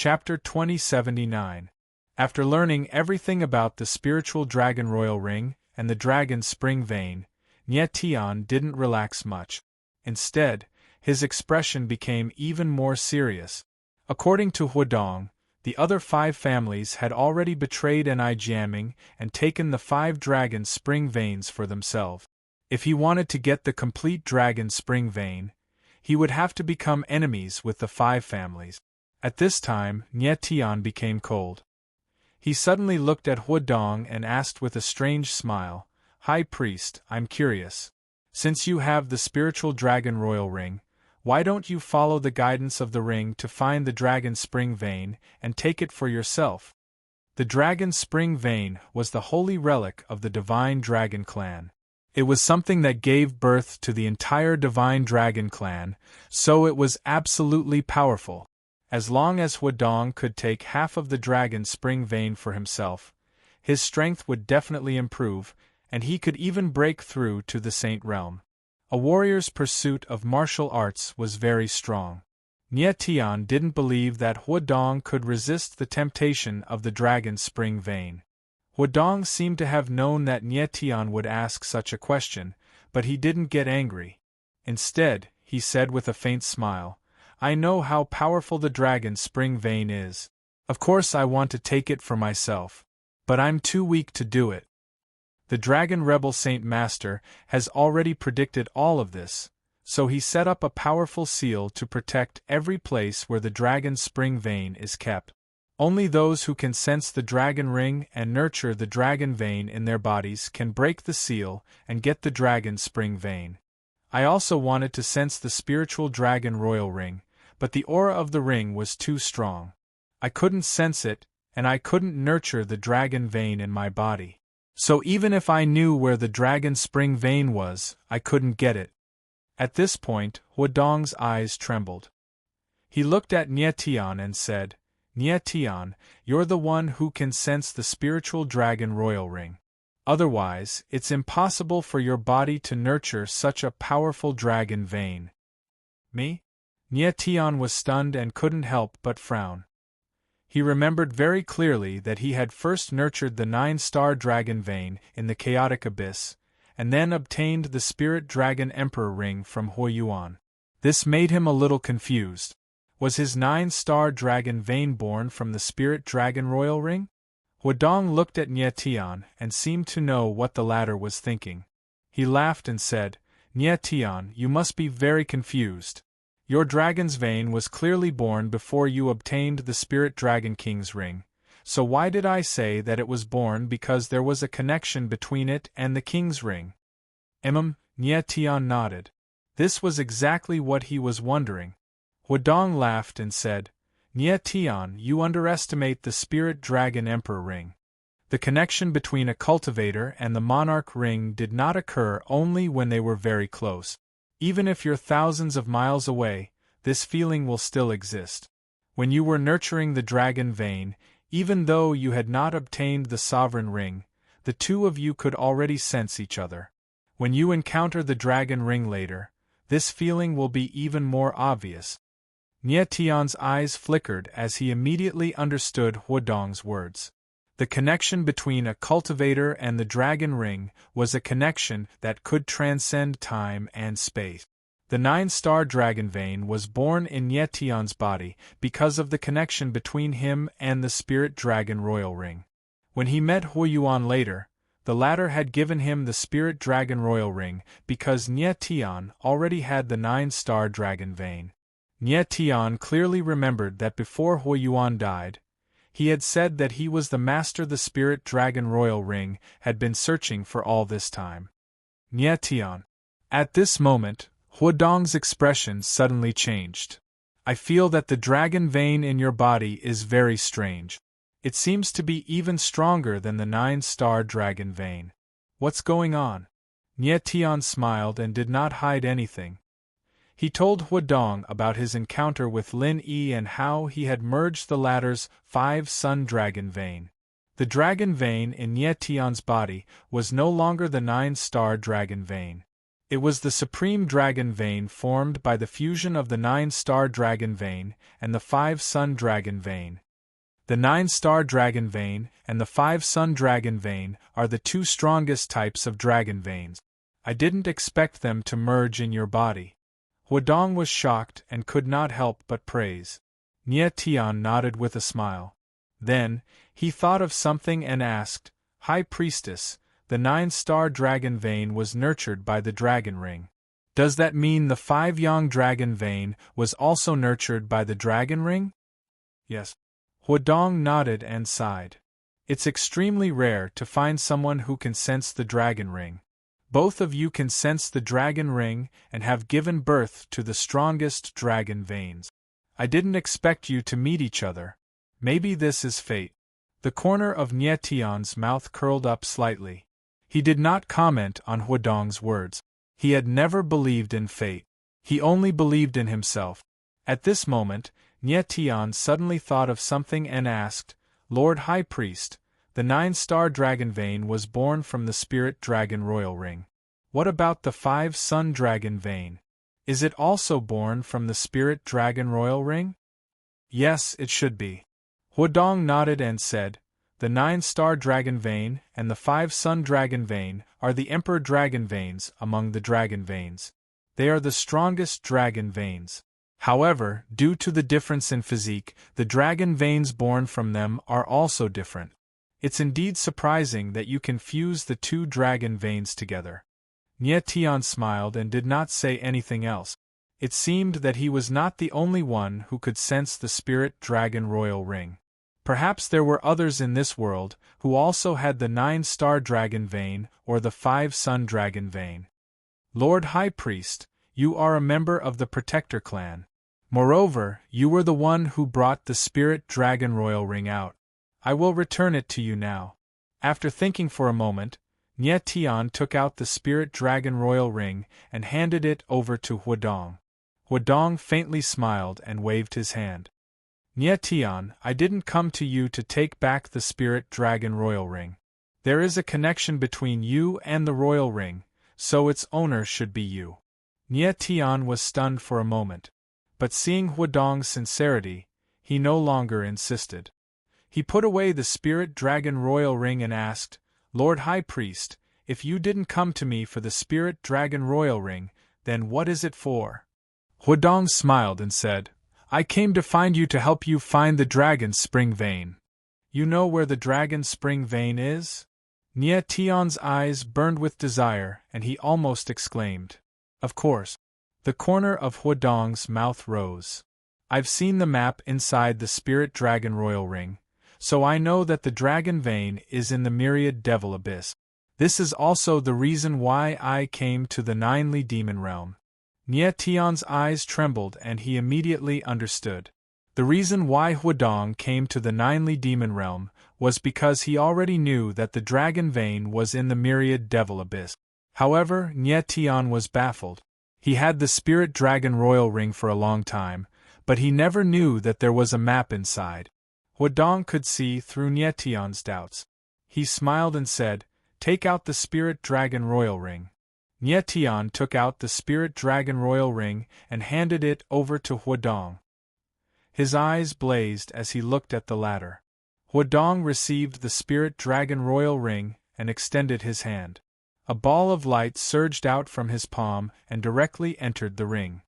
Chapter 2079. After learning everything about the spiritual dragon royal ring and the dragon's spring vein, Nye Tian didn't relax much. Instead, his expression became even more serious. According to Huadong, the other 5 families had already betrayed Ni Jiaming and taken the 5 dragon spring veins for themselves. If he wanted to get the complete dragon spring vein, he would have to become enemies with the 5 families. At this time, Nye Tian became cold. He suddenly looked at Huadong and asked with a strange smile, "High Priest, I'm curious. Since you have the spiritual dragon royal ring, why don't you follow the guidance of the ring to find the dragon spring vein and take it for yourself?" The dragon spring vein was the holy relic of the divine dragon clan. It was something that gave birth to the entire divine dragon clan, so it was absolutely powerful. As long as Huadong could take half of the dragon spring vein for himself, his strength would definitely improve, and he could even break through to the Saint Realm. A warrior's pursuit of martial arts was very strong. Nye Tian didn't believe that Huadong could resist the temptation of the dragon spring vein. Huadong seemed to have known that Nye Tian would ask such a question, but he didn't get angry. Instead, he said with a faint smile, "I know how powerful the dragon spring vein is. Of course I want to take it for myself. But I'm too weak to do it." The dragon rebel Saint Master has already predicted all of this, so he set up a powerful seal to protect every place where the dragon spring vein is kept. Only those who can sense the dragon ring and nurture the dragon vein in their bodies can break the seal and get the dragon spring vein. I also wanted to sense the spiritual dragon royal ring, but the aura of the ring was too strong. I couldn't sense it, and I couldn't nurture the dragon vein in my body. So even if I knew where the dragon spring vein was, I couldn't get it. At this point, Huadong's eyes trembled. He looked at Nye Tian and said, "Nye Tian, you're the one who can sense the spiritual dragon royal ring. Otherwise, it's impossible for your body to nurture such a powerful dragon vein." "Me?" Nye Tian was stunned and couldn't help but frown. He remembered very clearly that he had first nurtured the 9-star dragon vein in the chaotic abyss, and then obtained the spirit dragon emperor ring from Huayuan. This made him a little confused. Was his 9-star dragon vein born from the spirit dragon royal ring? Huadong looked at Nye Tian and seemed to know what the latter was thinking. He laughed and said, "Nye Tian, you must be very confused. Your dragon's vein was clearly born before you obtained the Spirit Dragon King's ring, so why did I say that it was born because there was a connection between it and the King's ring?" Nye Tian nodded. This was exactly what he was wondering. Huadong laughed and said, "Nye Tian, you underestimate the Spirit Dragon Emperor ring. The connection between a cultivator and the Monarch ring did not occur only when they were very close. Even if you're thousands of miles away, this feeling will still exist. When you were nurturing the dragon vein, even though you had not obtained the sovereign ring, the two of you could already sense each other. When you encounter the dragon ring later, this feeling will be even more obvious." Nye Tian's eyes flickered as he immediately understood Huadong's words. The connection between a cultivator and the dragon ring was a connection that could transcend time and space. The 9-star dragon vein was born in Nye Tian's body because of the connection between him and the spirit dragon royal ring. When he met Huayuan later, the latter had given him the spirit dragon royal ring because Nye Tian already had the 9-star dragon vein. Nye Tian clearly remembered that before Huayuan died, he had said that he was the master the spirit dragon royal ring had been searching for all this time. Nye Tian. At this moment, Huadong's expression suddenly changed. "I feel that the dragon vein in your body is very strange. It seems to be even stronger than the 9-star dragon vein. What's going on?" Nye Tian smiled and did not hide anything. He told Huadong about his encounter with Lin Yi and how he had merged the latter's 5-sun dragon vein. The dragon vein in Nye Tian's body was no longer the 9-star dragon vein. It was the supreme dragon vein formed by the fusion of the 9-star dragon vein and the 5-sun dragon vein. The 9-star dragon vein and the 5-sun dragon vein are the two strongest types of dragon veins. I didn't expect them to merge in your body. Huadong was shocked and could not help but praise. Nie Tian nodded with a smile. Then, he thought of something and asked, High Priestess, the 9-star dragon vein was nurtured by the dragon ring. Does that mean the 5-yang dragon vein was also nurtured by the dragon ring? Yes. Huadong nodded and sighed. It's extremely rare to find someone who can sense the dragon ring. Both of you can sense the dragon ring and have given birth to the strongest dragon veins. I didn't expect you to meet each other. Maybe this is fate. The corner of Nie Tian's mouth curled up slightly. He did not comment on Huadong's words. He had never believed in fate. He only believed in himself. At this moment, Nie Tian suddenly thought of something and asked, Lord High Priest, the 9-star dragon vein was born from the spirit dragon royal ring. What about the 5-sun dragon vein? Is it also born from the spirit dragon royal ring? Yes, it should be. Huadong nodded and said, The 9-star dragon vein and the 5-sun dragon vein are the emperor dragon veins among the dragon veins. They are the strongest dragon veins. However, due to the difference in physique, the dragon veins born from them are also different. It's indeed surprising that you can fuse the two dragon veins together. Nie Tian smiled and did not say anything else. It seemed that he was not the only one who could sense the spirit dragon royal ring. Perhaps there were others in this world who also had the 9-star dragon vein or the 5-sun dragon vein. Lord High Priest, you are a member of the Protector clan. Moreover, you were the one who brought the spirit dragon royal ring out. I will return it to you now. After thinking for a moment, Nie Tian took out the spirit dragon royal ring and handed it over to Huadong. Huadong faintly smiled and waved his hand. Nie Tian, I didn't come to you to take back the spirit dragon royal ring. There is a connection between you and the royal ring, so its owner should be you. Nie Tian was stunned for a moment. But seeing Huadong's sincerity, he no longer insisted. He put away the spirit dragon royal ring and asked, Lord High Priest, if you didn't come to me for the spirit dragon royal ring, then what is it for? Huadong smiled and said, I came to find you to help you find the dragon's spring vein. You know where the dragon's spring vein is? Nie Tian's eyes burned with desire and he almost exclaimed, Of course. The corner of Huadong's mouth rose. I've seen the map inside the spirit dragon royal ring, so I know that the dragon vein is in the myriad devil abyss. This is also the reason why I came to the Ninely demon realm. Nie Tian's eyes trembled and he immediately understood. The reason why Huadong came to the Ninely demon realm was because he already knew that the dragon vein was in the myriad devil abyss. However, Nie Tian was baffled. He had the spirit dragon royal ring for a long time, but he never knew that there was a map inside. Huadong could see through Nie Tian's doubts. He smiled and said, Take out the spirit dragon royal ring. Nie Tian took out the spirit dragon royal ring and handed it over to Huadong. His eyes blazed as he looked at the latter. Huadong received the spirit dragon royal ring and extended his hand. A ball of light surged out from his palm and directly entered the ring.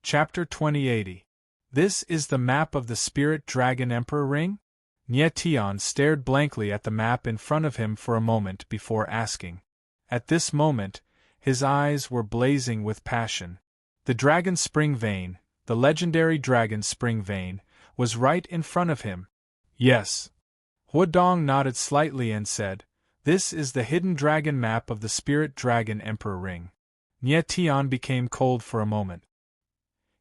Chapter 2080. This is the map of the Spirit Dragon Emperor ring? Nie Tian stared blankly at the map in front of him for a moment before asking. At this moment, his eyes were blazing with passion. The dragon spring vein, the legendary dragon spring vein, was right in front of him. Yes. Huadong nodded slightly and said, This is the hidden dragon map of the Spirit Dragon Emperor ring. Nie Tian became cold for a moment.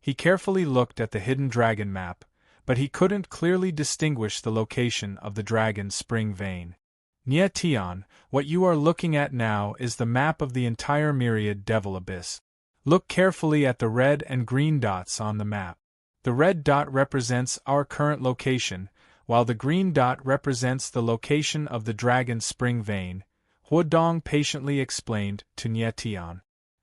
He carefully looked at the hidden dragon map, but he couldn't clearly distinguish the location of the dragon's spring vein. Nie Tian, what you are looking at now is the map of the entire myriad devil abyss. Look carefully at the red and green dots on the map. The red dot represents our current location, while the green dot represents the location of the dragon's spring vein, Huadong patiently explained to Nie Tian.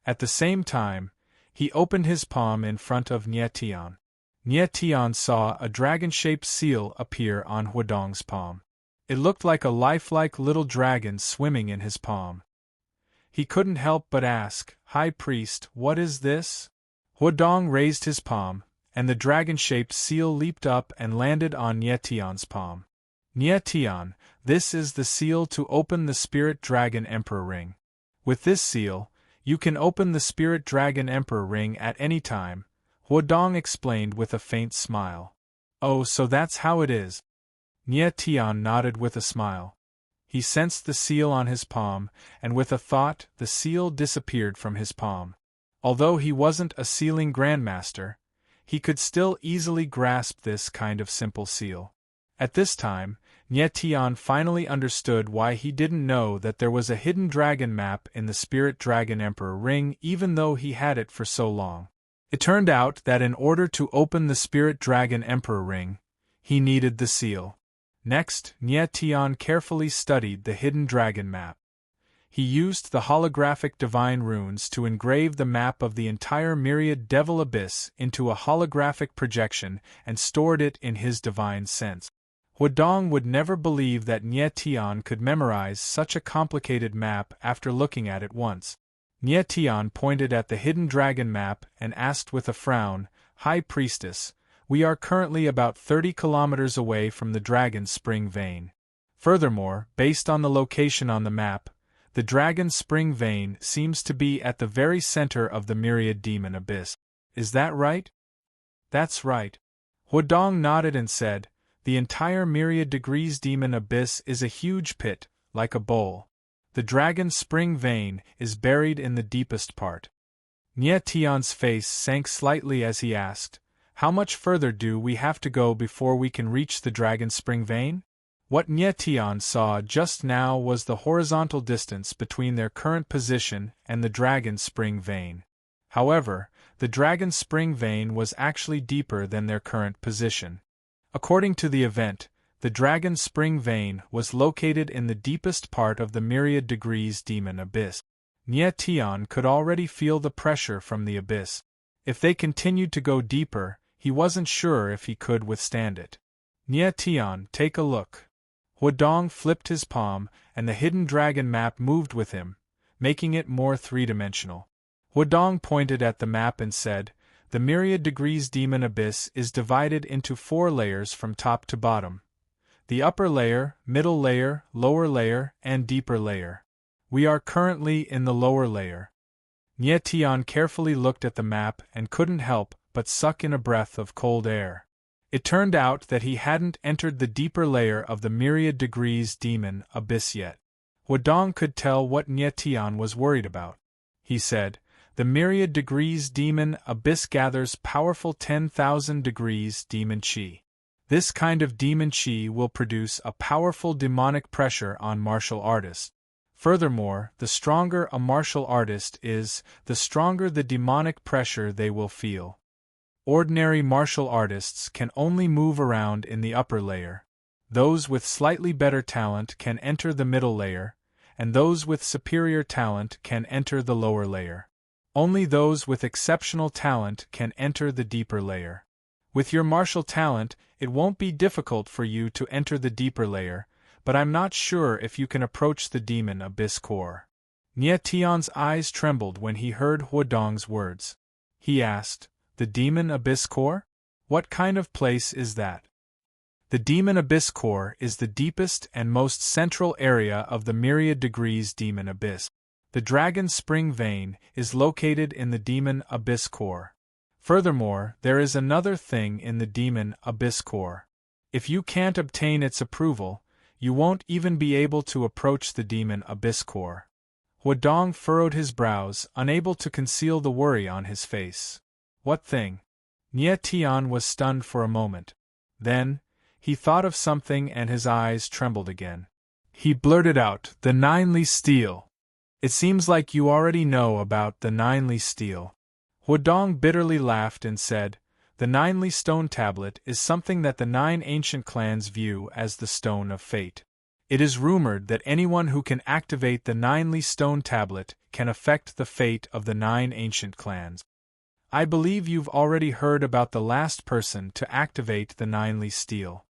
At the same time, he opened his palm in front of Nie Tian. Nie Tian saw a dragon-shaped seal appear on Huadong's palm. It looked like a lifelike little dragon swimming in his palm. He couldn't help but ask, "High Priest, what is this?" Huadong raised his palm, and the dragon-shaped seal leaped up and landed on Nie Tian's palm. Nie Tian, this is the seal to open the Spirit Dragon Emperor ring. With this seal, you can open the Spirit Dragon Emperor ring at any time, Huadong explained with a faint smile. Oh, so that's how it is. Nie Tian nodded with a smile. He sensed the seal on his palm, and with a thought, the seal disappeared from his palm. Although he wasn't a sealing grandmaster, he could still easily grasp this kind of simple seal. At this time, Nie Tian finally understood why he didn't know that there was a hidden dragon map in the Spirit Dragon Emperor ring even though he had it for so long. It turned out that in order to open the Spirit Dragon Emperor ring, he needed the seal. Next, Nie Tian carefully studied the hidden dragon map. He used the holographic divine runes to engrave the map of the entire myriad devil abyss into a holographic projection and stored it in his divine sense. Huadong would never believe that Nie Tian could memorize such a complicated map after looking at it once. Nie Tian pointed at the hidden dragon map and asked with a frown, "High Priestess, we are currently about 30 kilometers away from the Dragon's Spring Vein. Furthermore, based on the location on the map, the Dragon's Spring Vein seems to be at the very center of the Myriad Demon Abyss. Is that right?" "That's right." Huadong nodded and said, "The entire Myriad Degrees Demon Abyss is a huge pit, like a bowl. The Dragon's Spring Vein is buried in the deepest part." Nie Tian's face sank slightly as he asked, "How much further do we have to go before we can reach the Dragon's Spring Vein?" What Nie Tian saw just now was the horizontal distance between their current position and the Dragon's Spring Vein. However, the Dragon's Spring Vein was actually deeper than their current position. According to the event, the Dragon's Spring Vein was located in the deepest part of the Myriad Degrees Demon Abyss. Nie Tian could already feel the pressure from the abyss. If they continued to go deeper, he wasn't sure if he could withstand it. "Nie Tian, take a look." Huadong flipped his palm, and the hidden dragon map moved with him, making it more three-dimensional. Huadong pointed at the map and said, "The Myriad Degrees Demon Abyss is divided into 4 layers from top to bottom. The upper layer, middle layer, lower layer, and deeper layer. We are currently in the lower layer." Nie Tian carefully looked at the map and couldn't help but suck in a breath of cold air. It turned out that he hadn't entered the deeper layer of the Myriad Degrees Demon Abyss yet. Huadong could tell what Nie Tian was worried about. He said, "The Myriad Degrees Demon Abyss gathers powerful 10,000 degrees demon chi. This kind of demon chi will produce a powerful demonic pressure on martial artists. Furthermore, the stronger a martial artist is, the stronger the demonic pressure they will feel. Ordinary martial artists can only move around in the upper layer. Those with slightly better talent can enter the middle layer, and those with superior talent can enter the lower layer. Only those with exceptional talent can enter the deeper layer. With your martial talent, it won't be difficult for you to enter the deeper layer, but I'm not sure if you can approach the Demon Abyss core." Nie Tian's eyes trembled when he heard Huadong's words. He asked, "The Demon Abyss core? What kind of place is that?" The Demon Abyss core is the deepest and most central area of the Myriad Degrees Demon Abyss. The Dragon's Spring Vein is located in the Demon Abyss core. Furthermore, there is another thing in the Demon Abyss core. If you can't obtain its approval, you won't even be able to approach the Demon Abyss core. Huadong furrowed his brows, unable to conceal the worry on his face. What thing? Nie Tian was stunned for a moment. Then, he thought of something and his eyes trembled again. He blurted out, "The 9-Li steel. It seems like you already know about the 9-Li steel." Huadong bitterly laughed and said, "The 9-Li stone tablet is something that the 9 ancient clans view as the stone of fate. It is rumored that anyone who can activate the 9 stone tablet can affect the fate of the 9 ancient clans. I believe you've already heard about the last person to activate the 9 steel.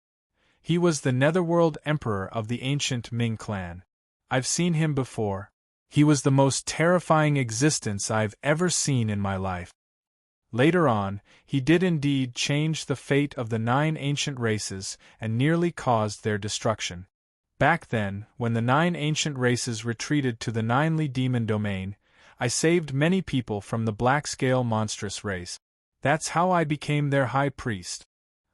He was the Netherworld Emperor of the ancient Ming clan. I've seen him before. He was the most terrifying existence I've ever seen in my life. Later on, he did indeed change the fate of the 9 ancient races and nearly caused their destruction. Back then, when the 9 ancient races retreated to the 9 demon domain, I saved many people from the black-scale monstrous race. That's how I became their high priest.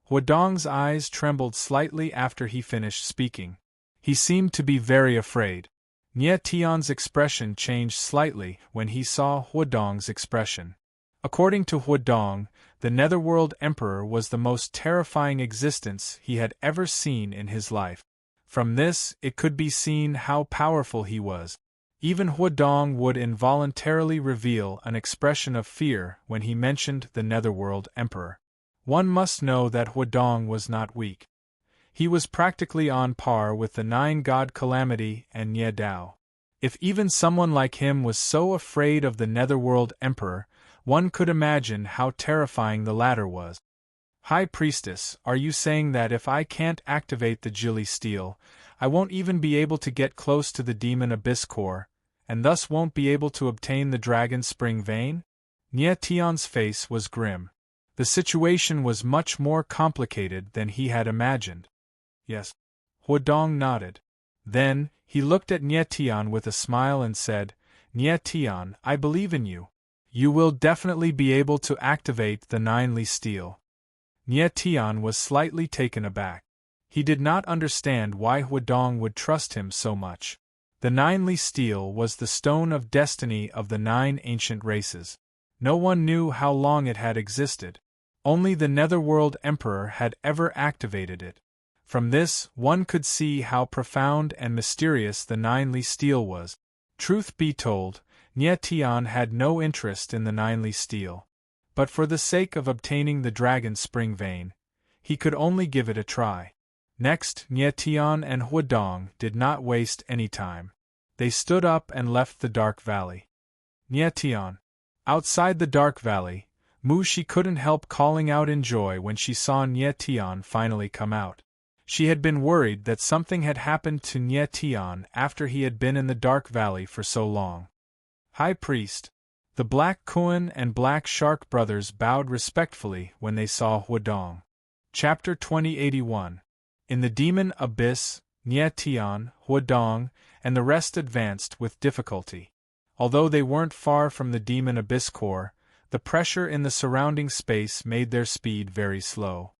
Huadong's eyes trembled slightly after he finished speaking. He seemed to be very afraid. Nie Tian's expression changed slightly when he saw Huadong's expression. According to Huadong, the Netherworld Emperor was the most terrifying existence he had ever seen in his life. From this, it could be seen how powerful he was. Even Huadong would involuntarily reveal an expression of fear when he mentioned the Netherworld Emperor. One must know that Huadong was not weak. He was practically on par with the 9-god Calamity and Nie Dao. If even someone like him was so afraid of the Netherworld Emperor, one could imagine how terrifying the latter was. High Priestess, are you saying that if I can't activate the Jili Steel, I won't even be able to get close to the Demon Abyss Core, and thus won't be able to obtain the Dragon Spring Vein? Nie Tian's face was grim. The situation was much more complicated than he had imagined. Yes. Huadong nodded. Then, he looked at Nie Tian with a smile and said, Nie Tian, I believe in you. You will definitely be able to activate the 9 Steel. Nie Tian was slightly taken aback. He did not understand why Huadong would trust him so much. The 9 Steel was the stone of destiny of the 9 ancient races. No one knew how long it had existed. Only the Netherworld Emperor had ever activated it. From this, one could see how profound and mysterious the 9 Steel was. Truth be told, Nie Tian had no interest in the 9 Steel. But for the sake of obtaining the Dragon Spring Vein, he could only give it a try. Next, Nie Tian and Huadong did not waste any time. They stood up and left the Dark Valley. Nie Tian. Outside the Dark Valley, Mu Shi couldn't help calling out in joy when she saw Nie Tian finally come out. She had been worried that something had happened to Nie Tian after he had been in the Dark Valley for so long. High Priest. The Black Kuan and Black Shark brothers bowed respectfully when they saw Huadong. Chapter 2081. In the Demon Abyss, Nie Tian, Huadong, and the rest advanced with difficulty. Although they weren't far from the Demon Abyss Core, the pressure in the surrounding space made their speed very slow.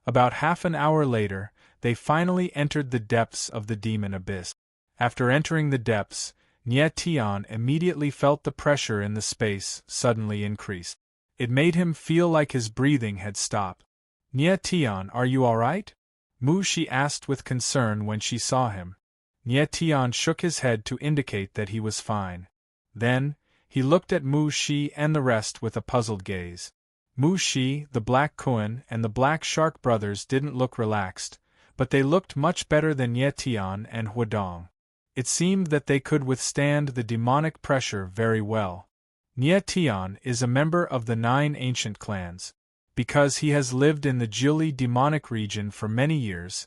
About half an hour later, they finally entered the depths of the Demon Abyss. After entering the depths, Nie Tian immediately felt the pressure in the space suddenly increase. It made him feel like his breathing had stopped. Nie Tian, are you alright? Mu Shi asked with concern when she saw him. Nie Tian shook his head to indicate that he was fine. Then, he looked at Mu Shi and the rest with a puzzled gaze. Mu Shi, the Black Kuan, and the Black Shark brothers didn't look relaxed, but they looked much better than Nie Tian and Huadong. It seemed that they could withstand the demonic pressure very well. Nie Tian is a member of the 9 ancient clans. Because he has lived in the Jili demonic region for many years,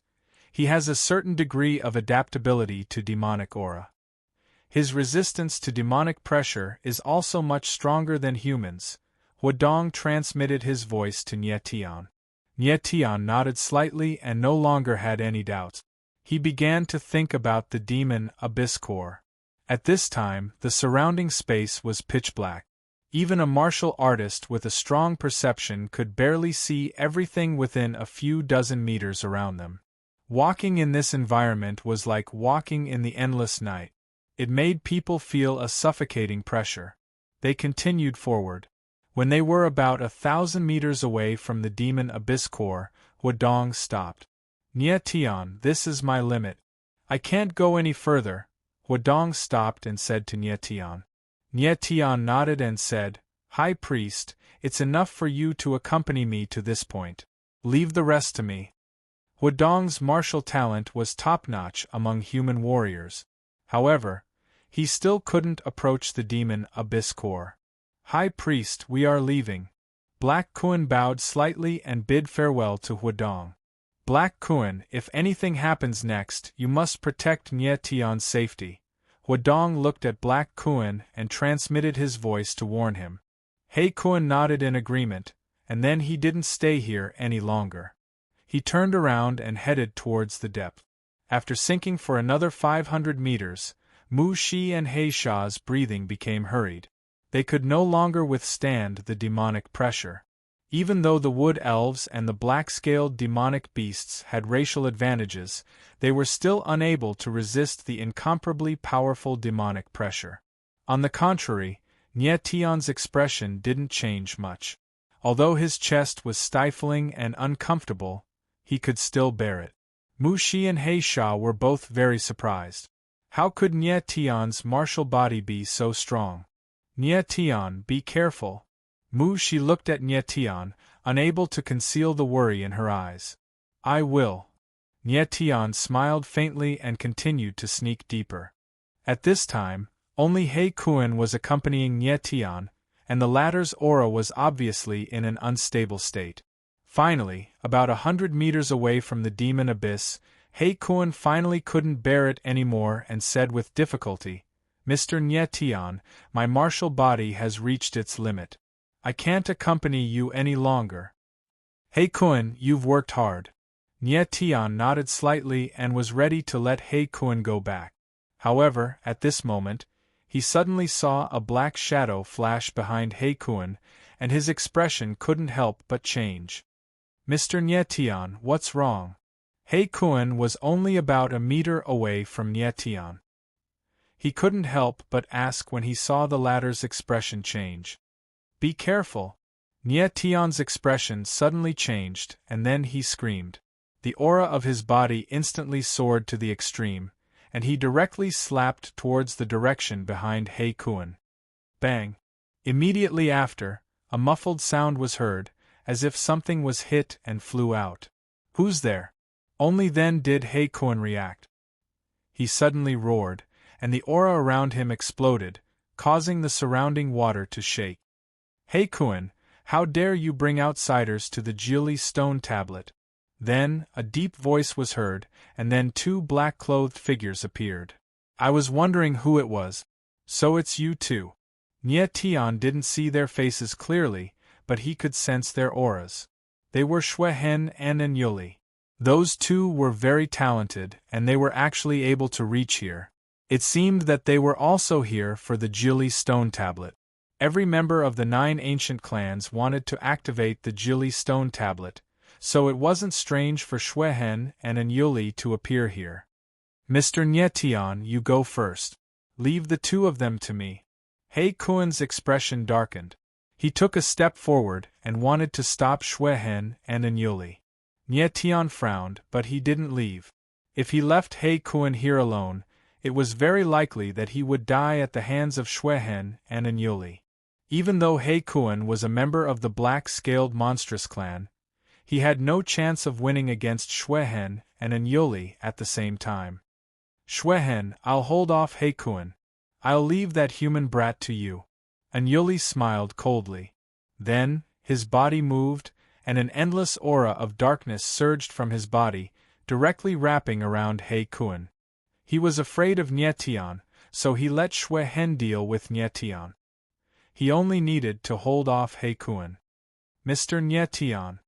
he has a certain degree of adaptability to demonic aura. His resistance to demonic pressure is also much stronger than humans. Huadong transmitted his voice to Nie Tian. Nie Tian nodded slightly and no longer had any doubts. He began to think about the Demon Abyss Core. At this time, the surrounding space was pitch black. Even a martial artist with a strong perception could barely see everything within a few dozen meters around them. Walking in this environment was like walking in the endless night. It made people feel a suffocating pressure. They continued forward. When they were about 1,000 meters away from the Demon Abyss Core, Huadong stopped. Nie Tian, this is my limit. I can't go any further. Huadong stopped and said to Nie Tian. Nie Tian nodded and said, High Priest, it's enough for you to accompany me to this point. Leave the rest to me. Huadong's martial talent was top-notch among human warriors. However, he still couldn't approach the demon Abyss Core. High Priest, we are leaving. Black Kuan bowed slightly and bid farewell to Huadong. Black Kuan, if anything happens next, you must protect Nye Tian's safety. Huadong looked at Black Kuan and transmitted his voice to warn him. He Kuan nodded in agreement, and then he didn't stay here any longer. He turned around and headed towards the depth. After sinking for another 500 meters, Mu Shi and He Sha's breathing became hurried. They could no longer withstand the demonic pressure. Even though the wood elves and the black-scaled demonic beasts had racial advantages, they were still unable to resist the incomparably powerful demonic pressure. On the contrary, Nye Tian's expression didn't change much. Although his chest was stifling and uncomfortable, he could still bear it. Mu Shi and He Sha were both very surprised. How could Nye Tian's martial body be so strong? Nye Tian, be careful. Mu Shi looked at Nye Tian, unable to conceal the worry in her eyes. I will. Nye Tian smiled faintly and continued to sneak deeper. At this time, only He Kuan was accompanying Nye Tian, and the latter's aura was obviously in an unstable state. Finally, about 100 meters away from the demon abyss, He Kuan finally couldn't bear it anymore and said with difficulty, Mr. Nye Tian, my martial body has reached its limit. I can't accompany you any longer. He Kuan, you've worked hard. Nye Tian nodded slightly and was ready to let He Kuan go back. However, at this moment, he suddenly saw a black shadow flash behind He Kuan, and his expression couldn't help but change. Mr. Nye Tian, what's wrong? He Kuan was only about a meter away from Nye Tian. He couldn't help but ask when he saw the latter's expression change. Be careful. Nye Tian's expression suddenly changed, and then he screamed. The aura of his body instantly soared to the extreme, and he directly slapped towards the direction behind He Kuan. Bang! Immediately after, a muffled sound was heard, as if something was hit and flew out. Who's there? Only then did He Kuan react. He suddenly roared, and the aura around him exploded, causing the surrounding water to shake. He Kuan, how dare you bring outsiders to the Jiuli stone tablet? Then, a deep voice was heard, and then two black-clothed figures appeared. I was wondering who it was. So it's you too. Nye Tian didn't see their faces clearly, but he could sense their auras. They were Xue Hen and Yuli. Those two were very talented, and they were actually able to reach here. It seemed that they were also here for the Jiuli stone tablet. Every member of the 9 ancient clans wanted to activate the Jiuli stone tablet, so it wasn't strange for Xue Hen and Yuli to appear here. Mr. Nye Tian, you go first. Leave the two of them to me. He Kuan's expression darkened. He took a step forward and wanted to stop Xue Hen and Yuli. Nye Tian frowned, but he didn't leave. If he left He Kuan here alone, it was very likely that he would die at the hands of Xue Hen and Yuli. Even though He Kuan was a member of the black-scaled monstrous clan, he had no chance of winning against Xue Hen and Yuli at the same time. Xue Hen, I'll hold off He Kuan. I'll leave that human brat to you. Yuli smiled coldly. Then, his body moved, and an endless aura of darkness surged from his body, directly wrapping around He Kuan. He was afraid of Nye Tian, so he let Xue Hen deal with Nye Tian. He only needed to hold off He Kuan. Mr. Nye Tian.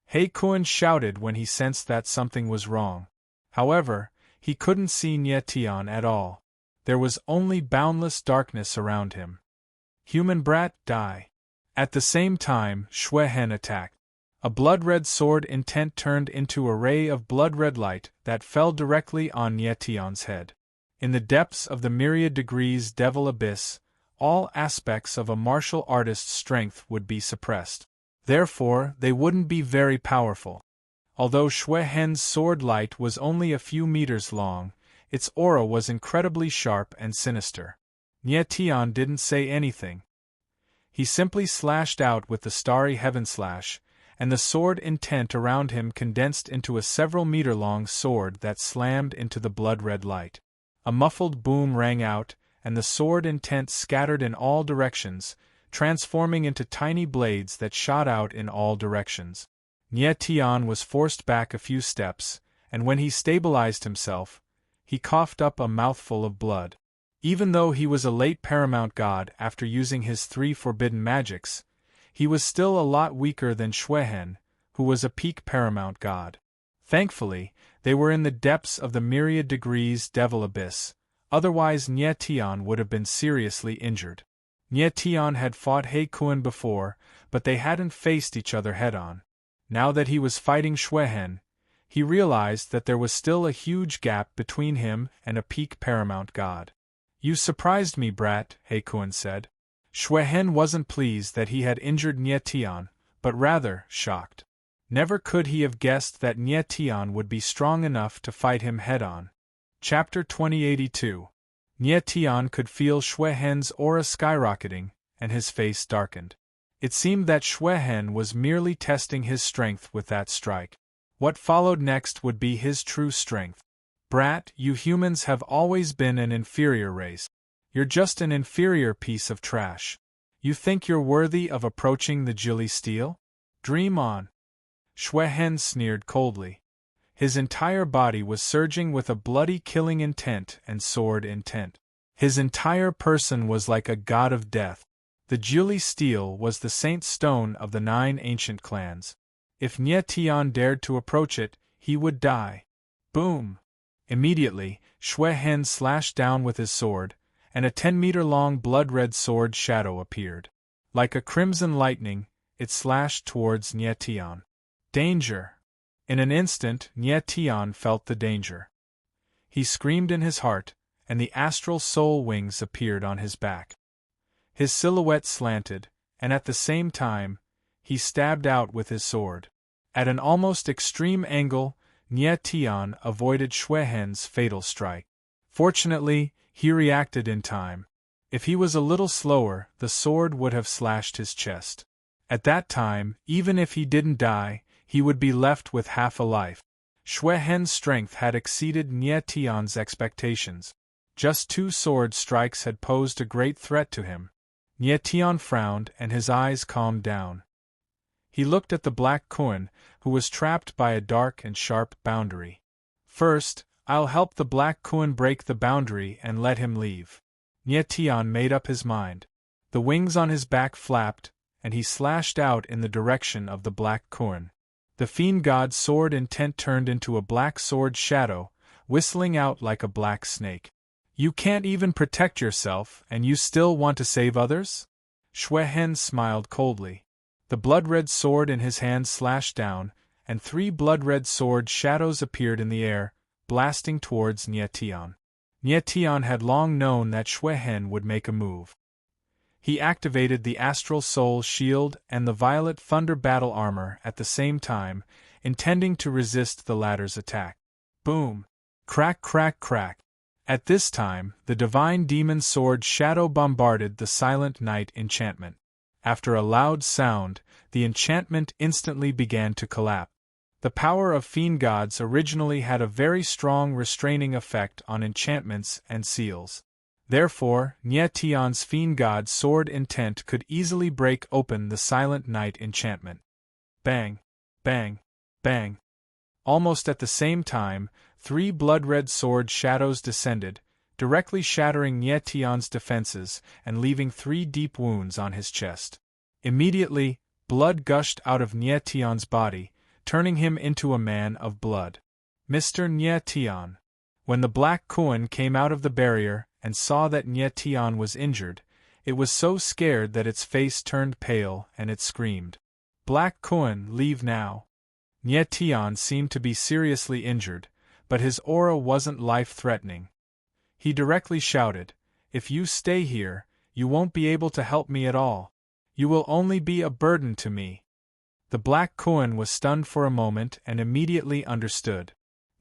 He Kuan shouted when he sensed that something was wrong. However, he couldn't see Nye Tian at all. There was only boundless darkness around him. Human brat, die. At the same time, Xue Hen attacked. A blood-red sword intent turned into a ray of blood-red light that fell directly on Nye Tian's head. In the depths of the myriad degrees devil abyss, all aspects of a martial artist's strength would be suppressed. Therefore, they wouldn't be very powerful. Although Xue Hen's sword light was only a few meters long, its aura was incredibly sharp and sinister. Nye Tian didn't say anything. He simply slashed out with the starry heaven slash, and the sword intent around him condensed into a several-meter-long sword that slammed into the blood-red light. A muffled boom rang out, and the sword intent scattered in all directions, transforming into tiny blades that shot out in all directions. Nye Tian was forced back a few steps, and when he stabilized himself, he coughed up a mouthful of blood. Even though he was a late paramount god after using his 3 forbidden magics, he was still a lot weaker than Xuehen, who was a peak paramount god. Thankfully, they were in the depths of the myriad degrees devil abyss, otherwise Nye Tian would have been seriously injured. Nye Tian had fought He Kuan before, but they hadn't faced each other head-on. Now that he was fighting Xuehen, he realized that there was still a huge gap between him and a peak paramount god. "You surprised me, brat," He Kuan said. Xuehen wasn't pleased that he had injured Nye Tian, but rather shocked. Never could he have guessed that Nye Tian would be strong enough to fight him head-on. Chapter 2082. Nye Tian could feel Xuehen's aura skyrocketing, and his face darkened. It seemed that Xuehen was merely testing his strength with that strike. What followed next would be his true strength. "Brat, you humans have always been an inferior race. You're just an inferior piece of trash. You think you're worthy of approaching the Jili Steel? Dream on." Xuehen sneered coldly. His entire body was surging with a bloody killing intent and sword intent. His entire person was like a god of death. The Jili Steel was the saint stone of the 9 ancient clans. If Nye Tian dared to approach it, he would die. Boom! Immediately, Xuehen slashed down with his sword, and a 10-meter-long blood-red sword shadow appeared. Like a crimson lightning, it slashed towards Nye Tian. Danger! In an instant, Nye Tian felt the danger. He screamed in his heart, and the astral soul wings appeared on his back. His silhouette slanted, and at the same time, he stabbed out with his sword. At an almost extreme angle, Nye Tian avoided Xuehen's fatal strike. Fortunately, he reacted in time. If he was a little slower, the sword would have slashed his chest. At that time, even if he didn't die, he would be left with half a life. Xuehen's strength had exceeded Nye Tian's expectations. Just 2 sword strikes had posed a great threat to him. Nye Tian frowned and his eyes calmed down. He looked at the Black Kuan, who was trapped by a dark and sharp boundary. "First, I'll help the Black Kuan break the boundary and let him leave." Nye Tian made up his mind. The wings on his back flapped, and he slashed out in the direction of the Black Kuan. The fiend god's sword intent turned into a black sword shadow, whistling out like a black snake. "You can't even protect yourself, and you still want to save others?" Xuehen smiled coldly. The blood-red sword in his hand slashed down, and 3 blood-red sword shadows appeared in the air, blasting towards Nye Tian. Nye Tian had long known that Xuehen would make a move. He activated the Astral Soul Shield and the Violet Thunder Battle Armor at the same time, intending to resist the latter's attack. Boom! Crack, crack, crack! At this time, the Divine Demon Sword Shadow bombarded the Silent Night enchantment. After a loud sound, the enchantment instantly began to collapse. The power of fiend gods originally had a very strong restraining effect on enchantments and seals. Therefore, Nye Tian's fiend god sword intent could easily break open the Silent Night enchantment. Bang! Bang! Bang! Almost at the same time, 3 blood-red sword shadows descended, directly shattering Nye Tian's defenses and leaving 3 deep wounds on his chest. Immediately, blood gushed out of Nye Tian's body, turning him into a man of blood. Mr. Nye Tian. When the Black Kuan came out of the barrier and saw that Nye Tian was injured, it was so scared that its face turned pale and it screamed. "Black Kuan, leave now." Nye Tian seemed to be seriously injured, but his aura wasn't life-threatening. He directly shouted, "If you stay here, you won't be able to help me at all. You will only be a burden to me." The Black Kuan was stunned for a moment and immediately understood.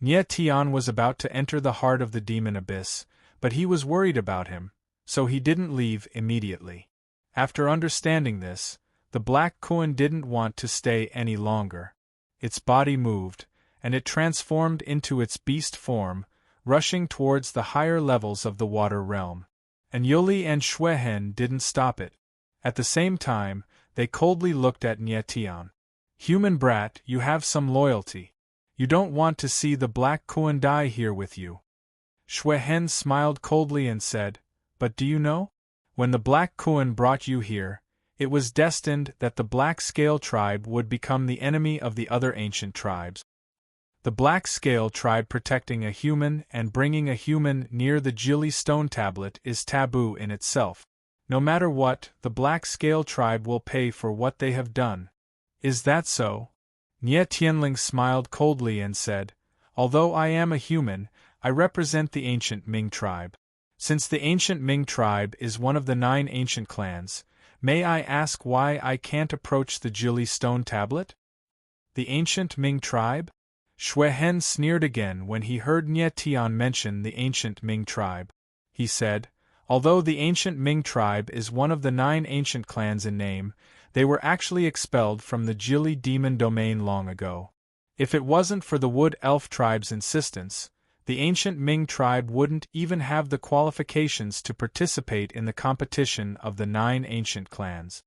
Nye Tian was about to enter the heart of the demon abyss, but he was worried about him, so he didn't leave immediately. After understanding this, the black koan didn't want to stay any longer. Its body moved, and it transformed into its beast form, rushing towards the higher levels of the water realm. And Yuli and Xuehen didn't stop it. At the same time, they coldly looked at Nietian. Human brat, you have some loyalty. You don't want to see the black koan die here with you. Xuehen smiled coldly and said, but do you know? When the black koan brought you here, it was destined that the Black Scale tribe would become the enemy of the other ancient tribes. The Black Scale tribe protecting a human and bringing a human near the Jili stone tablet is taboo in itself. No matter what, the Black Scale tribe will pay for what they have done. Is that so? Nie Tianling smiled coldly and said, although I am a human, I represent the ancient Ming tribe. Since the ancient Ming tribe is one of the 9 ancient clans, may I ask why I can't approach the Jili stone tablet? The ancient Ming tribe? Xuehen sneered again when he heard Nie Tian mention the ancient Ming tribe. He said, although the ancient Ming tribe is one of the 9 ancient clans in name, they were actually expelled from the Jili demon domain long ago. If it wasn't for the Wood Elf tribe's insistence, the ancient Ming tribe wouldn't even have the qualifications to participate in the competition of the 9 ancient clans.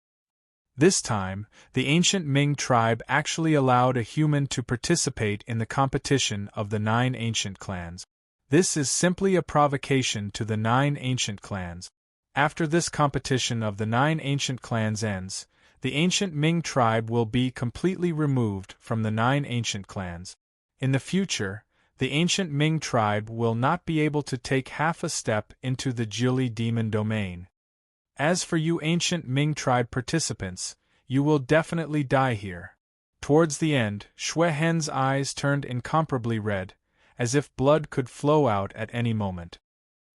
This time, the ancient Ming tribe actually allowed a human to participate in the competition of the 9 ancient clans. This is simply a provocation to the 9 ancient clans. After this competition of the 9 ancient clans ends, the ancient Ming tribe will be completely removed from the 9 ancient clans. In the future, the ancient Ming tribe will not be able to take half a step into the Jili demon domain. As for you ancient Ming tribe participants, you will definitely die here. Towards the end, Xuehen's eyes turned incomparably red, as if blood could flow out at any moment.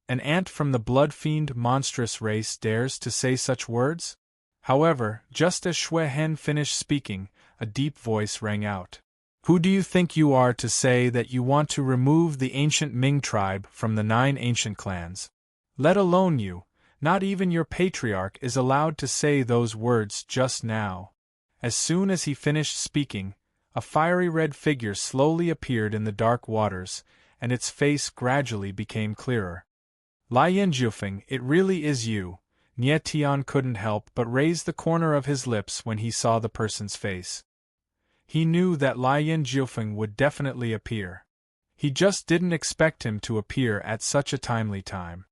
An ant from the blood-fiend monstrous race dares to say such words? However, just as Xuehen finished speaking, a deep voice rang out. Who do you think you are to say that you want to remove the ancient Ming tribe from the 9 ancient clans? Let alone you, not even your patriarch is allowed to say those words just now. As soon as he finished speaking, a fiery red figure slowly appeared in the dark waters, and its face gradually became clearer. Lian Jufeng, it really is you. Nie Tian couldn't help but raise the corner of his lips when he saw the person's face. He knew that Lian Jufeng would definitely appear. He just didn't expect him to appear at such a timely time.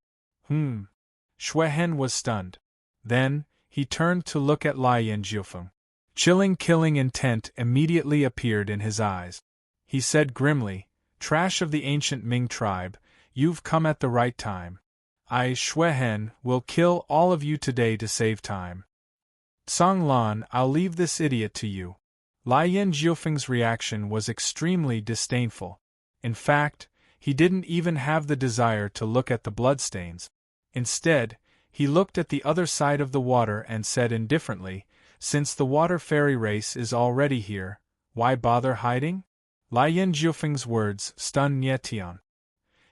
Xuehen was stunned. Then, he turned to look at Lian Jufeng. Chilling killing intent immediately appeared in his eyes. He said grimly, Trash of the ancient Ming tribe, you've come at the right time. I, Xuehen, will kill all of you today to save time. Song Lan, I'll leave this idiot to you. Lian Jufeng's reaction was extremely disdainful. In fact, he didn't even have the desire to look at the bloodstains. Instead, he looked at the other side of the water and said indifferently, Since the water fairy race is already here, why bother hiding? Lian Jufeng's words stunned Nie Tian.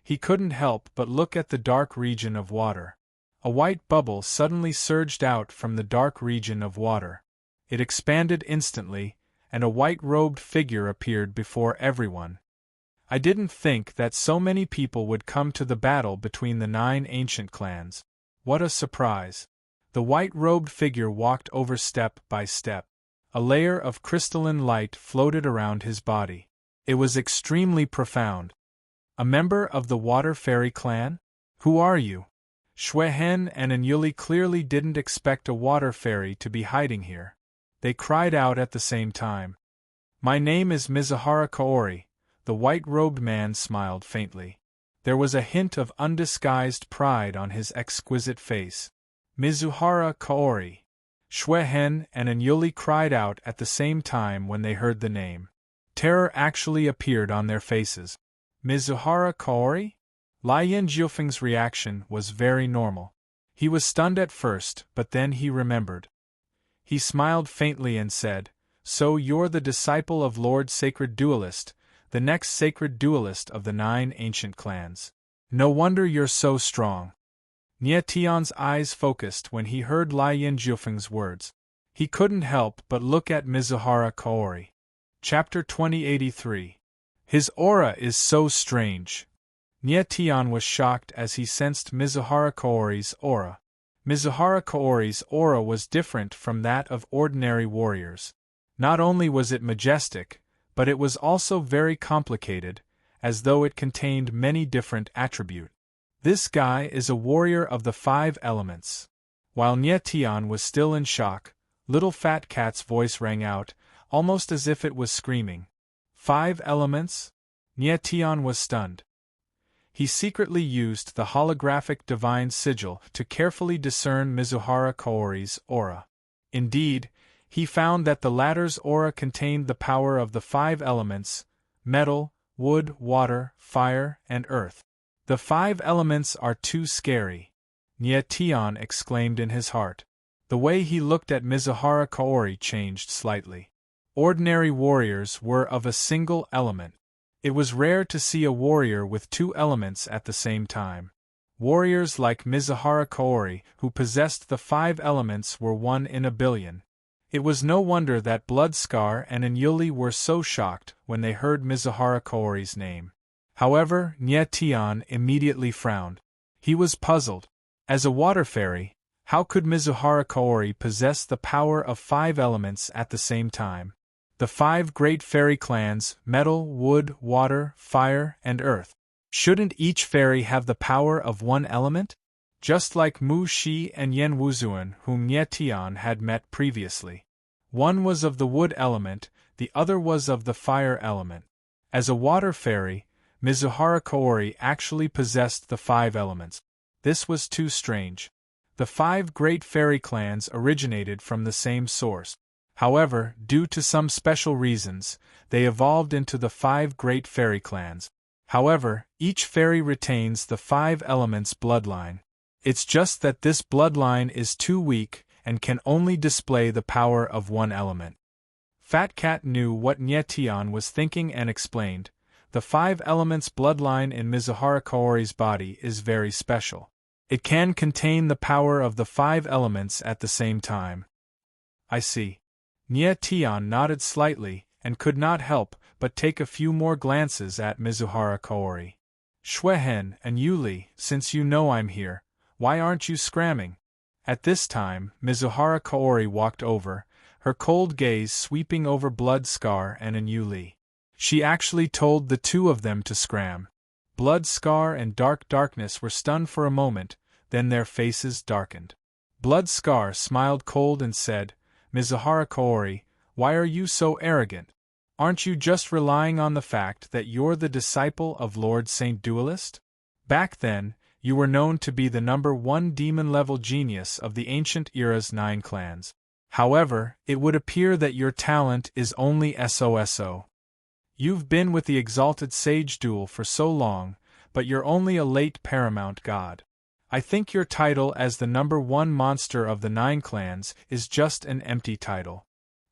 He couldn't help but look at the dark region of water. A white bubble suddenly surged out from the dark region of water. It expanded instantly, and a white-robed figure appeared before everyone. I didn't think that so many people would come to the battle between the 9 ancient clans. What a surprise! The white-robed figure walked over step by step. A layer of crystalline light floated around his body. It was extremely profound. A member of the Water Fairy clan? Who are you? Xuehen and Anyuli clearly didn't expect a water fairy to be hiding here. They cried out at the same time. My name is Mizuhara Kaori. The white-robed man smiled faintly. There was a hint of undisguised pride on his exquisite face. Mizuhara Kaori. Xuehen and Anyuli cried out at the same time when they heard the name. Terror actually appeared on their faces. Mizuhara Kaori? Lian Jufeng's reaction was very normal. He was stunned at first, but then he remembered. He smiled faintly and said, So you're the disciple of Lord Sacred Duelist, the next sacred duelist of the 9 ancient clans. No wonder you're so strong. Nie Tian's eyes focused when he heard Lian Jufeng's words. He couldn't help but look at Mizuhara Kaori. Chapter 2083. His aura is so strange. Nie Tian was shocked as he sensed Mizuhara Kaori's aura. Mizuhara Kaori's aura was different from that of ordinary warriors. Not only was it majestic, but it was also very complicated, as though it contained many different attributes. This guy is a warrior of the 5 elements. While Nie Tian was still in shock, Little Fat Cat's voice rang out, almost as if it was screaming. 5 elements? Nie Tian was stunned. He secretly used the holographic divine sigil to carefully discern Mizuhara Kaori's aura. Indeed, he found that the latter's aura contained the power of the 5 elements: metal, wood, water, fire, and earth. The 5 elements are too scary, Nie Tian exclaimed in his heart. The way he looked at Mizuhara Kaori changed slightly. Ordinary warriors were of a single element. It was rare to see a warrior with 2 elements at the same time. Warriors like Mizuhara Kaori, who possessed the 5 elements, were 1 in a billion. It was no wonder that Bloodscar and Anyuli were so shocked when they heard Mizuhara Kaori's name. However, Nie Tian immediately frowned. He was puzzled. As a water fairy, how could Mizuhara Kaori possess the power of 5 elements at the same time? The 5 great fairy clans: metal, wood, water, fire, and earth. Shouldn't each fairy have the power of 1 element? Just like Mu Shi and Yen Wuzuan, whom Nie Tian had met previously. One was of the wood element, the other was of the fire element. As a water fairy, Mizuhara Kaori actually possessed the 5 elements. This was too strange. The 5 great fairy clans originated from the same source. However, due to some special reasons, they evolved into the 5 great fairy clans. However, each fairy retains the 5 elements bloodline. It's just that this bloodline is too weak and can only display the power of 1 element. Fat Cat knew what Nie Tian was thinking and explained. The 5 elements bloodline in Mizuhara Kaori's body is very special. It can contain the power of the 5 elements at the same time. I see. Nie Tian nodded slightly and could not help but take a few more glances at Mizuhara Kaori. Shuehen and Yuli, since you know I'm here, why aren't you scramming? At this time, Mizuhara Kaori walked over, her cold gaze sweeping over Bloodscar and Anyuli. She actually told the 2 of them to scram. Bloodscar and Darkness were stunned for a moment, then their faces darkened. Bloodscar smiled cold and said, Mizuhara Kaori, why are you so arrogant? Aren't you just relying on the fact that you're the disciple of Lord Saint Duelist? Back then, you were known to be the number 1 demon-level genius of the ancient era's 9 clans. However, it would appear that your talent is only SOSO. You've been with the Exalted Sage Duel for so long, but you're only a late paramount god. I think your title as the number 1 monster of the 9 clans is just an empty title.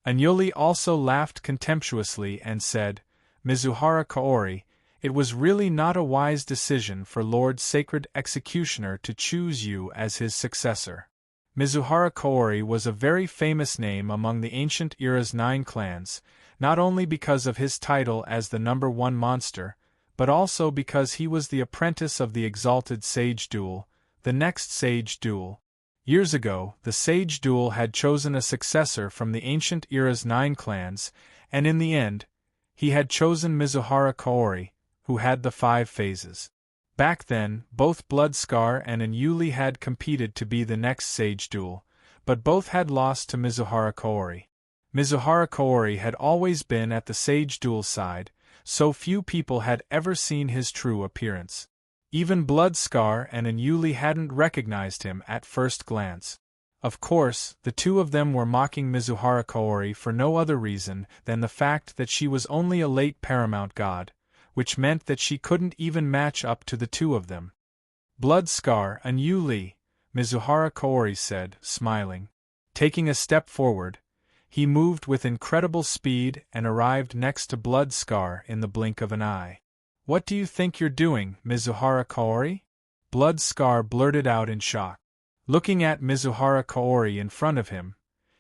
Anyuli also laughed contemptuously and said, Mizuhara Kaori, it was really not a wise decision for Lord Sacred Executioner to choose you as his successor. Mizuhara Kaori was a very famous name among the ancient era's 9 clans, not only because of his title as the number 1 monster, but also because he was the apprentice of the Exalted Sage Duel, the next Sage Duel. Years ago, the Sage Duel had chosen a successor from the ancient era's 9 clans, and in the end, he had chosen Mizuhara Kaori, who had the 5 phases. Back then, both Bloodscar and Anyuli had competed to be the next Sage Duel, but both had lost to Mizuhara Kaori. Mizuhara Kaori had always been at the Sage Duel side, so few people had ever seen his true appearance. Even Bloodscar and Anyuli hadn't recognized him at first glance. Of course, the 2 of them were mocking Mizuhara Kaori for no other reason than the fact that she was only a late paramount god, which meant that she couldn't even match up to the 2 of them. Bloodscar and Anyuli, Mizuhara Kaori said, smiling. Taking a step forward, he moved with incredible speed and arrived next to Bloodscar in the blink of an eye. What do you think you're doing, Mizuhara Kaori? Bloodscar blurted out in shock. Looking at Mizuhara Kaori in front of him,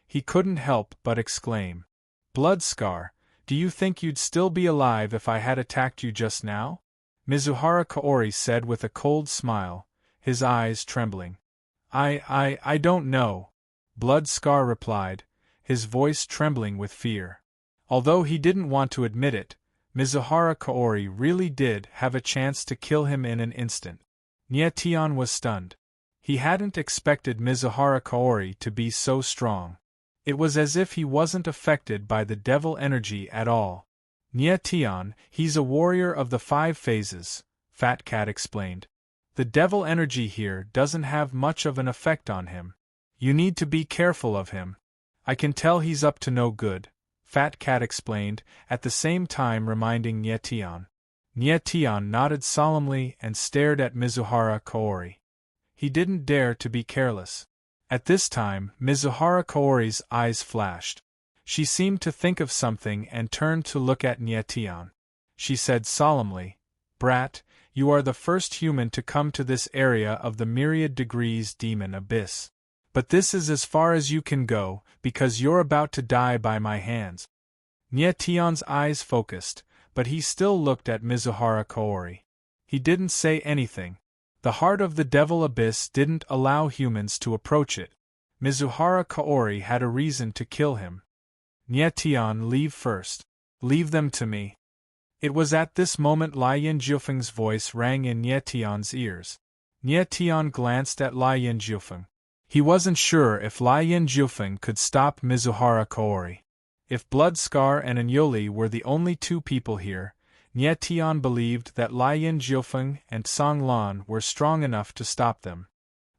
he couldn't help but exclaim. Blood Scar, do you think you'd still be alive if I had attacked you just now? Mizuhara Kaori said with a cold smile, his eyes trembling. I don't know, Blood Scar replied, his voice trembling with fear. Although he didn't want to admit it, Mizuhara Kaori really did have a chance to kill him in an instant. Tian was stunned. He hadn't expected Mizuhara Kaori to be so strong. It was as if he wasn't affected by the devil energy at all. Tian, he's a warrior of the 5 phases, Fat Cat explained. The devil energy here doesn't have much of an effect on him. You need to be careful of him. I can tell he's up to no good, Fat Cat explained, at the same time reminding Tian. Tian nodded solemnly and stared at Mizuhara Kaori. He didn't dare to be careless. At this time, Mizuhara Kaori's eyes flashed. She seemed to think of something and turned to look at Tian. She said solemnly, Brat, you are the first human to come to this area of the myriad degrees demon abyss. But this is as far as you can go, because you're about to die by my hands. Tian's eyes focused, but he still looked at Mizuhara Kaori. He didn't say anything. The heart of the devil abyss didn't allow humans to approach it. Mizuhara Kaori had a reason to kill him. Tian, leave first. Leave them to me. It was at this moment Lai Yinjiufeng's voice rang in Tian's ears. Tian glanced at Lai Yinjiufeng. He wasn't sure if Lai Yinjiufeng could stop Mizuhara Kaori. If Blood Scar and Anyoli were the only 2 people here, Tian believed that Lai Yinjiufeng and Song Lan were strong enough to stop them.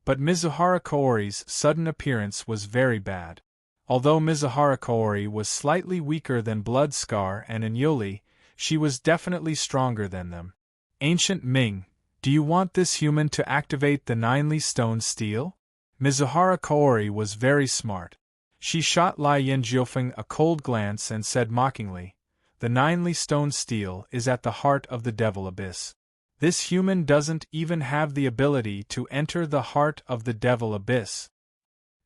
But Mizuhara Kaori's sudden appearance was very bad. Although Mizuhara Kaori was slightly weaker than Blood Scar and Anyoli, she was definitely stronger than them. Ancient Ming, do you want this human to activate the Ninely Stone Steel? Mizuhara Kaori was very smart. She shot Lai Yinjiufeng a cold glance and said mockingly, The Ninely Stone Steel is at the heart of the devil abyss. This human doesn't even have the ability to enter the heart of the devil abyss.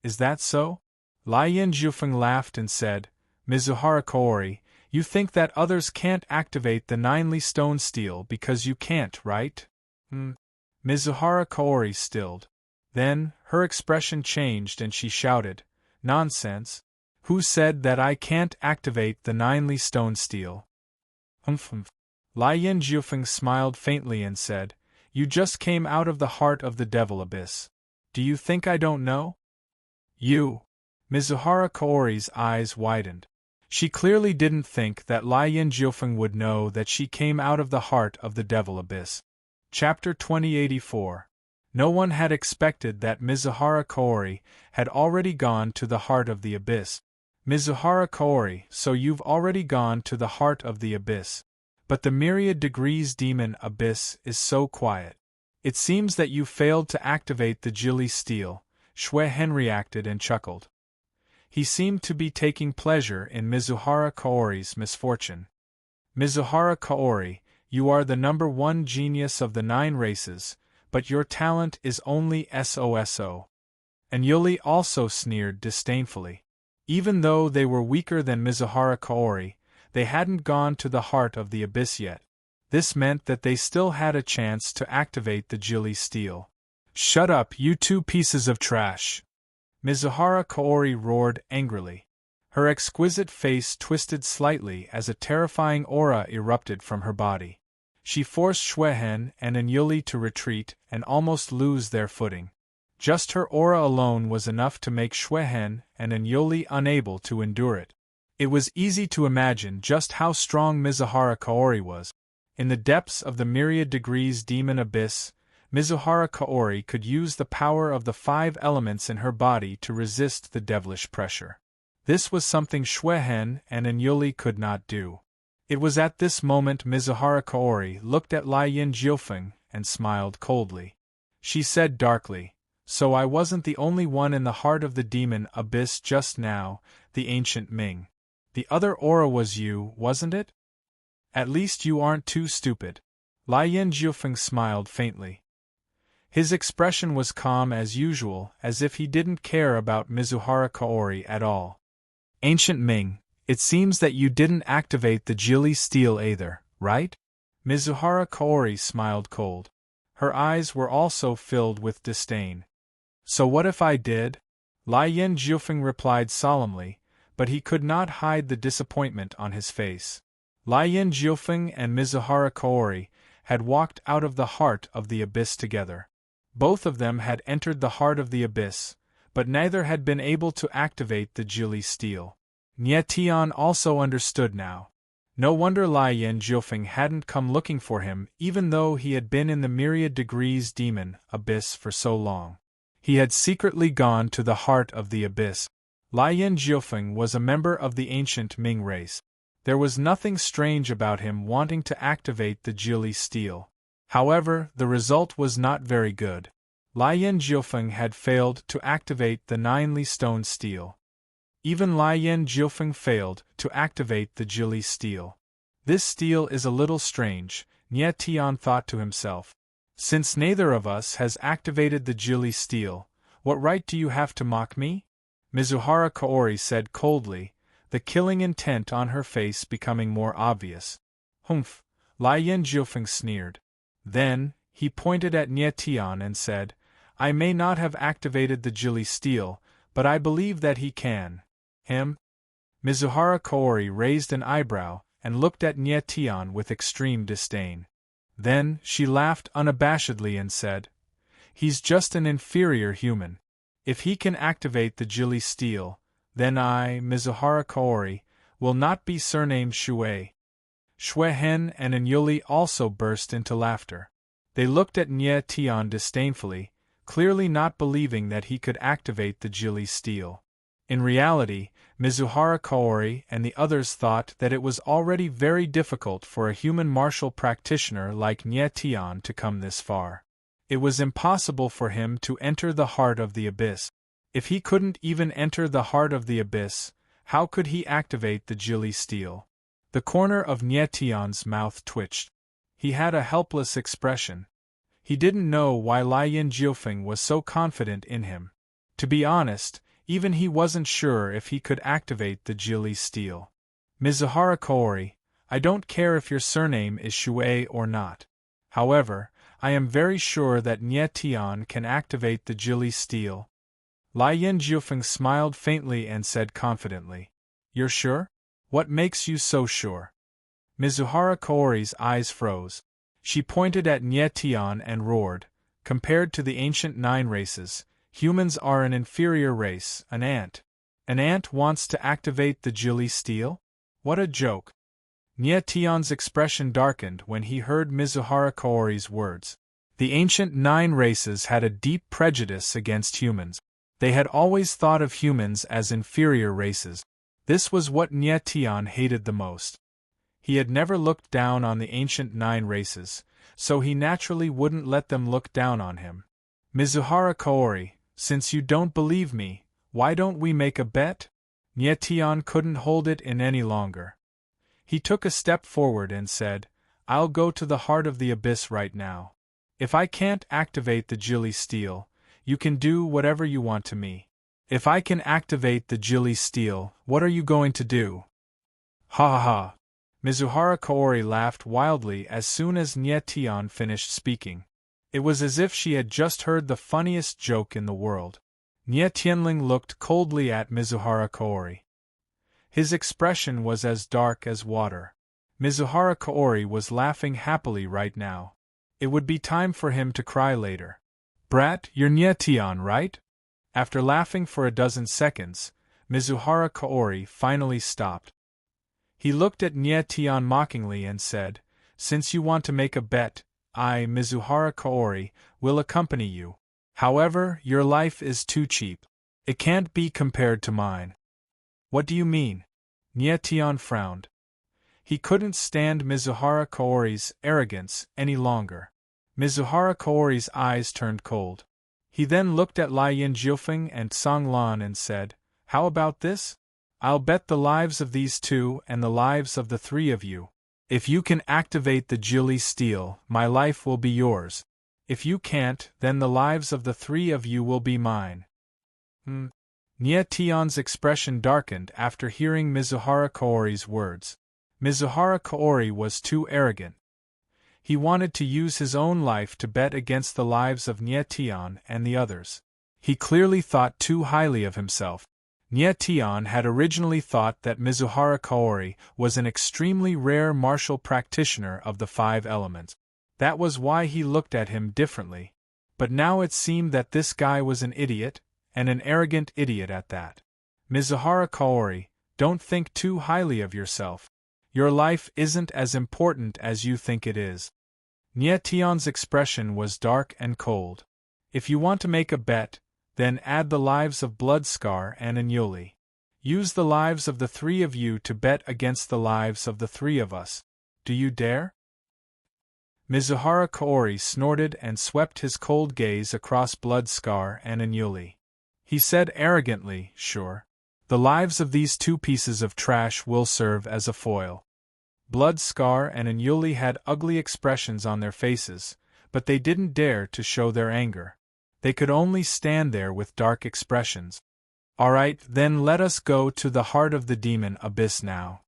Is that so? Lai Yinjiufeng laughed and said, Mizuhara Kaori, you think that others can't activate the Ninely Stone Steel because you can't, right? Mizuhara Kaori stilled. Then, her expression changed and she shouted, Nonsense! Who said that I can't activate the Ninely Stone Steel? Lai Yinjiufeng smiled faintly and said, You just came out of the heart of the devil abyss. Do you think I don't know? You! Mizuhara Kaori's eyes widened. She clearly didn't think that Lai Yinjiufeng would know that she came out of the heart of the devil abyss. Chapter 2084. No one had expected that Mizuhara Kaori had already gone to the heart of the abyss. Mizuhara Kaori, so you've already gone to the heart of the abyss. But the myriad degrees demon abyss is so quiet. It seems that you failed to activate the Jili Steel, Shui Hen reacted and chuckled. He seemed to be taking pleasure in Mizuhara Kaori's misfortune. Mizuhara Kaori, you are the #1 genius of the 9 races, but your talent is only SOSO. Anyoli also sneered disdainfully. Even though they were weaker than Mizuhara Kaori, they hadn't gone to the heart of the abyss yet. This meant that they still had a chance to activate the Jili Steel. Shut up, you 2 pieces of trash! Mizuhara Kaori roared angrily. Her exquisite face twisted slightly as a terrifying aura erupted from her body. She forced Shui Hen and Anyoli to retreat and almost lose their footing. Just her aura alone was enough to make Shui Hen and Anyoli unable to endure it. It was easy to imagine just how strong Mizuhara Kaori was. In the depths of the myriad degrees demon abyss, Mizuhara Kaori could use the power of the 5 elements in her body to resist the devilish pressure. This was something Shui Hen and Anyoli could not do. It was at this moment Mizuhara Kaori looked at Lai Yinjiufeng and smiled coldly. She said darkly, So I wasn't the only one in the heart of the demon abyss just now, the ancient Ming. The other aura was you, wasn't it? At least you aren't too stupid. Lai Yinjiufeng smiled faintly. His expression was calm as usual, as if he didn't care about Mizuhara Kaori at all. Ancient Ming, it seems that you didn't activate the Jili steel either, right? Mizuhara Kaori smiled cold. Her eyes were also filled with disdain. So what if I did? Lai Yin Jiufeng replied solemnly, but he could not hide the disappointment on his face. Lai Yin Jiufeng and Mizuhara Kaori had walked out of the heart of the abyss together. Both of them had entered the heart of the abyss, but neither had been able to activate the Jili steel. Nie Tian also understood now. No wonder Lai Yin Jiufeng hadn't come looking for him, even though he had been in the myriad degrees demon abyss for so long. He had secretly gone to the heart of the abyss. Lai Yin Jiufeng was a member of the ancient Ming race. There was nothing strange about him wanting to activate the Jili steel. However, the result was not very good. Lai Yin Jiufeng had failed to activate the 9 stone steel. Even Lai Yin Jiufeng failed to activate the Jili steel. This steel is a little strange, Nie Tian thought to himself. Since neither of us has activated the Jili steel, what right do you have to mock me? Mizuhara Kaori said coldly, the killing intent on her face becoming more obvious. Humph, Lai Yin Jiufeng sneered. Then, he pointed at Nie Tian and said, I may not have activated the Jili steel, but I believe that he can. Him? Mizuhara Kaori raised an eyebrow and looked at Nie Tian with extreme disdain. Then, she laughed unabashedly and said, He's just an inferior human. If he can activate the Jili steel, then I, Mizuhara Kaori, will not be surnamed Shui. Shui Hen and Anyuli also burst into laughter. They looked at Nie Tian disdainfully, clearly not believing that he could activate the Jili steel. In reality, Mizuhara Kaori and the others thought that it was already very difficult for a human martial practitioner like Nie Tian to come this far. It was impossible for him to enter the heart of the abyss. If he couldn't even enter the heart of the abyss, how could he activate the Jili steel? The corner of Nie Tian's mouth twitched. He had a helpless expression. He didn't know why Lai Yin Jiufeng was so confident in him. To be honest, even he wasn't sure if he could activate the Jili steel. Mizuhara Kaori, I don't care if your surname is Shui or not. However, I am very sure that Nie Tian can activate the Jili steel. Lai Yin Jiufeng smiled faintly and said confidently, You're sure? What makes you so sure? Mizuhara Kaori's eyes froze. She pointed at Nie Tian and roared, Compared to the ancient 9 races, humans are an inferior race, an ant. An ant wants to activate the Jili steel? What a joke. Nie Tian's expression darkened when he heard Mizuhara Kaori's words. The ancient 9 races had a deep prejudice against humans. They had always thought of humans as inferior races. This was what Nie Tian hated the most. He had never looked down on the ancient 9 races, so he naturally wouldn't let them look down on him. Mizuhara Kaori, since you don't believe me, why don't we make a bet? Nie Tian couldn't hold it in any longer. He took a step forward and said, I'll go to the heart of the abyss right now. If I can't activate the Jili steel, you can do whatever you want to me. If I can activate the Jili steel, what are you going to do? Ha ha ha. Mizuhara Kaori laughed wildly as soon as Nie Tian finished speaking. It was as if she had just heard the funniest joke in the world. Nie Tianling looked coldly at Mizuhara Kaori. His expression was as dark as water. Mizuhara Kaori was laughing happily right now. It would be time for him to cry later. Brat, you're Nie Tian, right? After laughing for a dozen seconds, Mizuhara Kaori finally stopped. He looked at Nie Tian mockingly and said, Since you want to make a bet, I, Mizuhara Kaori, will accompany you. However, your life is too cheap. It can't be compared to mine. What do you mean? Nie Tian frowned. He couldn't stand Mizuhara Kaori's arrogance any longer. Mizuhara Kaori's eyes turned cold. He then looked at Lai Yin Jiufeng and Song Lan and said, How about this? I'll bet the lives of these 2 and the lives of the 3 of you. If you can activate the Jili steel, my life will be yours. If you can't, then the lives of the three of you will be mine. Nie Tion's expression darkened after hearing Mizuhara Kaori's words. Mizuhara Kaori was too arrogant. He wanted to use his own life to bet against the lives of Nie Tion and the others. He clearly thought too highly of himself. Nie Tion had originally thought that Mizuhara Kaori was an extremely rare martial practitioner of the 5 elements. That was why he looked at him differently. But now it seemed that this guy was an idiot, and an arrogant idiot at that. Mizuhara Kaori, don't think too highly of yourself. Your life isn't as important as you think it is. Nie Tion's expression was dark and cold. If you want to make a bet, then add the lives of Bloodscar and Anjuli. Use the lives of the 3 of you to bet against the lives of the 3 of us. Do you dare? Mizuhara Kaori snorted and swept his cold gaze across Bloodscar and Anjuli. He said arrogantly, sure. The lives of these 2 pieces of trash will serve as a foil. Bloodscar and Anjuli had ugly expressions on their faces, but they didn't dare to show their anger. They could only stand there with dark expressions. Alright, then let us go to the heart of the demon abyss now.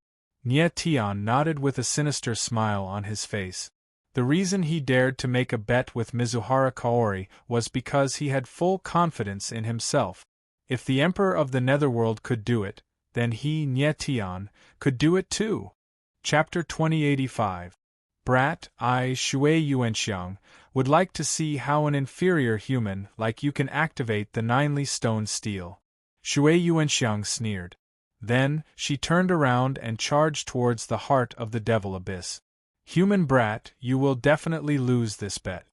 Nie Tion nodded with a sinister smile on his face. The reason he dared to make a bet with Mizuhara Kaori was because he had full confidence in himself. If the Emperor of the Netherworld could do it, then he, Nie Tion, could do it too. Chapter 2085. Brat, I, Shui Yuanxiang, would like to see how an inferior human like you can activate the 9ly stone steel. Shui Yuanxiang sneered. Then, she turned around and charged towards the heart of the devil abyss. Human brat, you will definitely lose this bet.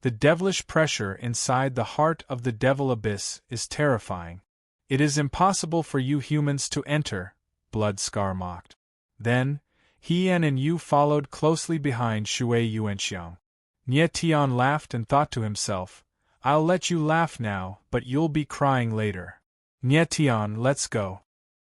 The devilish pressure inside the heart of the devil abyss is terrifying. It is impossible for you humans to enter, Bloodscar mocked. Then, he and you followed closely behind Shui Yuanxiang. Nie Tion laughed and thought to himself, I'll let you laugh now, but you'll be crying later. Nie Tion, let's go.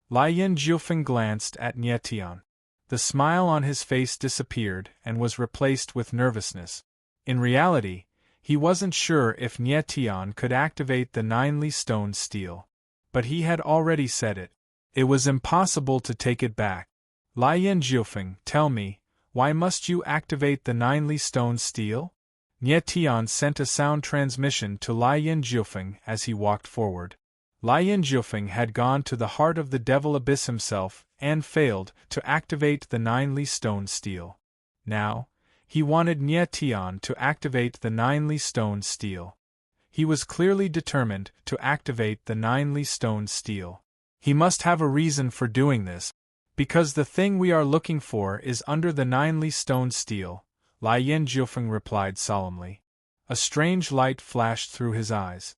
Lian Jiufeng glanced at Nie Tion. The smile on his face disappeared and was replaced with nervousness. In reality, he wasn't sure if Nie Tion could activate the 9ly stone steel. But he had already said it. It was impossible to take it back. Lian Jiufeng, tell me, why must you activate the 9ly stone steel? Nie Tion sent a sound transmission to Lian Jiufeng as he walked forward. Lian Jiufeng had gone to the heart of the devil abyss himself and failed to activate the 9ly stone steel. Now, he wanted Nie Tion to activate the 9ly stone steel. He was clearly determined to activate the 9ly stone steel. He must have a reason for doing this. Because the thing we are looking for is under the 9ly stone steel, Lian Jiufeng replied solemnly. A strange light flashed through his eyes.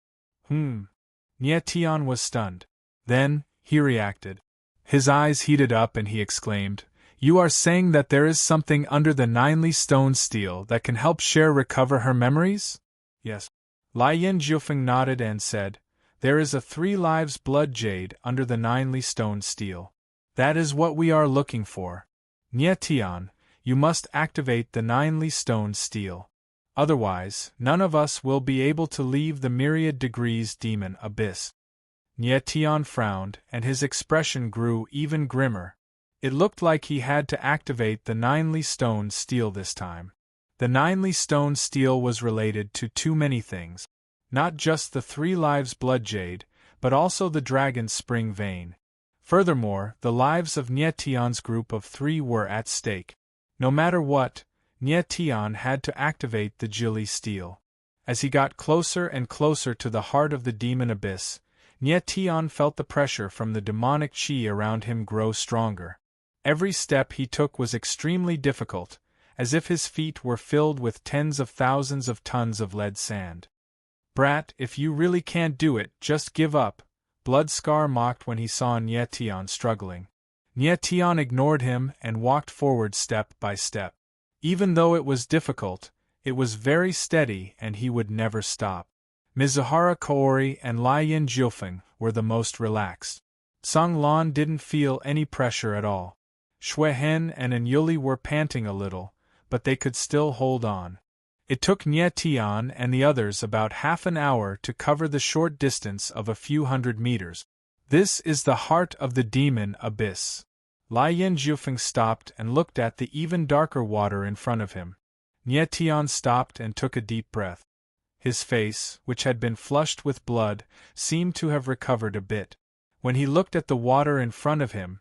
Nie Tion was stunned. Then, he reacted. His eyes heated up and he exclaimed, You are saying that there is something under the 9ly stone steel that can help Cher recover her memories? Yes. Lian Jiufeng nodded and said, There is a 3 lives blood jade under the 9ly stone steel. That is what we are looking for. Nie Tion, you must activate the 9ly stone steel. Otherwise, none of us will be able to leave the myriad degrees demon abyss. Nie Tion frowned, and his expression grew even grimmer. It looked like he had to activate the 9ly stone steel this time. The 9ly stone steel was related to too many things. Not just the 3 lives blood jade, but also the dragon's spring vein. Furthermore, the lives of Nie Tion's group of 3 were at stake. No matter what, Nie Tion had to activate the Jili steel. As he got closer and closer to the heart of the demon abyss, Nie Tion felt the pressure from the demonic chi around him grow stronger. Every step he took was extremely difficult, as if his feet were filled with tens of thousands of tons of lead sand. Brat, if you really can't do it, just give up, Bloodscar mocked when he saw Nie Tion struggling. Nie Tion ignored him and walked forward step by step. Even though it was difficult, it was very steady and he would never stop. Mizuhara Kaori and Lian Jiufeng were the most relaxed. Song Lan didn't feel any pressure at all. Shui Hen and Anjuli were panting a little, but they could still hold on. It took Nye Tian and the others about half an hour to cover the short distance of a few hundred meters. This is the heart of the demon abyss. Lai Yin Jiufeng stopped and looked at the even darker water in front of him. Nye Tian stopped and took a deep breath. His face, which had been flushed with blood, seemed to have recovered a bit. When he looked at the water in front of him,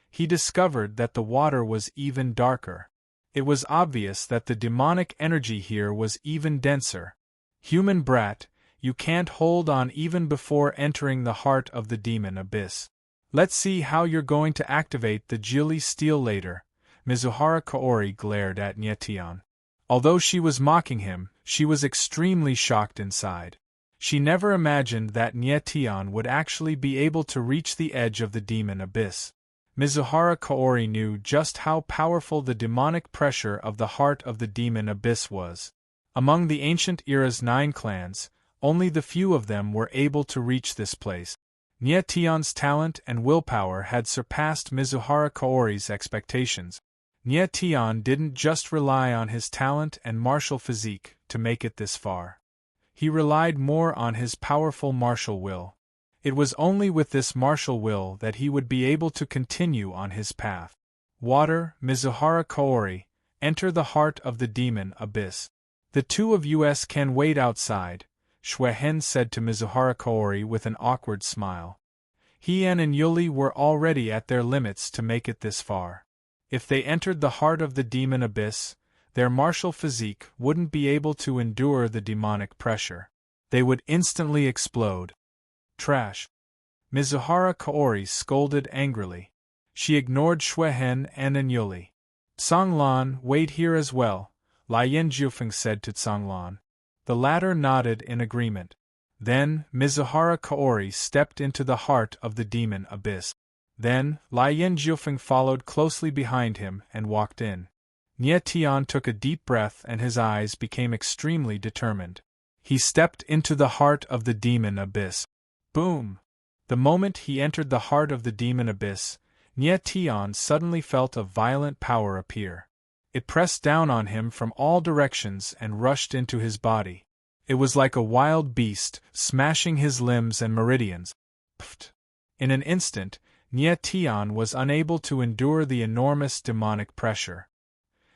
he discovered that the water was even darker. It was obvious that the demonic energy here was even denser. Human brat, you can't hold on even before entering the heart of the demon abyss. Let's see how you're going to activate the Jili steel later. Mizuhara Kaori glared at Nye Tian. Although she was mocking him, she was extremely shocked inside. She never imagined that Nye Tian would actually be able to reach the edge of the demon abyss. Mizuhara Kaori knew just how powerful the demonic pressure of the heart of the demon abyss was. Among the ancient era's 9 clans, only the few of them were able to reach this place. Nye Tian's talent and willpower had surpassed Mizuhara Kaori's expectations. Nye Tian didn't just rely on his talent and martial physique to make it this far. He relied more on his powerful martial will. It was only with this martial will that he would be able to continue on his path. Water, Mizuhara Kaori, enter the heart of the demon abyss. The two of us can wait outside, Shui Hen said to Mizuhara Kaori with an awkward smile. Hien and Yuli were already at their limits to make it this far. If they entered the heart of the demon abyss, their martial physique wouldn't be able to endure the demonic pressure. They would instantly explode. Trash. Mizuhara Kaori scolded angrily. She ignored Shui Hen and Yuli. Songlan, wait here as well, Lai Yin Jiufeng said to Songlan. The latter nodded in agreement. Then, Mizuhara Kaori stepped into the heart of the demon abyss. Then, Lai Yin Jiufeng followed closely behind him and walked in. Nye Tian took a deep breath and his eyes became extremely determined. He stepped into the heart of the demon abyss. Boom! The moment he entered the heart of the demon abyss, Nye Tian suddenly felt a violent power appear. It pressed down on him from all directions and rushed into his body. It was like a wild beast, smashing his limbs and meridians. Pfft! In an instant, Nye Tian was unable to endure the enormous demonic pressure.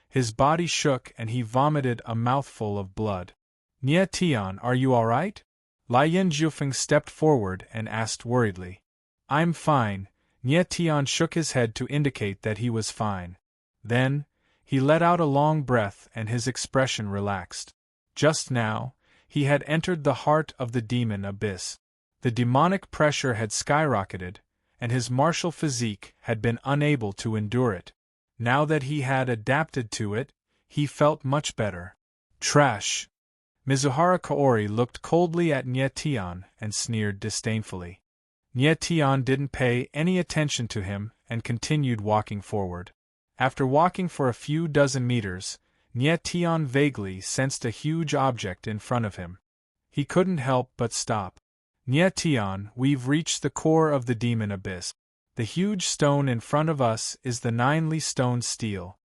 His body shook and he vomited a mouthful of blood. Nye Tian, are you all right? Lai Yin Jiufeng stepped forward and asked worriedly. I'm fine. Nye Tian shook his head to indicate that he was fine. Then, he let out a long breath and his expression relaxed. Just now, he had entered the heart of the demon abyss. The demonic pressure had skyrocketed, and his martial physique had been unable to endure it. Now that he had adapted to it, he felt much better. Trash! Mizuhara Kaori looked coldly at Nye Tian and sneered disdainfully. Nye Tian didn't pay any attention to him and continued walking forward. After walking for a few dozen meters, Nye Tian vaguely sensed a huge object in front of him. He couldn't help but stop. Nye Tian, we've reached the core of the demon abyss. The huge stone in front of us is the 9 stone steel.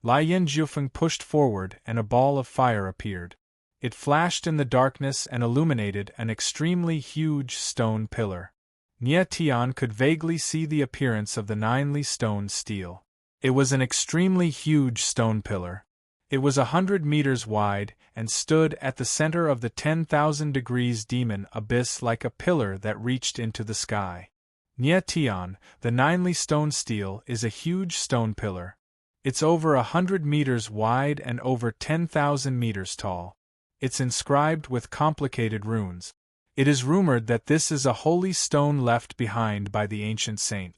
Lai Yin Jiufeng pushed forward and a ball of fire appeared. It flashed in the darkness and illuminated an extremely huge stone pillar. Nye Tian could vaguely see the appearance of the 9 stone steel. It was an extremely huge stone pillar. It was 100 meters wide and stood at the center of the 10,000 degrees demon abyss like a pillar that reached into the sky. Nye Tian, the 9 stone steel is a huge stone pillar. It's over 100 meters wide and over 10,000 meters tall. It's inscribed with complicated runes. It is rumored that this is a holy stone left behind by the ancient saint.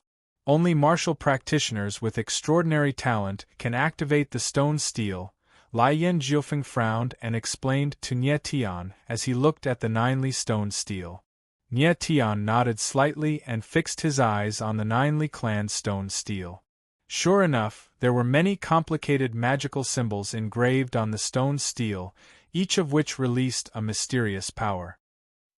Only martial practitioners with extraordinary talent can activate the stone steel. Lai Yin Jiufeng frowned and explained to Nye Tian as he looked at the 9 stone steel. Nye Tian nodded slightly and fixed his eyes on the 9 clan stone steel. Sure enough, there were many complicated magical symbols engraved on the stone steel, each of which released a mysterious power.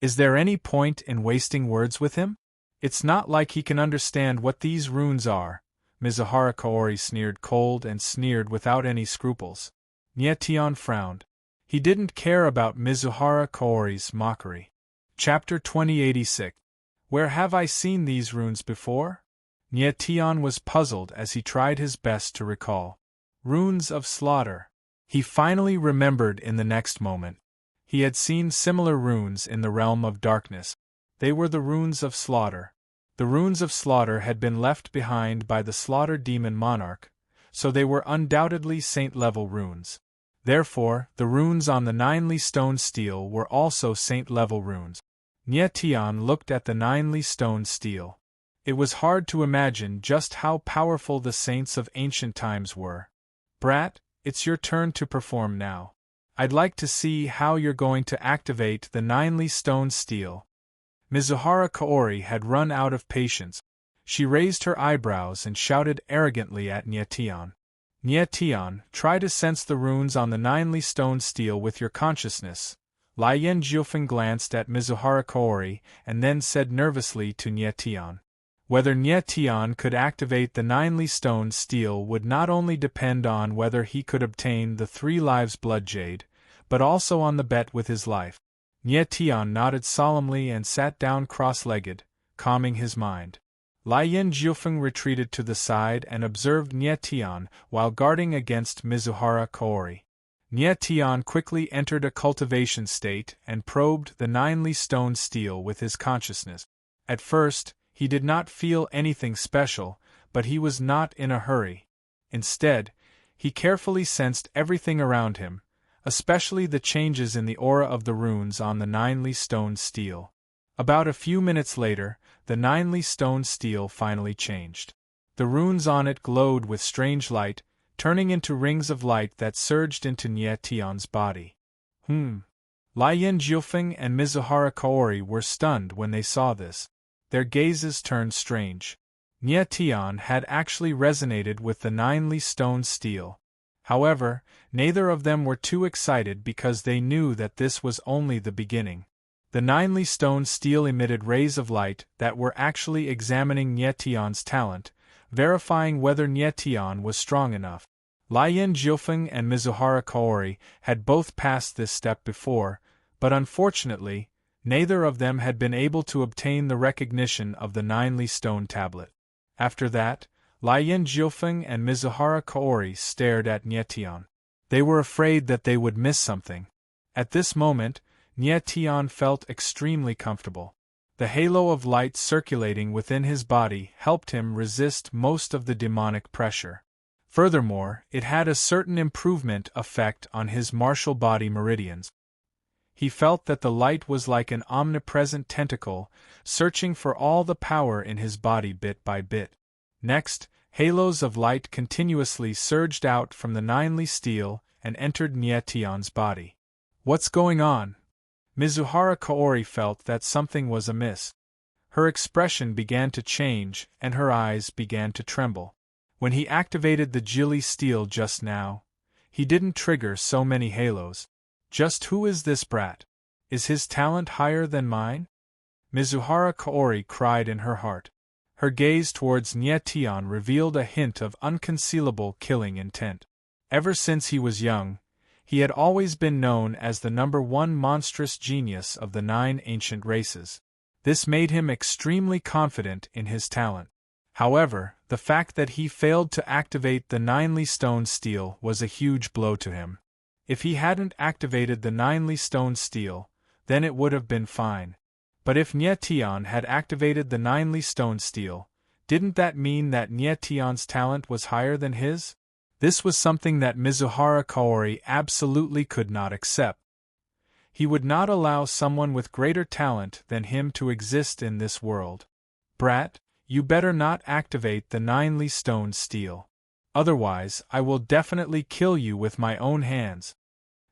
Is there any point in wasting words with him? It's not like he can understand what these runes are. Mizuhara Kaori sneered cold and sneered without any scruples. Nye Tian frowned. He didn't care about Mizuhara Kaori's mockery. Chapter 2086. Where have I seen these runes before? Nyetian was puzzled as he tried his best to recall. Runes of slaughter. He finally remembered in the next moment. He had seen similar runes in the realm of darkness. They were the runes of slaughter. The runes of slaughter had been left behind by the slaughter demon Monarch, so they were undoubtedly saint-level runes. Therefore, the runes on the 9 stone stele were also saint-level runes. Nyetian looked at the 9 stone stele. It was hard to imagine just how powerful the saints of ancient times were. Brat, it's your turn to perform now. I'd like to see how you're going to activate the 9 stone stele. Mizuhara Kaori had run out of patience. She raised her eyebrows and shouted arrogantly at Nyetian. Nyetian, try to sense the runes on the 9 stone stele with your consciousness. Lian Jiufeng glanced at Mizuhara Kaori and then said nervously to Nyetian. Whether Nyetian could activate the 9 stone stele would not only depend on whether he could obtain the 3 lives blood jade, but also on the bet with his life. Nyetian nodded solemnly and sat down cross-legged, calming his mind. Lian Jiufeng retreated to the side and observed Nyetian while guarding against Mizuhara Kaori. Nyetian quickly entered a cultivation state and probed the 9 stone stele with his consciousness. At first, he did not feel anything special, but he was not in a hurry. Instead, he carefully sensed everything around him, especially the changes in the aura of the runes on the 9 stone stele. About a few minutes later, the 9 stone stele finally changed. The runes on it glowed with strange light, turning into rings of light that surged into Nyetian's body. Lian Jiufeng and Mizuhara Kaori were stunned when they saw this. Their gazes turned strange. Nyetian had actually resonated with the 9 stone stele. However, neither of them were too excited because they knew that this was only the beginning. The 9 stone stele emitted rays of light that were actually examining Nyetian's talent, verifying whether Nyetian was strong enough. Lian Jiufeng and Mizuhara Kaori had both passed this step before, but unfortunately, neither of them had been able to obtain the recognition of the 9 stone tablet. After that, Lian Jiufeng and Mizuhara Kaori stared at Nyetian. They were afraid that they would miss something. At this moment, Nyetian felt extremely comfortable. The halo of light circulating within his body helped him resist most of the demonic pressure. Furthermore, it had a certain improvement effect on his martial body meridians. He felt that the light was like an omnipresent tentacle, searching for all the power in his body bit by bit. Next, halos of light continuously surged out from the 9 stele and entered Nyetian's body. What's going on? Mizuhara Kaori felt that something was amiss. Her expression began to change and her eyes began to tremble. When he activated the Jili stele just now, he didn't trigger so many halos. Just who is this brat? Is his talent higher than mine? Mizuhara Kaori cried in her heart. Her gaze towards Nyetian revealed a hint of unconcealable killing intent. Ever since he was young, he had always been known as the #1 monstrous genius of the 9 ancient races. This made him extremely confident in his talent. However, the fact that he failed to activate the 9 stone stele was a huge blow to him. If he hadn't activated the 9 stone stele, then it would have been fine. But if Nyetian had activated the 9 stone stele, didn't that mean that Nyetian's talent was higher than his? This was something that Mizuhara Kaori absolutely could not accept. He would not allow someone with greater talent than him to exist in this world. Brat, you better not activate the 9 stone stele. Otherwise, I will definitely kill you with my own hands.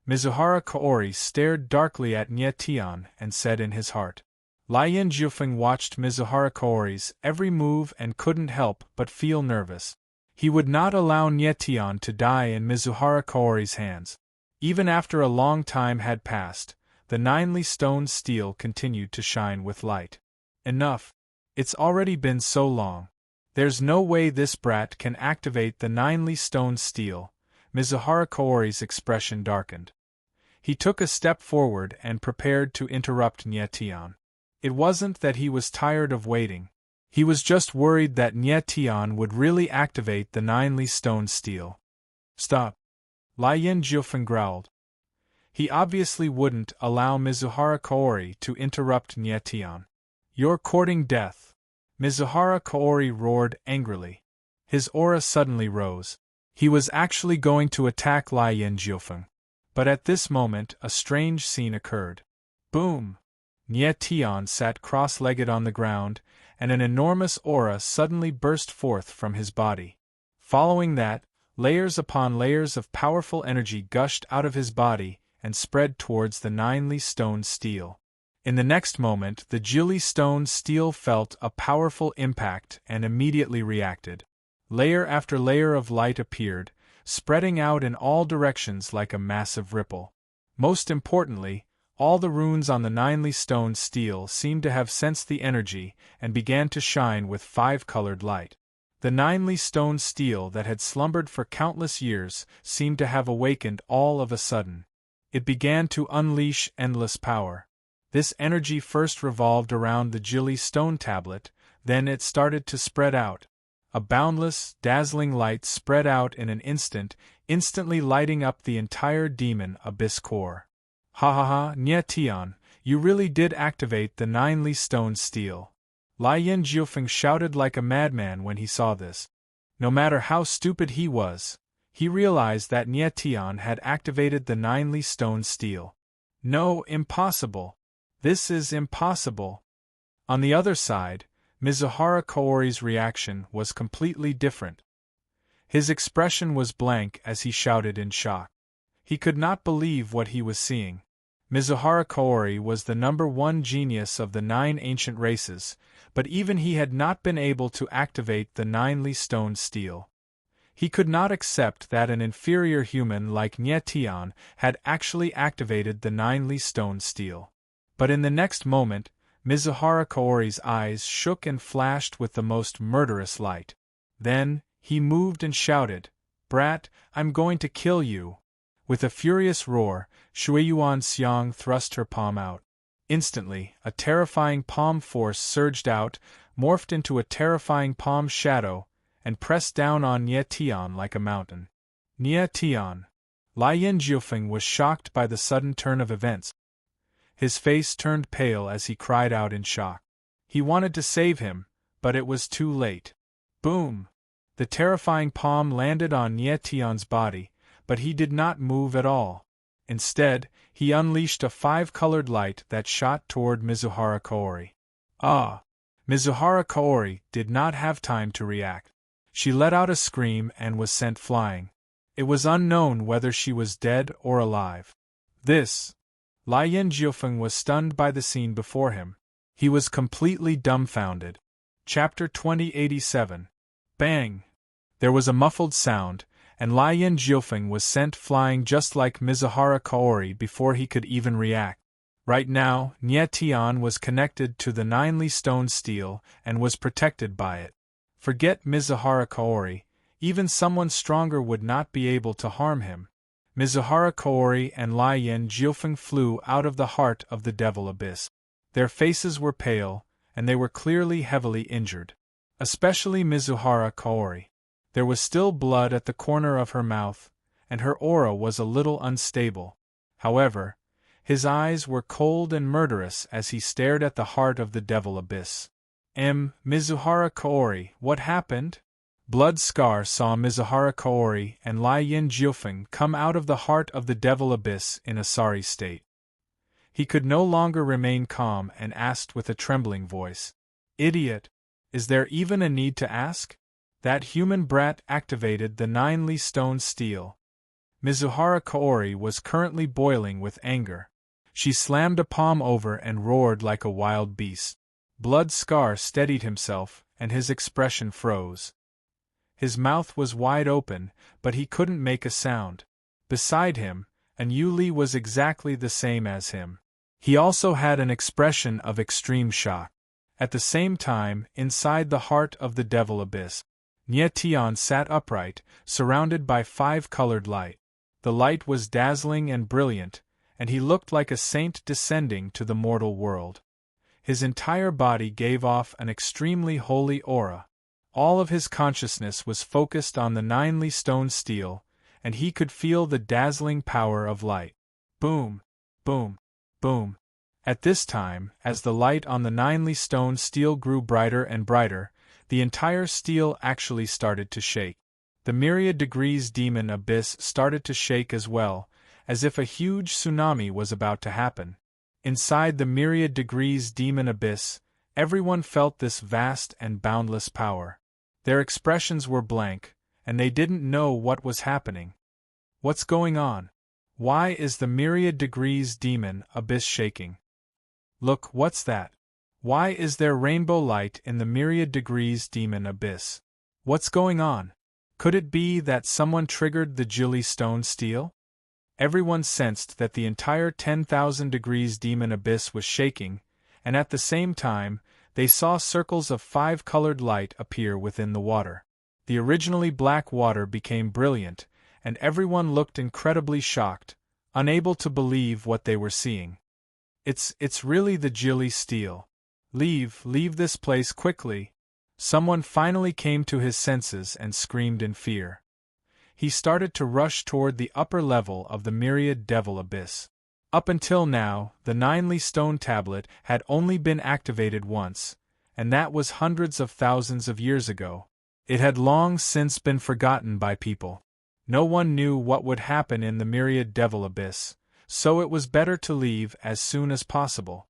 Mizuhara Kaori stared darkly at Nyetian and said in his heart. Lian Jiufeng watched Mizuhara Kaori's every move and couldn't help but feel nervous. He would not allow Nyetian to die in Mizuhara Kaori's hands. Even after a long time had passed, the 9 stone stele continued to shine with light. Enough. It's already been so long. There's no way this brat can activate the 9 stone stele. Mizuhara Kaori's expression darkened. He took a step forward and prepared to interrupt Nye Tian. It wasn't that he was tired of waiting. He was just worried that Nye Tian would really activate the 9 stone steel. Stop! Lai Yin Jiufeng growled. He obviously wouldn't allow Mizuhara Kaori to interrupt Nye Tian. You're courting death! Mizuhara Kaori roared angrily. His aura suddenly rose. He was actually going to attack Lai Yin Jiufeng. But at this moment a strange scene occurred. Boom! Nye Tian sat cross-legged on the ground, and an enormous aura suddenly burst forth from his body. Following that, layers upon layers of powerful energy gushed out of his body and spread towards the 9 stone steel. In the next moment the Jili stone steel felt a powerful impact and immediately reacted. Layer after layer of light appeared, spreading out in all directions like a massive ripple. Most importantly, all the runes on the 9 stone steel seemed to have sensed the energy and began to shine with 5-colored light. The 9 stone steel that had slumbered for countless years seemed to have awakened all of a sudden. It began to unleash endless power. This energy first revolved around the Jili stone tablet, then it started to spread out. A boundless, dazzling light spread out in an instant, instantly lighting up the entire demon abyss core. Ha ha ha, Nye Tian, you really did activate the 9 stone steel. Lai Yin Jiufeng shouted like a madman when he saw this. No matter how stupid he was, he realized that Nye Tian had activated the 9 stone steel. No, impossible. This is impossible. On the other side, Mizuhara Kaori's reaction was completely different. His expression was blank as he shouted in shock. He could not believe what he was seeing. Mizuhara Kaori was the #1 genius of the 9 ancient races, but even he had not been able to activate the 9 stone steel. He could not accept that an inferior human like Nye Tian had actually activated the 9 stone steel. But in the next moment, Mizuhara Kaori's eyes shook and flashed with the most murderous light. Then, he moved and shouted, "Brat, I'm going to kill you!" With a furious roar, Shuiyuan Xiang thrust her palm out. Instantly, a terrifying palm force surged out, morphed into a terrifying palm shadow, and pressed down on Nye Tian like a mountain. Nye Tian. Lai Yin Jiufeng was shocked by the sudden turn of events. His face turned pale as he cried out in shock. He wanted to save him, but it was too late. Boom! The terrifying palm landed on Nye Tian's body, but he did not move at all. Instead, he unleashed a 5-colored light that shot toward Mizuhara Kaori. Ah! Mizuhara Kaori did not have time to react. She let out a scream and was sent flying. It was unknown whether she was dead or alive. This! Lai Yin Jiufeng was stunned by the scene before him. He was completely dumbfounded. Chapter 2087. Bang! There was a muffled sound, and Lai Yin Jiufeng was sent flying just like Mizuhara Kaori before he could even react. Right now, Nye Tian was connected to the 9 stone steel and was protected by it. Forget Mizuhara Kaori, even someone stronger would not be able to harm him. Mizuhara Kaori and Lai Yin Jiufeng flew out of the heart of the Devil Abyss. Their faces were pale, and they were clearly heavily injured. Especially Mizuhara Kaori. There was still blood at the corner of her mouth, and her aura was a little unstable. However, his eyes were cold and murderous as he stared at the heart of the Devil Abyss. Mizuhara Kaori, what happened? Blood Scar saw Mizuhara Kaori and Lai Yin Jiufeng come out of the heart of the Devil Abyss in a sorry state. He could no longer remain calm and asked with a trembling voice, "Idiot! Is there even a need to ask? That human brat activated the 9 stone steel." Mizuhara Kaori was currently boiling with anger. She slammed a palm over and roared like a wild beast. Blood Scar steadied himself, and his expression froze. His mouth was wide open, but he couldn't make a sound. Beside him, An Yuli was exactly the same as him. He also had an expression of extreme shock. At the same time, inside the heart of the Devil Abyss, Nye Tian sat upright, surrounded by 5-colored light. The light was dazzling and brilliant, and he looked like a saint descending to the mortal world. His entire body gave off an extremely holy aura. All of his consciousness was focused on the ninely stone steel, and he could feel the dazzling power of light. Boom! Boom! Boom! At this time, as the light on the ninely stone steel grew brighter and brighter, the entire steel actually started to shake. The myriad degrees demon abyss started to shake as well, as if a huge tsunami was about to happen. Inside the myriad degrees demon abyss, everyone felt this vast and boundless power. Their expressions were blank, and they didn't know what was happening. What's going on? Why is the myriad degrees demon abyss shaking? Look, what's that? Why is there rainbow light in the myriad degrees demon abyss? What's going on? Could it be that someone triggered the Jilly stone steel? Everyone sensed that the entire 10,000 degrees demon abyss was shaking, and at the same time, they saw circles of 5-colored light appear within the water. The originally black water became brilliant, and everyone looked incredibly shocked, unable to believe what they were seeing. It's really the Jilly steel. Leave this place quickly. Someone finally came to his senses and screamed in fear. He started to rush toward the upper level of the myriad devil abyss. Up until now, the ninely stone tablet had only been activated once, and that was hundreds of thousands of years ago. It had long since been forgotten by people. No one knew what would happen in the myriad devil abyss, so it was better to leave as soon as possible.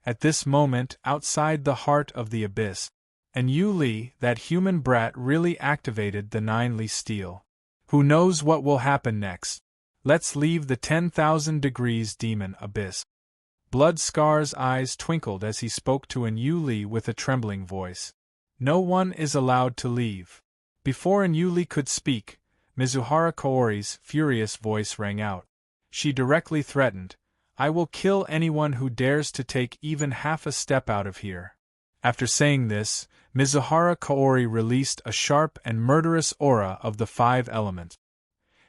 At this moment, outside the heart of the abyss, and Li, that human brat, really activated the ninely steel. Who knows what will happen next? Let's leave the 10,000 degrees demon abyss. Blood Scar's eyes twinkled as he spoke to Li with a trembling voice. No one is allowed to leave. Before Li could speak, Mizuhara Kaori's furious voice rang out. She directly threatened, "I will kill anyone who dares to take even half a step out of here." After saying this, Mizuhara Kaori released a sharp and murderous aura of the 5 elements.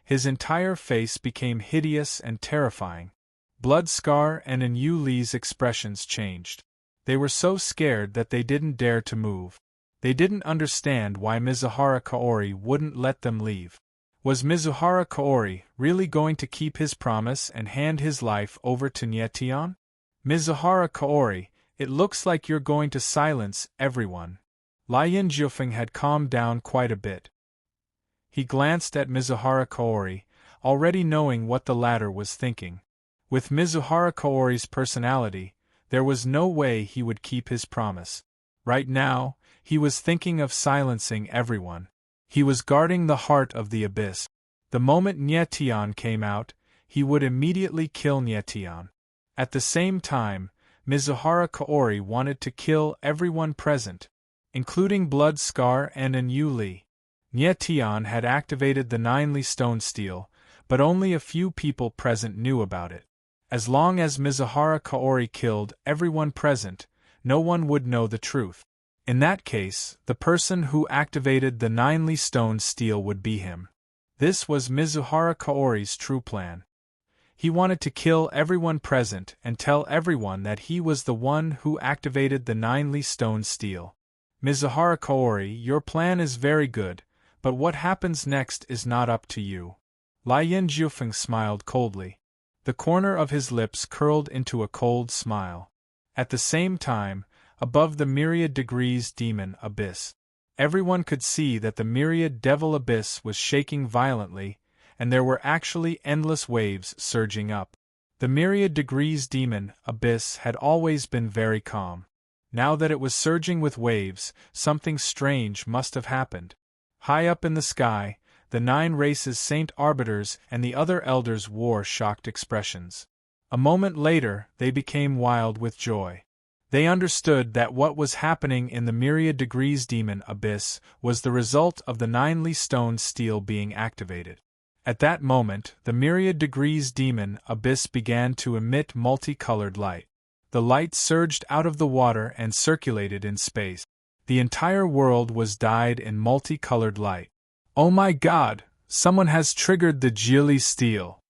His entire face became hideous and terrifying. Blood Scar and Li's expressions changed. They were so scared that they didn't dare to move. They didn't understand why Mizuhara Kaori wouldn't let them leave. Was Mizuhara Kaori really going to keep his promise and hand his life over to Nietion? Mizuhara Kaori, it looks like you're going to silence everyone. Lian Jiufeng had calmed down quite a bit. He glanced at Mizuhara Kaori, already knowing what the latter was thinking. With Mizuhara Kaori's personality, there was no way he would keep his promise. Right now, he was thinking of silencing everyone. He was guarding the heart of the abyss. The moment Nietion came out, he would immediately kill Nietion. At the same time, Mizuhara Kaori wanted to kill everyone present, including Blood Scar and Li. Nietion had activated the ninely stone steel, but only a few people present knew about it. As long as Mizuhara Kaori killed everyone present, no one would know the truth. In that case, the person who activated the ninely stone steel would be him. This was Mizuhara Kaori's true plan. He wanted to kill everyone present and tell everyone that he was the one who activated the ninely stone steel. Mizuhara Kaori, your plan is very good, but what happens next is not up to you. Lian Jiufeng smiled coldly. The corner of his lips curled into a cold smile. At the same time, above the myriad degrees demon abyss, everyone could see that the myriad devil abyss was shaking violently, and there were actually endless waves surging up. The myriad degrees demon abyss had always been very calm. Now that it was surging with waves, something strange must have happened. High up in the sky, the 9 races' Saint Arbiters and the other elders wore shocked expressions. A moment later, they became wild with joy. They understood that what was happening in the myriad degrees demon abyss was the result of the ninely stone steel being activated. At that moment, the myriad degrees demon abyss began to emit multicolored light. The light surged out of the water and circulated in space. The entire world was dyed in multicolored light. Oh my God! Someone has triggered the Jilly steel!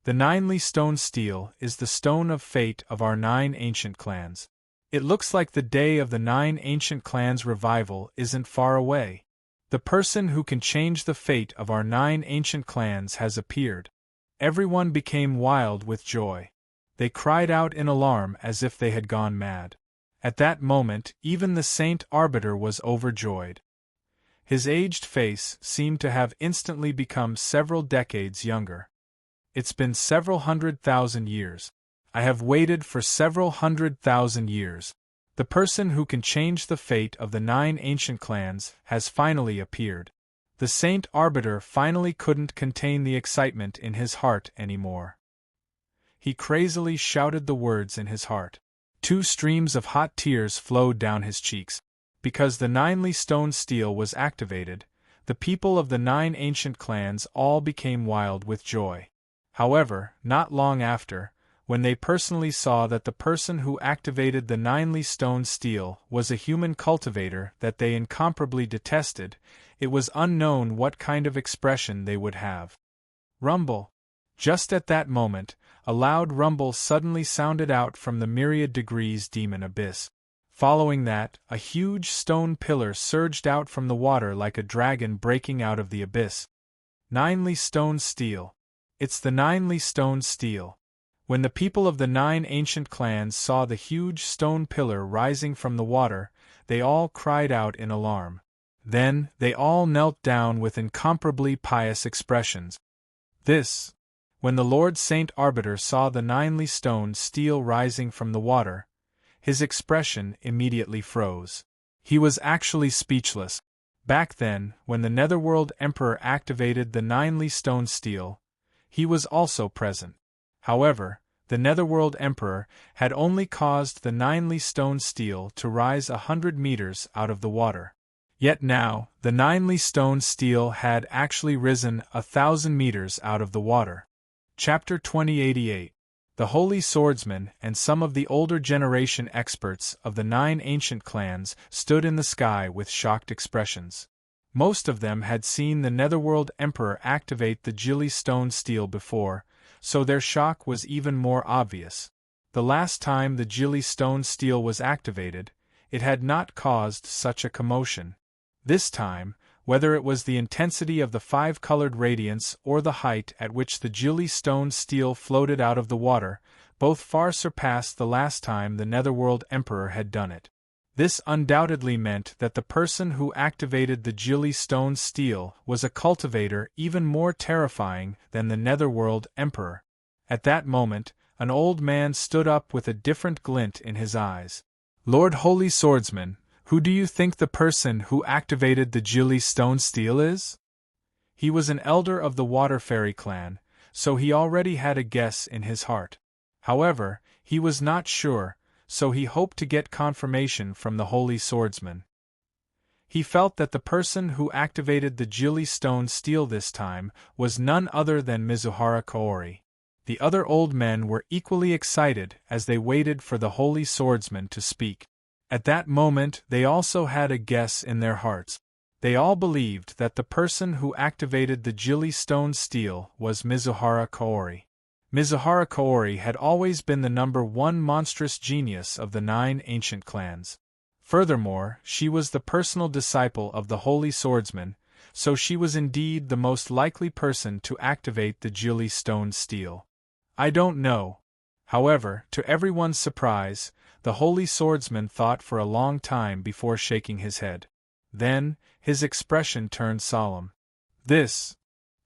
The ninely stone steel is the stone of fate of our 9 ancient clans. It looks like the day of the 9 ancient clans' revival isn't far away. The person who can change the fate of our 9 ancient clans has appeared. Everyone became wild with joy. They cried out in alarm as if they had gone mad. At that moment, even the Saint Arbiter was overjoyed. His aged face seemed to have instantly become several decades younger. It's been several 100,000 years. I have waited for several 100,000 years. The person who can change the fate of the 9 ancient clans has finally appeared. The Saint Arbiter finally couldn't contain the excitement in his heart anymore. He crazily shouted the words in his heart. 2 streams of hot tears flowed down his cheeks. Because the ninely stone steel was activated, the people of the 9 ancient clans all became wild with joy. However, not long after, when they personally saw that the person who activated the ninely stone steel was a human cultivator that they incomparably detested, it was unknown what kind of expression they would have. Rumble! Just at that moment, a loud rumble suddenly sounded out from the myriad degrees demon abyss. Following that, a huge stone pillar surged out from the water like a dragon breaking out of the abyss. Ninely stone steel. It's the ninely stone steel. When the people of the 9 ancient clans saw the huge stone pillar rising from the water, they all cried out in alarm. Then, they all knelt down with incomparably pious expressions. When the Lord Saint Arbiter saw the ninely stone steel rising from the water, his expression immediately froze. He was actually speechless. Back then, when the Netherworld Emperor activated the ninely stone steel, he was also present. However, the Netherworld Emperor had only caused the ninely stone steel to rise 100 meters out of the water. Yet now, the ninely stone steel had actually risen 1,000 meters out of the water. Chapter 2088. The Holy Swordsman and some of the older generation experts of the 9 ancient clans stood in the sky with shocked expressions. Most of them had seen the Netherworld Emperor activate the Jilly stone steel before, so their shock was even more obvious. The last time the Jilly stone steel was activated, it had not caused such a commotion. This time, whether it was the intensity of the 5-colored radiance or the height at which the Jilly stone steel floated out of the water, both far surpassed the last time the Netherworld Emperor had done it. This undoubtedly meant that the person who activated the Jilly stone steel was a cultivator even more terrifying than the Netherworld Emperor. At that moment, an old man stood up with a different glint in his eyes. Lord Holy Swordsman, who do you think the person who activated the Jilly stone steel is? He was an elder of the Water Fairy clan, so he already had a guess in his heart. However, he was not sure, so he hoped to get confirmation from the Holy Swordsman. He felt that the person who activated the Jilly stone steel this time was none other than Mizuhara Kaori. The other old men were equally excited as they waited for the Holy Swordsman to speak. At that moment they also had a guess in their hearts. They all believed that the person who activated the Jilly stone steel was Mizuhara Kaori. Mizuhara Kaori had always been the #1 monstrous genius of the 9 ancient clans. Furthermore, she was the personal disciple of the Holy Swordsman, so she was indeed the most likely person to activate the Jilly stone steel. I don't know. However, to everyone's surprise, the Holy Swordsman thought for a long time before shaking his head. Then, his expression turned solemn.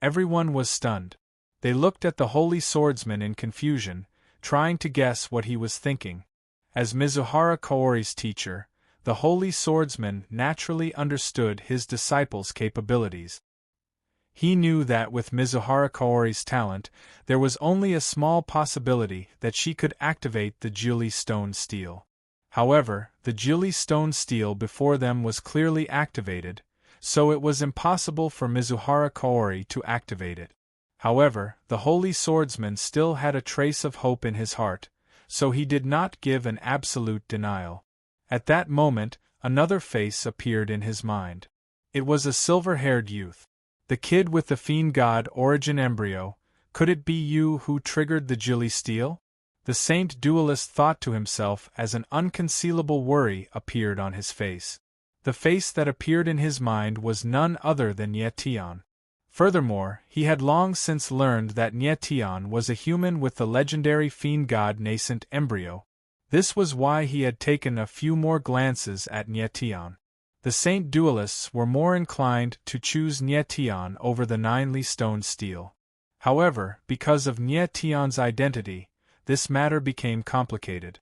Everyone was stunned. They looked at the Holy Swordsman in confusion, trying to guess what he was thinking. As Mizuhara Kaori's teacher, the Holy Swordsman naturally understood his disciple's capabilities. He knew that with Mizuhara Kaori's talent, there was only a small possibility that she could activate the Jilly stone steel. However, the Jilly stone steel before them was clearly activated, so it was impossible for Mizuhara Kaori to activate it. However, the Holy Swordsman still had a trace of hope in his heart, so he did not give an absolute denial. At that moment, another face appeared in his mind. It was a silver-haired youth. The kid with the fiend god origin embryo, Could it be you who triggered the Jilly steel? The Saint Duelist thought to himself as an unconcealable worry appeared on his face. The face that appeared in his mind was none other than Nietion. Furthermore, he had long since learned that Nietion was a human with the legendary fiend god nascent embryo. This was why he had taken a few more glances at Nietion. The Saint Duelists were more inclined to choose Nietion over the 9 stone steel. However, because of Nietion's identity, this matter became complicated.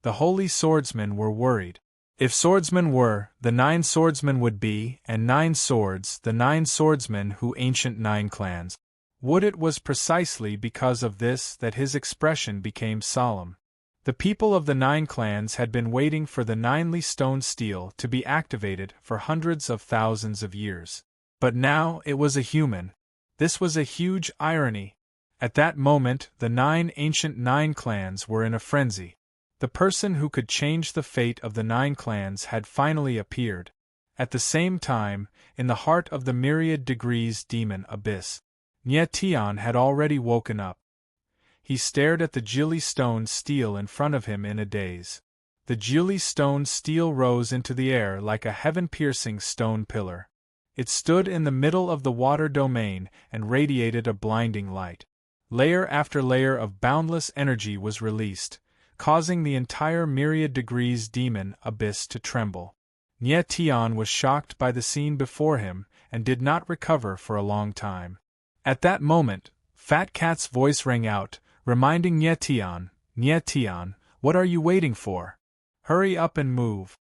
The holy swordsmen were worried. If swordsmen were, the 9 swordsmen would be, and 9 swords, the 9 swordsmen who ancient 9 clans. Would it was precisely because of this that his expression became solemn. The people of the 9 clans had been waiting for the 9 stone steel to be activated for hundreds of thousands of years. But now it was a human. This was a huge irony. At that moment, the 9 ancient 9 clans were in a frenzy. The person who could change the fate of the 9 clans had finally appeared. At the same time, in the heart of the myriad degrees demon abyss, Nietion had already woken up. He stared at the Jilly stone steel in front of him in a daze. The Jilly stone steel rose into the air like a heaven-piercing stone pillar. It stood in the middle of the water domain and radiated a blinding light. Layer after layer of boundless energy was released, causing the entire myriad degrees demon abyss to tremble. Nietion was shocked by the scene before him and did not recover for a long time. At that moment, Fat Cat's voice rang out, reminding Nietion, "Nietion, what are you waiting for? Hurry up and move."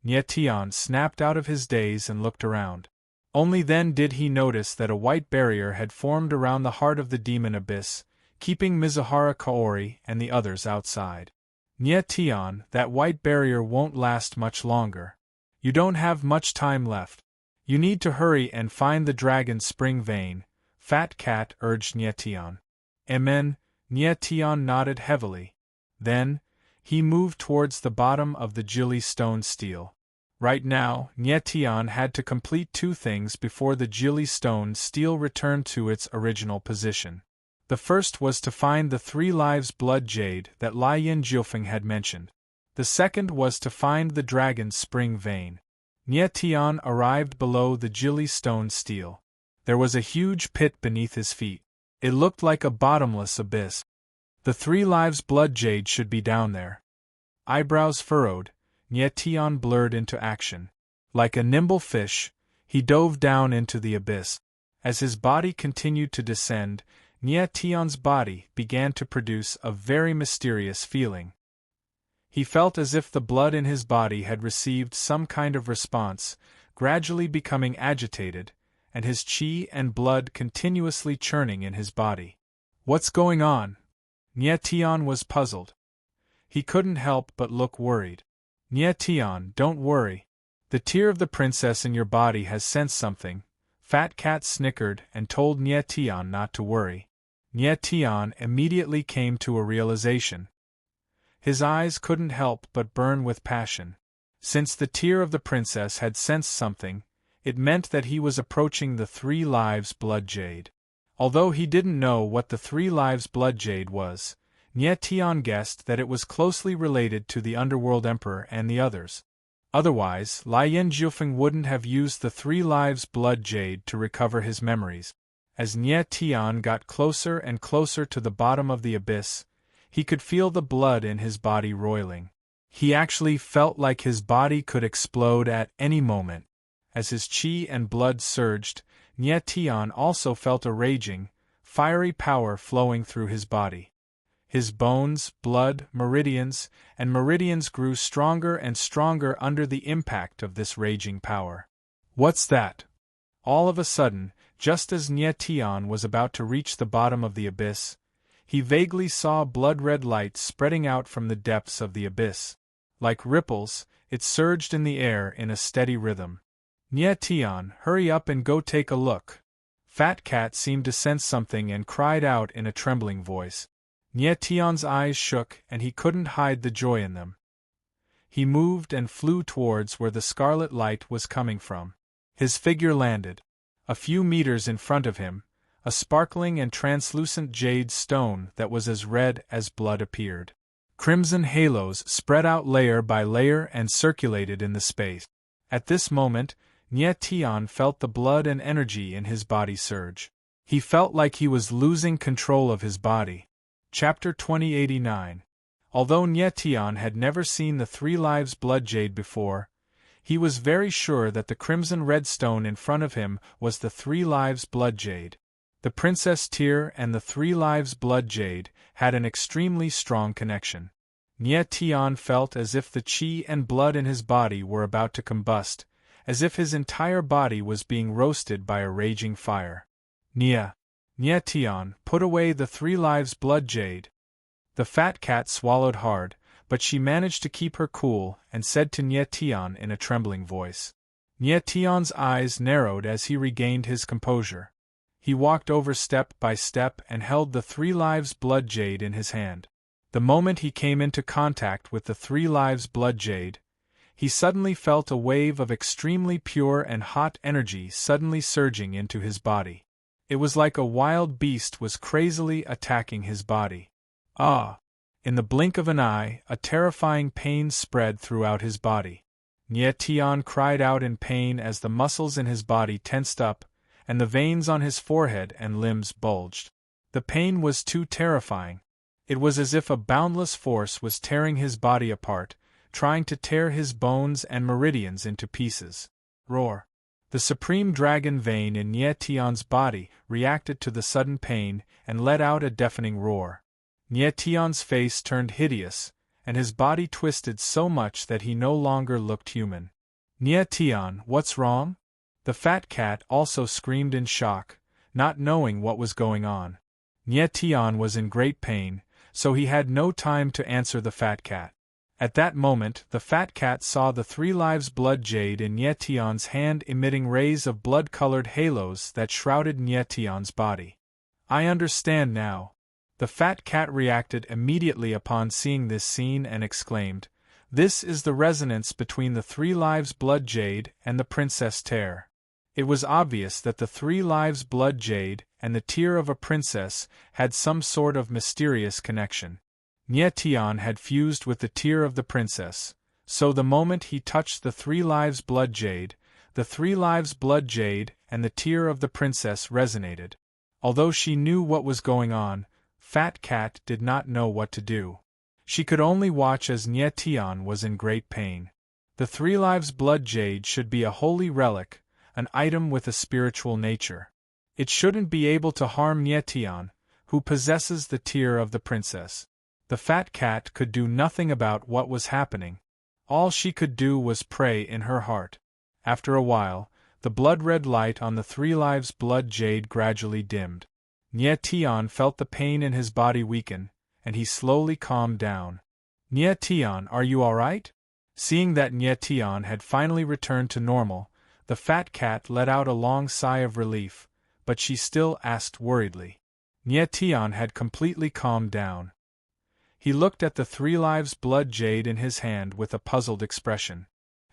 Nietion snapped out of his daze and looked around. Only then did he notice that a white barrier had formed around the heart of the demon abyss, keeping Mizuhara Kaori and the others outside. Nietion, that white barrier won't last much longer. You don't have much time left. You need to hurry and find the dragon's spring vein, Fat Cat urged Nietion. Amen, Nietion nodded heavily. Then, he moved towards the bottom of the Jilly stone steel. Right now, Nietion had to complete 2 things before the Jilly stone steel returned to its original position. The first was to find the 3 lives blood jade that Lien Jiufeng had mentioned. The second was to find the dragon's spring vein. Nietion arrived below the Jilly stone steel. There was a huge pit beneath his feet. It looked like a bottomless abyss. The 3 lives blood jade should be down there. Eyebrows furrowed, Nietion blurred into action. Like a nimble fish, he dove down into the abyss. As his body continued to descend, Nietion's body began to produce a very mysterious feeling. He felt as if the blood in his body had received some kind of response, gradually becoming agitated, and his chi and blood continuously churning in his body. What's going on? Nietion was puzzled. He couldn't help but look worried. Nietion, don't worry. The tear of the princess in your body has sensed something. Fat Cat snickered and told Nietion not to worry. Nietion immediately came to a realization. His eyes couldn't help but burn with passion. Since the tear of the princess had sensed something, it meant that he was approaching the 3 lives blood jade. Although he didn't know what the 3 lives blood jade was, Nietion guessed that it was closely related to the Underworld Emperor and the others. Otherwise, Lien Jiufeng wouldn't have used the 3 lives blood jade to recover his memories. As Nietion got closer and closer to the bottom of the abyss, he could feel the blood in his body roiling. He actually felt like his body could explode at any moment. As his chi and blood surged, Nietion also felt a raging, fiery power flowing through his body. His bones, blood, meridians grew stronger and stronger under the impact of this raging power. What's that? All of a sudden, just as Nietion was about to reach the bottom of the abyss, he vaguely saw blood-red light spreading out from the depths of the abyss. Like ripples, it surged in the air in a steady rhythm. Nietion, hurry up and go take a look. Fat Cat seemed to sense something and cried out in a trembling voice. Nietion's eyes shook and he couldn't hide the joy in them. He moved and flew towards where the scarlet light was coming from. His figure landed. A few meters in front of him, a sparkling and translucent jade stone that was as red as blood appeared. Crimson halos spread out layer by layer and circulated in the space. At this moment, Nye Tian felt the blood and energy in his body surge. He felt like he was losing control of his body. Chapter 2089. Although Nye Tian had never seen the Three Lives Blood Jade before, he was very sure that the crimson red stone in front of him was the Three Lives Blood Jade. The Princess Tear and the Three Lives Blood Jade had an extremely strong connection. Nye Tian felt as if the qi and blood in his body were about to combust, as if his entire body was being roasted by a raging fire. Nye Tian, put away the Three Lives Blood Jade. The fat cat swallowed hard, but she managed to keep her cool and said to Nye Tian in a trembling voice. Nye Tian's eyes narrowed as he regained his composure. He walked over step by step and held the Three Lives Blood Jade in his hand. The moment he came into contact with the Three Lives Blood Jade, he suddenly felt a wave of extremely pure and hot energy suddenly surging into his body. It was like a wild beast was crazily attacking his body. Ah! In the blink of an eye, a terrifying pain spread throughout his body. Nye Tian cried out in pain as the muscles in his body tensed up, and the veins on his forehead and limbs bulged. The pain was too terrifying. It was as if a boundless force was tearing his body apart, trying to tear his bones and meridians into pieces. Roar! The supreme dragon vein in Nye Tian's body reacted to the sudden pain and let out a deafening roar. Nye Tian's face turned hideous, and his body twisted so much that he no longer looked human. Nye Tian, what's wrong? The fat cat also screamed in shock, not knowing what was going on. Nye Tian was in great pain, so he had no time to answer the fat cat. At that moment, the fat cat saw the Three Lives Blood Jade in Nye Tian's hand emitting rays of blood-colored halos that shrouded Nye Tian's body. I understand now. The fat cat reacted immediately upon seeing this scene and exclaimed, "This is the resonance between the Three Lives Blood Jade and the Princess Tear." It was obvious that the Three Lives Blood Jade and the tear of a princess had some sort of mysterious connection. Nye Tian had fused with the tear of the princess, so the moment he touched the Three Lives Blood Jade, the Three Lives Blood Jade and the tear of the princess resonated. Although she knew what was going on, Fat Cat did not know what to do. She could only watch as Nye Tian was in great pain. The Three Lives Blood Jade should be a holy relic, an item with a spiritual nature. It shouldn't be able to harm Nye Tian, who possesses the tear of the princess. The fat cat could do nothing about what was happening. All she could do was pray in her heart. After a while, the blood-red light on the Three Lives Blood Jade gradually dimmed. Nye Tian felt the pain in his body weaken, and he slowly calmed down. Nye Tian, are you all right? Seeing that Nye Tian had finally returned to normal, the fat cat let out a long sigh of relief, but she still asked worriedly. Nye Tian had completely calmed down. He looked at the Three Lives Blood Jade in his hand with a puzzled expression.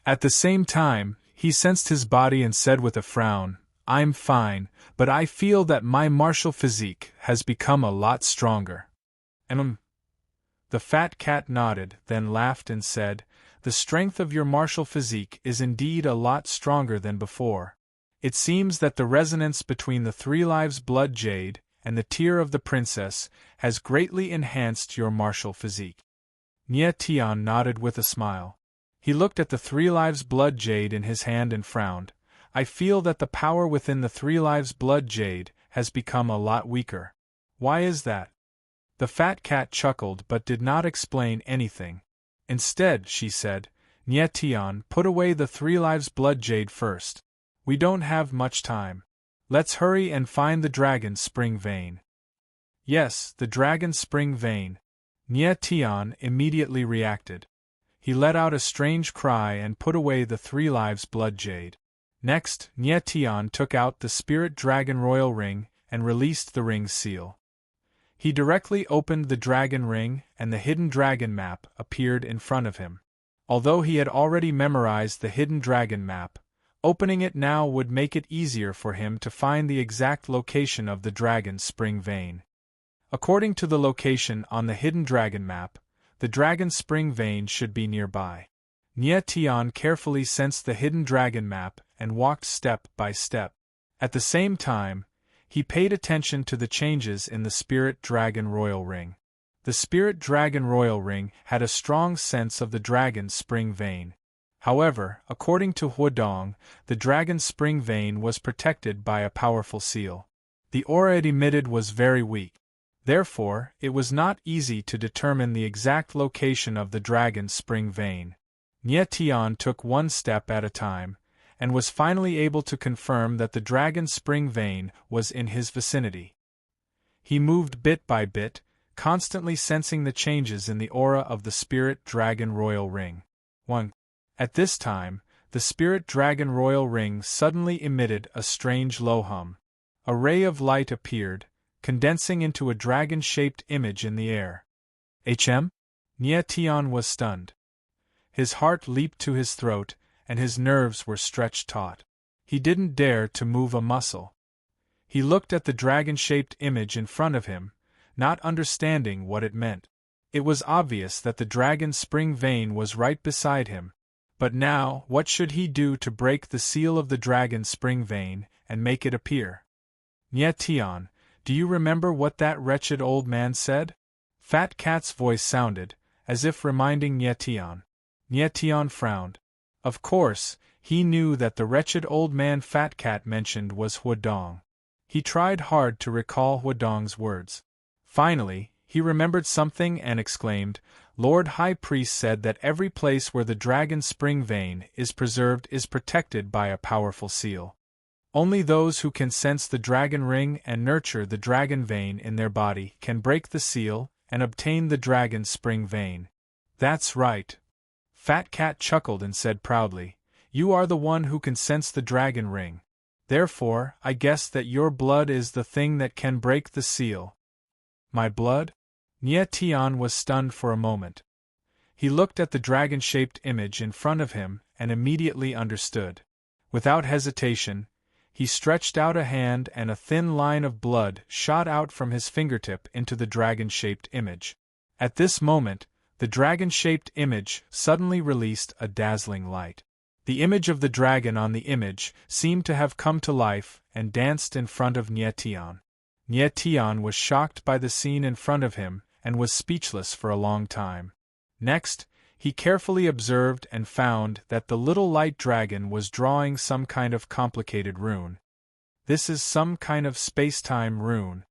At the same time, he sensed his body and said with a frown, "I'm fine, but I feel that my martial physique has become a lot stronger." The fat cat nodded, then laughed and said, "The strength of your martial physique is indeed a lot stronger than before. It seems that the resonance between the Three Lives Blood Jade and the tear of the princess has greatly enhanced your martial physique." Nye Tian nodded with a smile. He looked at the Three Lives Blood Jade in his hand and frowned. "I feel that the power within the Three Lives Blood Jade has become a lot weaker. Why is that?" The fat cat chuckled but did not explain anything. Instead, she said, "Nye Tian, put away the Three Lives Blood Jade first. We don't have much time. Let's hurry and find the Dragon's Spring Vein." Yes, the Dragon's Spring Vein. Nye Tian immediately reacted. He let out a strange cry and put away the Three Lives Blood Jade. Next, Nye Tian took out the Spirit Dragon Royal Ring and released the ring's seal. He directly opened the dragon ring and the hidden dragon map appeared in front of him. Although he had already memorized the hidden dragon map, Opening it now would make it easier for him to find the exact location of the dragon's spring vein. According to the location on the hidden dragon map, the dragon's spring vein should be nearby. Nye Tian carefully sensed the hidden dragon map and walked step by step. At the same time, he paid attention to the changes in the Spirit Dragon Royal Ring. The Spirit Dragon Royal Ring had a strong sense of the dragon's spring vein. However, according to Huadong, the dragon's spring vein was protected by a powerful seal. The aura it emitted was very weak. Therefore, it was not easy to determine the exact location of the dragon's spring vein. Nye Tian took one step at a time, and was finally able to confirm that the dragon's spring vein was in his vicinity. He moved bit by bit, constantly sensing the changes in the aura of the Spirit Dragon Royal Ring. 1. At this time, the Spirit Dragon Royal Ring suddenly emitted a strange low hum. A ray of light appeared, condensing into a dragon-shaped image in the air. Nye Tian was stunned. His heart leaped to his throat, and his nerves were stretched taut. He didn't dare to move a muscle. He looked at the dragon-shaped image in front of him, not understanding what it meant. It was obvious that the dragon's spring vein was right beside him. But now, what should he do to break the seal of the dragon's spring vein and make it appear? Nye Tian, do you remember what that wretched old man said? Fat Cat's voice sounded, as if reminding Nye Tian. Nye Tian frowned. Of course, he knew that the wretched old man Fat Cat mentioned was Huadong. He tried hard to recall Huadong's words. Finally, he remembered something and exclaimed, Lord High Priest said that every place where the dragon's spring vein is preserved is protected by a powerful seal. Only those who can sense the dragon ring and nurture the dragon vein in their body can break the seal and obtain the dragon's spring vein. That's right. Fat Cat chuckled and said proudly, You are the one who can sense the dragon ring. Therefore, I guess that your blood is the thing that can break the seal. My blood? Nye Tian was stunned for a moment. He looked at the dragon-shaped image in front of him and immediately understood. Without hesitation, he stretched out a hand and a thin line of blood shot out from his fingertip into the dragon-shaped image. At this moment, the dragon-shaped image suddenly released a dazzling light. The image of the dragon on the image seemed to have come to life and danced in front of Nye Tian. Nye Tian was shocked by the scene in front of him and was speechless for a long time. Next, he carefully observed and found that the little light dragon was drawing some kind of complicated rune. This is some kind of space-time rune.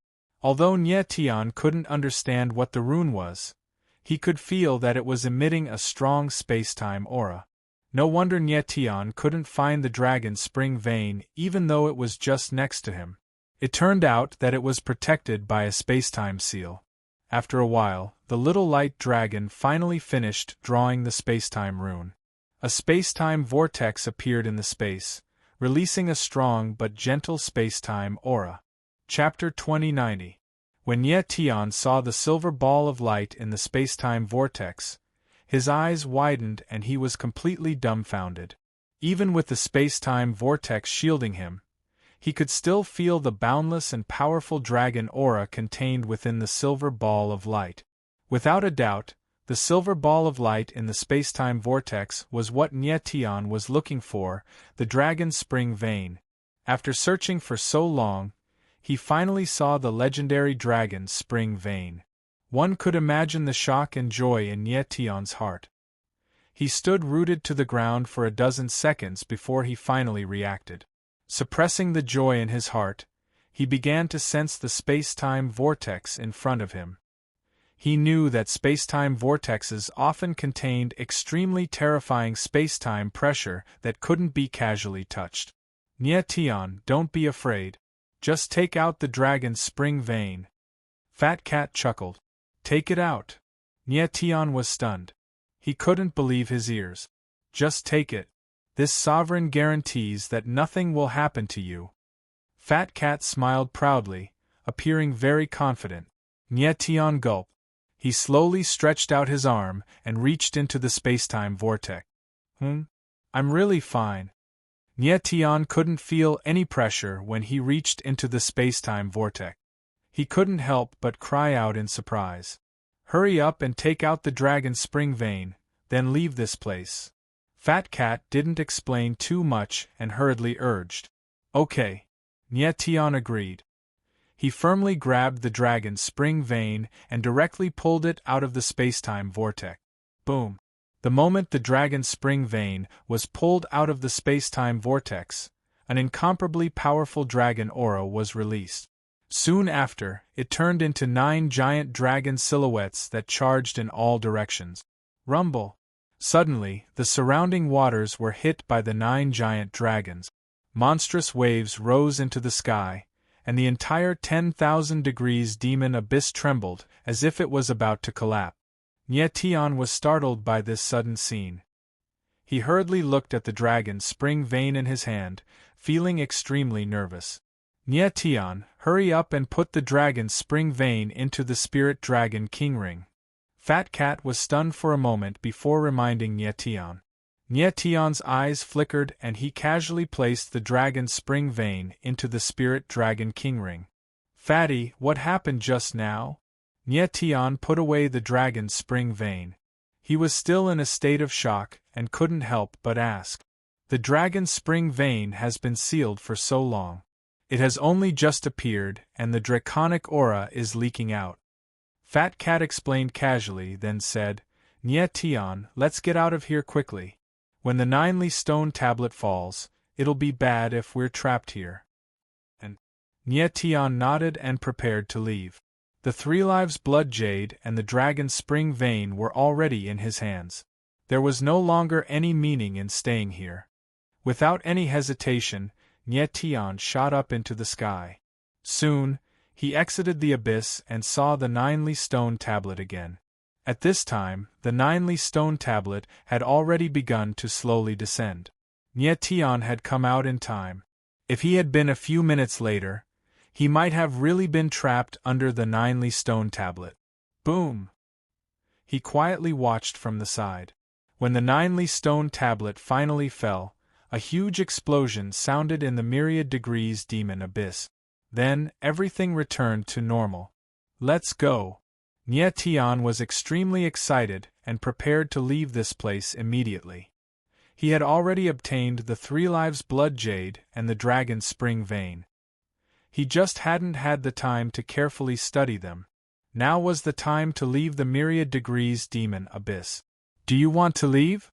Although Nye Tian couldn't understand what the rune was, he could feel that it was emitting a strong space-time aura. No wonder Nye Tian couldn't find the dragon's spring vein even though it was just next to him. It turned out that it was protected by a space-time seal. After a while, the little light dragon finally finished drawing the space-time rune. A space-time vortex appeared in the space, releasing a strong but gentle space-time aura. Chapter 2090. When Nye Tian saw the silver ball of light in the space-time vortex, his eyes widened and he was completely dumbfounded. Even with the space-time vortex shielding him, he could still feel the boundless and powerful dragon aura contained within the silver ball of light. Without a doubt, the silver ball of light in the space-time vortex was what Nye Tian was looking for, the dragon's spring vein. After searching for so long, he finally saw the legendary dragon's spring vein. One could imagine the shock and joy in Nye Tian's heart. He stood rooted to the ground for a dozen seconds before he finally reacted. Suppressing the joy in his heart, he began to sense the space-time vortex in front of him. He knew that space-time vortexes often contained extremely terrifying space-time pressure that couldn't be casually touched. Nye Tian, don't be afraid. Just take out the dragon's spring vein. Fat Cat chuckled. Take it out. Nye Tian was stunned. He couldn't believe his ears. Just take it. This sovereign guarantees that nothing will happen to you. Fat Cat smiled proudly, appearing very confident. Nye Tian gulped. He slowly stretched out his arm and reached into the space-time vortex. I'm really fine. Tian couldn't feel any pressure when he reached into the spacetime vortex. He couldn't help but cry out in surprise. Hurry up and take out the dragon's spring vein, then leave this place. Fat Cat didn't explain too much and hurriedly urged. Okay. Tian agreed. He firmly grabbed the dragon's spring vein and directly pulled it out of the spacetime vortex. Boom! The moment the dragon's spring vein was pulled out of the spacetime vortex, an incomparably powerful dragon aura was released. Soon after, it turned into 9 giant dragon silhouettes that charged in all directions. Rumble! Suddenly, the surrounding waters were hit by the 9 giant dragons. Monstrous waves rose into the sky, and the entire 10,000 degrees demon abyss trembled as if it was about to collapse. Tian was startled by this sudden scene. He hurriedly looked at the dragon's spring vein in his hand, feeling extremely nervous. Tian, hurry up and put the dragon's spring vein into the spirit dragon king ring. Fat Cat was stunned for a moment before reminding Tian. Tian's eyes flickered and he casually placed the dragon's spring vein into the spirit dragon king ring. Fatty, what happened just now? Tian put away the dragon's spring vein. He was still in a state of shock and couldn't help but ask. The dragon's spring vein has been sealed for so long. It has only just appeared and the draconic aura is leaking out. Fat Cat explained casually, then said, Tian, let's get out of here quickly. When the 9ly stone tablet falls, it'll be bad if we're trapped here. And Tian nodded and prepared to leave. The 3 lives blood jade and the dragon's spring vein were already in his hands. There was no longer any meaning in staying here. Without any hesitation, Tian shot up into the sky. Soon, he exited the abyss and saw the 9ly stone tablet again. At this time, the 9ly stone tablet had already begun to slowly descend. Tian had come out in time. If he had been a few minutes later, he might have really been trapped under the 9ly stone tablet. Boom! He quietly watched from the side. When the 9ly stone tablet finally fell, a huge explosion sounded in the myriad degrees demon abyss. Then, everything returned to normal. Let's go! Tian was extremely excited and prepared to leave this place immediately. He had already obtained the 3 lives blood jade and the dragon's spring vein. He just hadn't had the time to carefully study them. Now was the time to leave the myriad degrees demon abyss. Do you want to leave?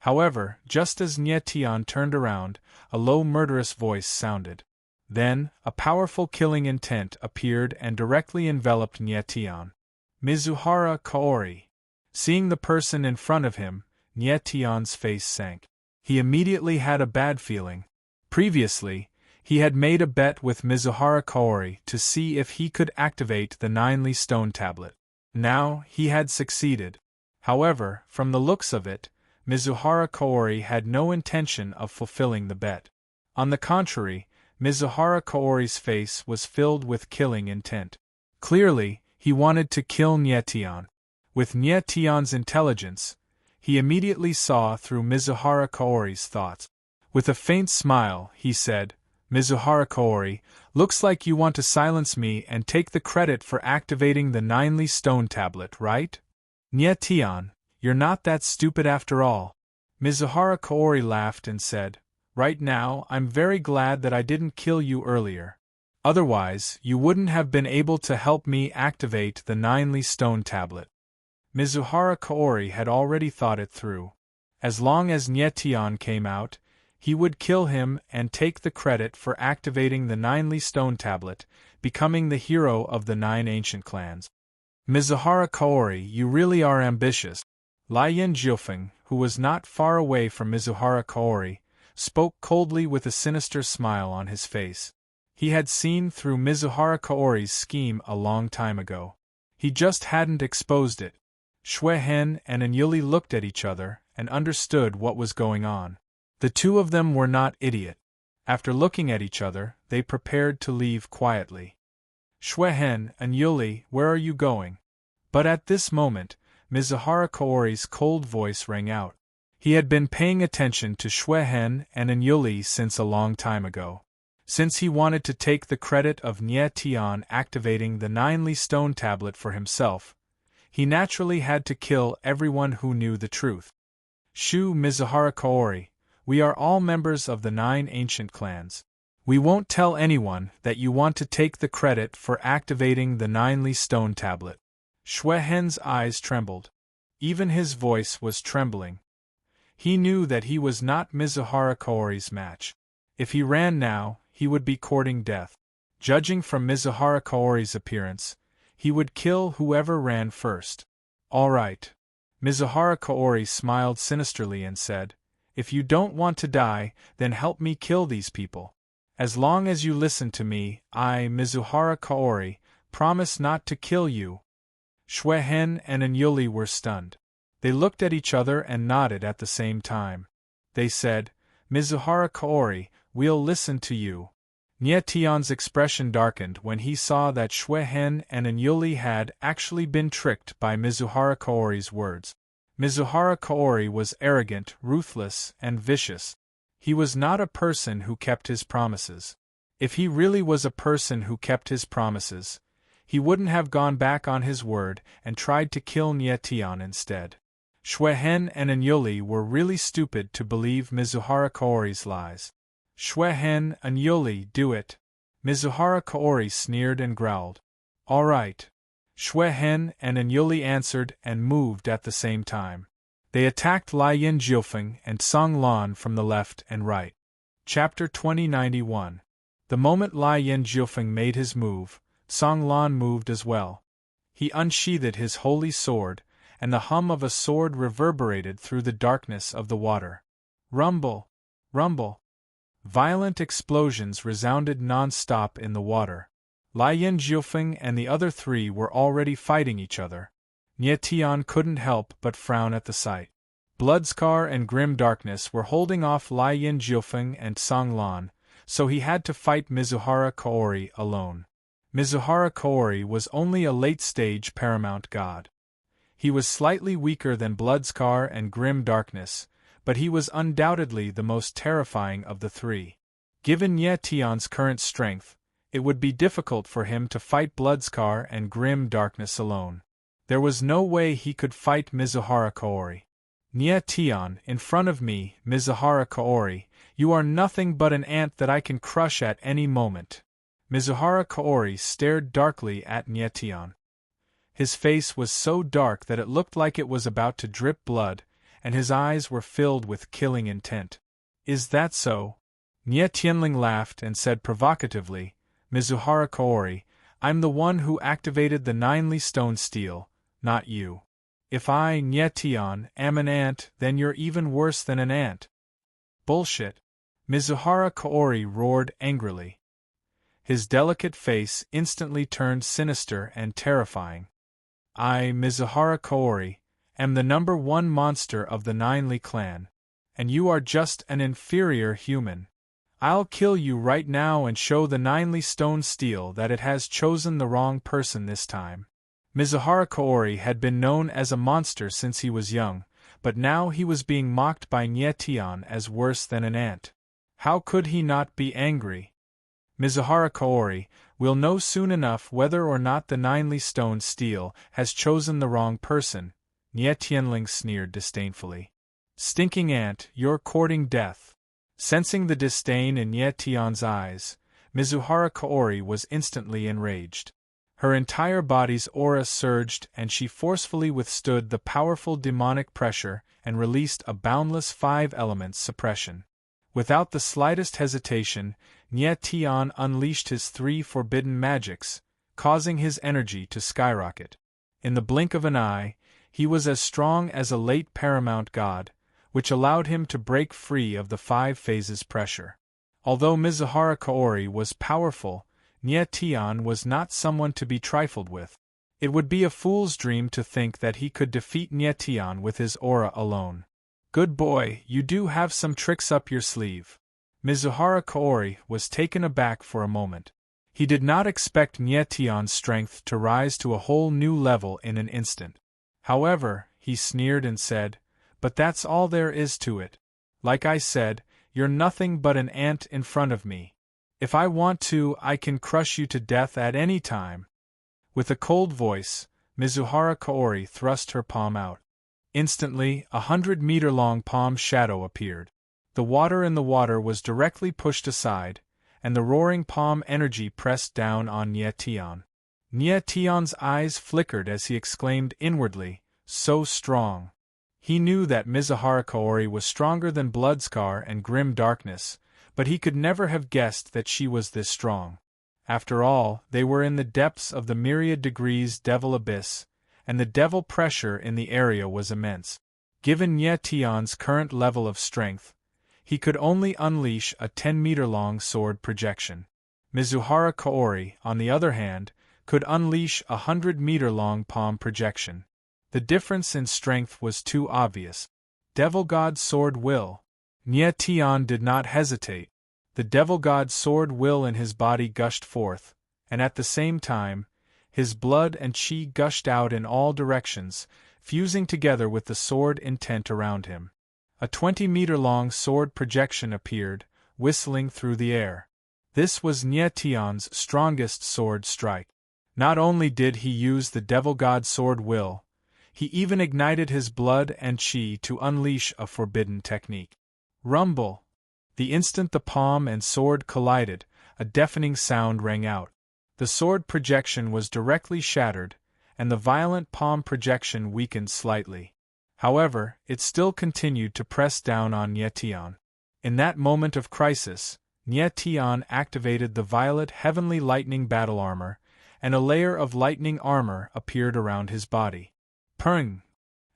However, just as Tian turned around, a low murderous voice sounded. Then, a powerful killing intent appeared and directly enveloped Tian. Mizuhara Kaori. Seeing the person in front of him, Tian's face sank. He immediately had a bad feeling. Previously, he had made a bet with Mizuhara Kaori to see if he could activate the 9ly stone tablet. Now, he had succeeded. However, from the looks of it, Mizuhara Kaori had no intention of fulfilling the bet. On the contrary, Mizuhara Kaori's face was filled with killing intent. Clearly, he wanted to kill Tian. With Tian's intelligence, he immediately saw through Mizuhara Kaori's thoughts. With a faint smile, he said, Mizuhara Kaori, looks like you want to silence me and take the credit for activating the 9ly stone tablet, right? Tian, you're not that stupid after all. Mizuhara Kaori laughed and said, Right now, I'm very glad that I didn't kill you earlier. Otherwise, you wouldn't have been able to help me activate the 9ly stone tablet. Mizuhara Kaori had already thought it through. As long as Tian came out, he would kill him and take the credit for activating the 9ly stone tablet, becoming the hero of the 9 ancient clans. Mizuhara Kaori, you really are ambitious. Lian Jiufeng, who was not far away from Mizuhara Kaori, spoke coldly with a sinister smile on his face. He had seen through Mizuhara Kaori's scheme a long time ago. He just hadn't exposed it. Shui Hen and Anyuli looked at each other and understood what was going on. The two of them were not idiot. After looking at each other, they prepared to leave quietly. Shui Hen, Anyuli, where are you going? But at this moment, Mizuhara Kaori's cold voice rang out. He had been paying attention to Xuehen and Anyuli since a long time ago. Since he wanted to take the credit of Nye Tian activating the 9 stone tablet for himself, he naturally had to kill everyone who knew the truth. Shu Mizuhara Kaori, we are all members of the 9 ancient clans. We won't tell anyone that you want to take the credit for activating the 9 stone tablet. Xuehen's eyes trembled. Even his voice was trembling. He knew that he was not Mizuhara Kaori's match. If he ran now, he would be courting death. Judging from Mizuhara Kaori's appearance, he would kill whoever ran first. All right. Mizuhara Kaori smiled sinisterly and said, if you don't want to die, then help me kill these people. As long as you listen to me, I, Mizuhara Kaori, promise not to kill you. Xuehen and Anyuli were stunned. They looked at each other and nodded at the same time. They said, Mizuhara Kaori, we'll listen to you. Nye Tian's expression darkened when he saw that Xuehen and Anyuli had actually been tricked by Mizuhara Kaori's words. Mizuhara Kaori was arrogant, ruthless, and vicious. He was not a person who kept his promises. If he really was a person who kept his promises, he wouldn't have gone back on his word and tried to kill Nye Tian instead. Xuehen and Anyuli were really stupid to believe Mizuhara Kaori's lies. Xuehen, Anyuli, do it. Mizuhara Kaori sneered and growled. All right. Xuehen and Anyuli answered and moved at the same time. They attacked Lai Yin Jiufeng and Song Lan from the left and right. Chapter 2091. The moment Lai Yin Jiufeng made his move, Song Lan moved as well. He unsheathed his holy sword, and the hum of a sword reverberated through the darkness of the water. Rumble! Rumble! Violent explosions resounded non-stop in the water. Lai Yin Jiufeng and the other 3 were already fighting each other. Nye Tian couldn't help but frown at the sight. Bloodscar and Grim Darkness were holding off Lai Yin Jiufeng and Song Lan, so he had to fight Mizuhara Kaori alone. Mizuhara Kaori was only a late-stage paramount god. He was slightly weaker than Bloodscar and Grim Darkness, but he was undoubtedly the most terrifying of the 3. Given Nye Tian's current strength, it would be difficult for him to fight Bloodscar and Grim Darkness alone. There was no way he could fight Mizuhara Kaori. Nye Tian, in front of me, Mizuhara Kaori, you are nothing but an ant that I can crush at any moment. Mizuhara Kaori stared darkly at Nye Tian. His face was so dark that it looked like it was about to drip blood, and his eyes were filled with killing intent. Is that so? Nye Tianling laughed and said provocatively, Mizuhara Kaori, I'm the one who activated the 9 stone steel, not you. If I, Nye Tian, am an ant, then you're even worse than an ant. Bullshit! Mizuhara Kaori roared angrily. His delicate face instantly turned sinister and terrifying. I, Mizuhara Kaori, am the #1 monster of the 9 clan, and you are just an inferior human. I'll kill you right now and show the 9 stone steel that it has chosen the wrong person this time. Mizuhara Kaori had been known as a monster since he was young, but now he was being mocked by Nye Tian as worse than an ant. How could he not be angry? Mizuhara Kaori, we'll know soon enough whether or not the 9 stone steel has chosen the wrong person, Nye Tianling sneered disdainfully. Stinking ant, you're courting death. Sensing the disdain in Nye Tian's eyes, Mizuhara Kaori was instantly enraged. Her entire body's aura surged and she forcefully withstood the powerful demonic pressure and released a boundless 5-element suppression. Without the slightest hesitation, Nye Tian unleashed his 3 forbidden magics, causing his energy to skyrocket. In the blink of an eye, he was as strong as a late paramount god, which allowed him to break free of the 5 phases pressure. Although Mizuhara Kaori was powerful, Nye Tian was not someone to be trifled with. It would be a fool's dream to think that he could defeat Nye Tian with his aura alone. Good boy, you do have some tricks up your sleeve. Mizuhara Kaori was taken aback for a moment. He did not expect Nye Tian's strength to rise to a whole new level in an instant. However, he sneered and said, But that's all there is to it. Like I said, you're nothing but an ant in front of me. If I want to, I can crush you to death at any time." With a cold voice, Mizuhara Kaori thrust her palm out. Instantly, 100-meter-long palm shadow appeared. The water in the water was directly pushed aside, and the roaring palm energy pressed down on Nie Tian. Nie Tian's eyes flickered as he exclaimed inwardly, "So strong." He knew that Mizuhara Kaori was stronger than Bloodscar and Grim Darkness, but he could never have guessed that she was this strong. After all, they were in the depths of the myriad degrees Devil Abyss, and the devil pressure in the area was immense. Given Nie Tian's current level of strength, he could only unleash a 10-meter-long sword projection. Mizuhara Kaori, on the other hand, could unleash a 100-meter-long palm projection. The difference in strength was too obvious. Devil God Sword Will. Nie Tian did not hesitate. The Devil God Sword Will in his body gushed forth, and at the same time, his blood and chi gushed out in all directions, fusing together with the sword intent around him. A 20-meter-long sword projection appeared, whistling through the air. This was Nie Tian's strongest sword strike. Not only did he use the Devil God Sword Will, he even ignited his blood and chi to unleash a forbidden technique. Rumble! The instant the palm and sword collided, a deafening sound rang out. The sword projection was directly shattered, and the violent palm projection weakened slightly. However, it still continued to press down on Nie Tian. In that moment of crisis, Nie Tian activated the violet heavenly lightning battle armor, and a layer of lightning armor appeared around his body. Purring!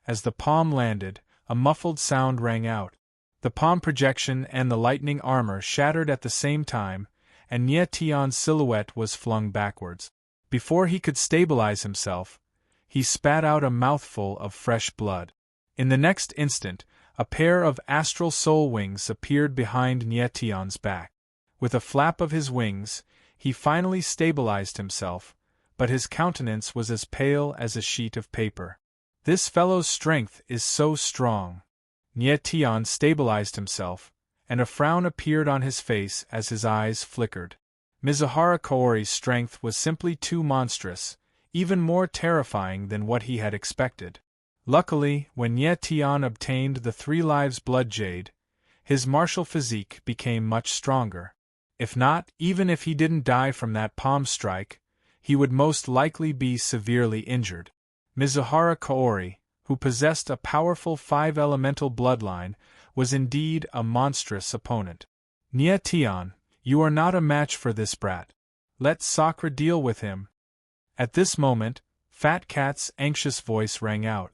As the palm landed, a muffled sound rang out. The palm projection and the lightning armor shattered at the same time, and Nie Tian's silhouette was flung backwards. Before he could stabilize himself, he spat out a mouthful of fresh blood. In the next instant, a pair of astral soul wings appeared behind Nie Tian's back. With a flap of his wings, he finally stabilized himself, but his countenance was as pale as a sheet of paper. "This fellow's strength is so strong." Nie Tian stabilized himself, and a frown appeared on his face as his eyes flickered. Mizuhara Kaori's strength was simply too monstrous, even more terrifying than what he had expected. Luckily, when Nie Tian obtained the 3 Lives Blood Jade, his martial physique became much stronger. If not, even if he didn't die from that palm strike, he would most likely be severely injured. Mizuhara Kaori, who possessed a powerful 5-elemental bloodline, was indeed a monstrous opponent. "Nie Tian, you are not a match for this brat. Let Sakura deal with him." At this moment, Fat Cat's anxious voice rang out.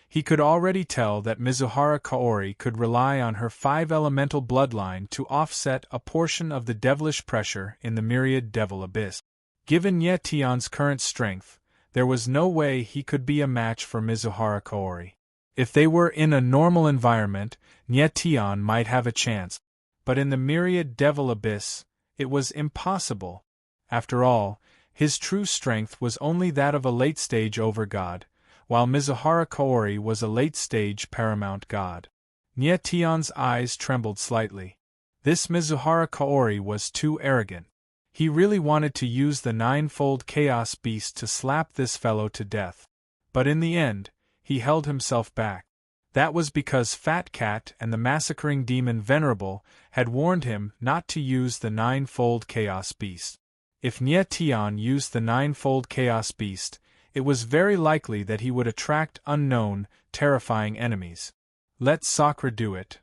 He could already tell that Mizuhara Kaori could rely on her 5-elemental bloodline to offset a portion of the devilish pressure in the myriad Devil Abyss. Given Nie Tian's current strength, there was no way he could be a match for Mizuhara Kaori. If they were in a normal environment, Nie Tian might have a chance. But in the myriad Devil Abyss, it was impossible. After all, his true strength was only that of a late-stage overgod, while Mizuhara Kaori was a late-stage paramount god. Nie Tian's eyes trembled slightly. This Mizuhara Kaori was too arrogant. He really wanted to use the 9-fold Chaos Beast to slap this fellow to death. But in the end, he held himself back. That was because Fat Cat and the massacring demon Venerable had warned him not to use the 9-fold Chaos Beast. If Nie Tian used the 9-fold Chaos Beast, it was very likely that he would attract unknown, terrifying enemies. Let Sakura do it.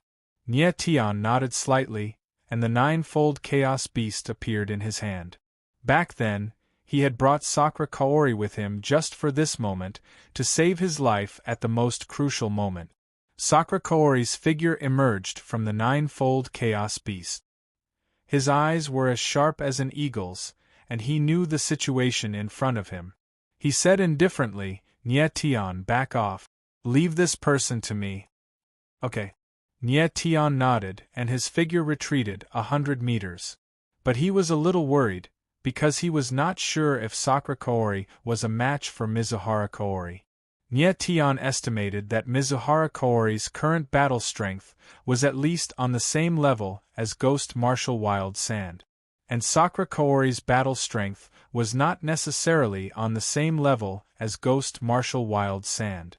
Nie Tian nodded slightly, and the 9-fold Chaos Beast appeared in his hand. Back then, he had brought Sakura Kaori with him just for this moment, to save his life at the most crucial moment. Sakura Kaori's figure emerged from the 9-fold Chaos Beast. His eyes were as sharp as an eagle's, and he knew the situation in front of him. He said indifferently, "Nie Tian, back off. Leave this person to me." "Okay." Nie Tian nodded, and his figure retreated 100 meters. But he was a little worried, because he was not sure if Sakura Kaori was a match for Mizuhara Kaori. Nie Tian estimated that Mizuhara Kaori's current battle strength was at least on the same level as Ghost Martial Wild Sand. And Sakura Kaori's battle strength was not necessarily on the same level as Ghost Martial Wild Sand.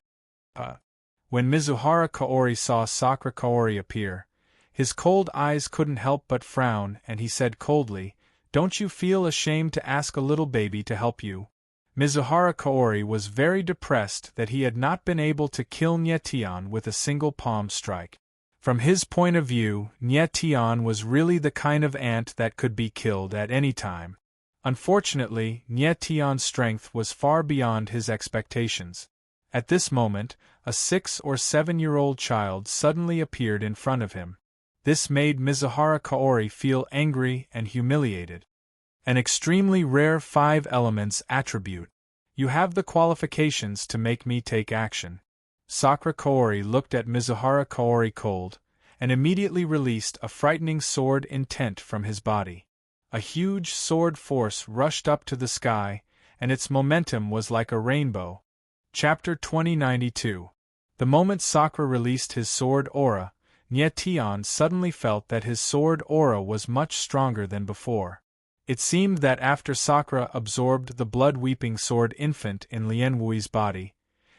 When Mizuhara Kaori saw Sakura Kaori appear, his cold eyes couldn't help but frown, and he said coldly, "Don't you feel ashamed to ask a little baby to help you?" Mizuhara Kaori was very depressed that he had not been able to kill Nie Tian with a single palm strike. From his point of view, Nie Tian was really the kind of ant that could be killed at any time. Unfortunately, Nie Tian's strength was far beyond his expectations. At this moment, a 6 or 7-year-old child suddenly appeared in front of him. This made Mizuhara Kaori feel angry and humiliated. An extremely rare 5 elements attribute. You have the qualifications to make me take action. Sakura Kaori looked at Mizuhara Kaori cold, and immediately released a frightening sword intent from his body. A huge sword force rushed up to the sky, and its momentum was like a rainbow. Chapter 2092. The moment Sakura released his sword aura, Nie Tian suddenly felt that his sword aura was much stronger than before. It seemed that after Sakura absorbed the blood-weeping sword infant in Lien Wui's body,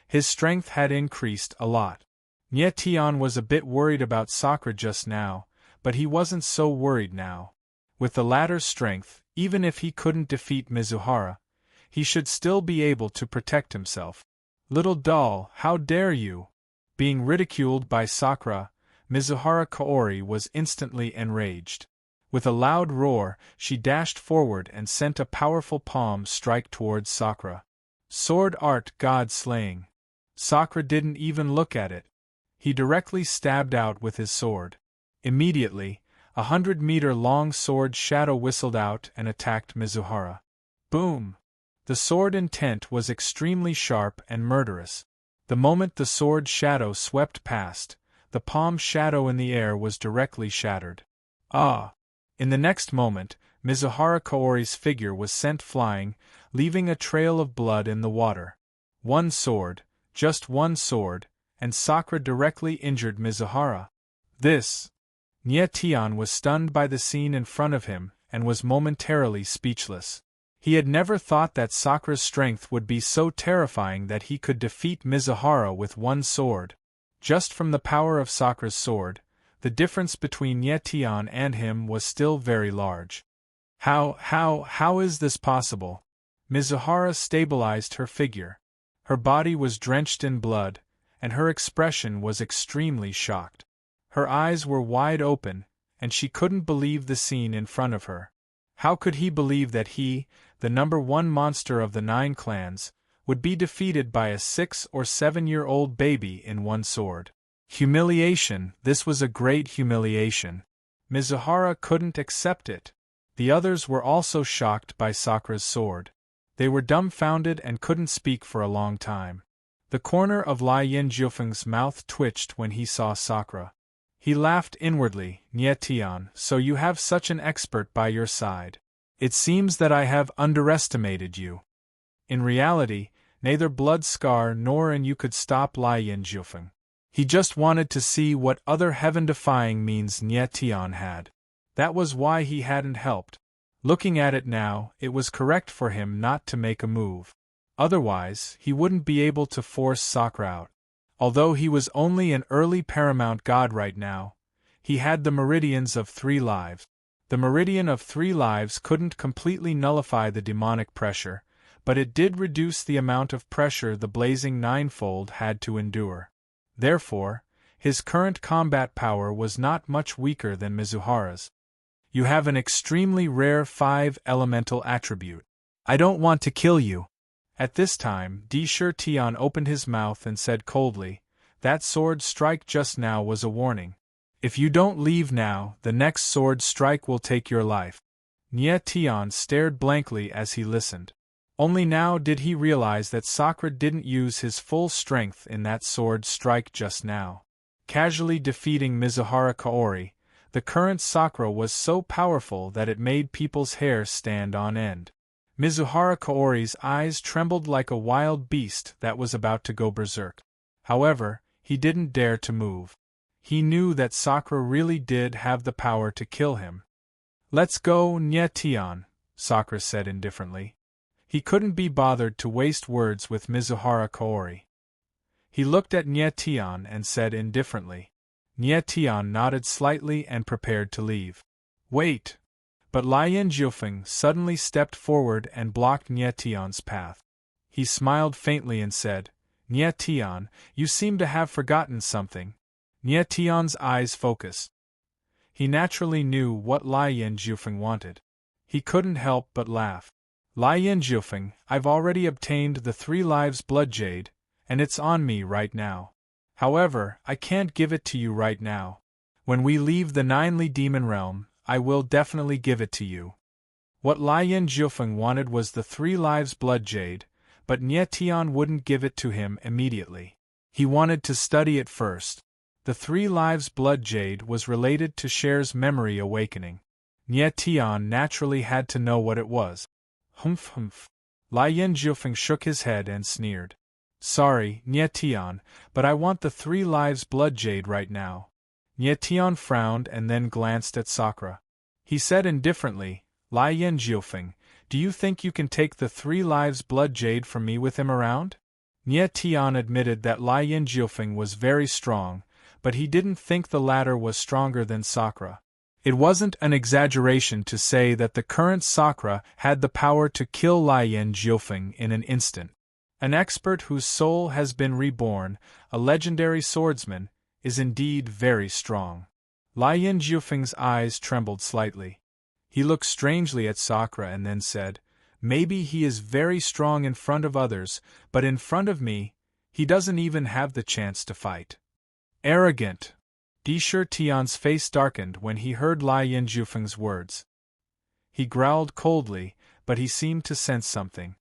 his strength had increased a lot. Nie Tian was a bit worried about Sakura just now, but he wasn't so worried now. With the latter's strength, even if he couldn't defeat Mizuhara, he should still be able to protect himself. "Little doll, how dare you!" Being ridiculed by Sakura, Mizuhara Kaori was instantly enraged. With a loud roar, she dashed forward and sent a powerful palm strike towards Sakura. Sword art god slaying. Sakura didn't even look at it. He directly stabbed out with his sword. Immediately, 100-meter-long sword shadow whistled out and attacked Mizuhara. Boom! The sword intent was extremely sharp and murderous. The moment the sword shadow swept past, the palm shadow in the air was directly shattered. Ah! In the next moment, Mizuhara Kaori's figure was sent flying, leaving a trail of blood in the water. One sword, just one sword, and Sakura directly injured Mizuhara. Nie Tian was stunned by the scene in front of him and was momentarily speechless. He had never thought that Sakura's strength would be so terrifying that he could defeat Mizuhara with one sword. Just from the power of Sakura's sword, the difference between Nie Tian and him was still very large. How is this possible? Mizuhara stabilized her figure. Her body was drenched in blood, and her expression was extremely shocked. Her eyes were wide open, and she couldn't believe the scene in front of her. How could he believe that he, the #1 monster of the 9 clans, would be defeated by a 6 or 7-year-old baby in one sword? Humiliation, this was a great humiliation. Mizuhara couldn't accept it. The others were also shocked by Sakura's sword. They were dumbfounded and couldn't speak for a long time. The corner of Lien Jiufeng's mouth twitched when he saw Sakura. He laughed inwardly. Nie Tian, so you have such an expert by your side. It seems that I have underestimated you. In reality, neither Blood Scar nor you could stop Lien Jiufeng. He just wanted to see what other heaven-defying means Nie Tian had. That was why he hadn't helped. Looking at it now, it was correct for him not to make a move. Otherwise, he wouldn't be able to force Sakura out. Although he was only an early paramount god right now, he had the meridians of 3 lives. The meridian of 3 lives couldn't completely nullify the demonic pressure, but it did reduce the amount of pressure the blazing ninefold had to endure. Therefore, his current combat power was not much weaker than Mizuhara's. You have an extremely rare 5 elemental attribute. I don't want to kill you. At this time, Shi Tian opened his mouth and said coldly, that sword strike just now was a warning. If you don't leave now, the next sword strike will take your life. Nie Tian stared blankly as he listened. Only now did he realize that Sakura didn't use his full strength in that sword strike just now. Casually defeating Mizuhara Kaori, the current Sakura was so powerful that it made people's hair stand on end. Mizuhara Kaori's eyes trembled like a wild beast that was about to go berserk. However, he didn't dare to move. He knew that Sakura really did have the power to kill him. "Let's go, Nye Tian," Sakura said indifferently. He couldn't be bothered to waste words with Mizuhara Kaori. He looked at Nye Tian and said indifferently. Nye Tian nodded slightly and prepared to leave. "Wait!" But Lien Jiufeng suddenly stepped forward and blocked Nye Tian's path. He smiled faintly and said, "Nye Tian, you seem to have forgotten something." Nye Tian's eyes focused. He naturally knew what Lien Jiufeng wanted. He couldn't help but laugh. "Lien Jiufeng, I've already obtained the 3 lives blood jade, and it's on me right now. However, I can't give it to you right now. When we leave the 9-li demon realm, I will definitely give it to you." What Lien Jiufeng wanted was the 3 lives blood jade, but Nye Tian wouldn't give it to him immediately. He wanted to study it first. The 3 lives blood jade was related to Cher's memory awakening. Nye Tian naturally had to know what it was. Humph. Lien Jiufeng shook his head and sneered. "Sorry, Nye Tian, but I want the 3 lives blood jade right now." Nye Tian frowned and then glanced at Sakura. He said indifferently, "Lien Jiufeng, do you think you can take the 3 lives blood jade from me with him around?" Nye Tian admitted that Lien Jiufeng was very strong, but he didn't think the latter was stronger than Sakura. It wasn't an exaggeration to say that the current Sakura had the power to kill Lien Jiufeng in an instant. An expert whose soul has been reborn, a legendary swordsman, is indeed very strong. Lien Jiufeng's eyes trembled slightly. He looked strangely at Sakura and then said, "Maybe he is very strong in front of others, but in front of me, he doesn't even have the chance to fight." Arrogant! Disher Tian's face darkened when he heard Lien Jiufeng's words. He growled coldly, but he seemed to sense something.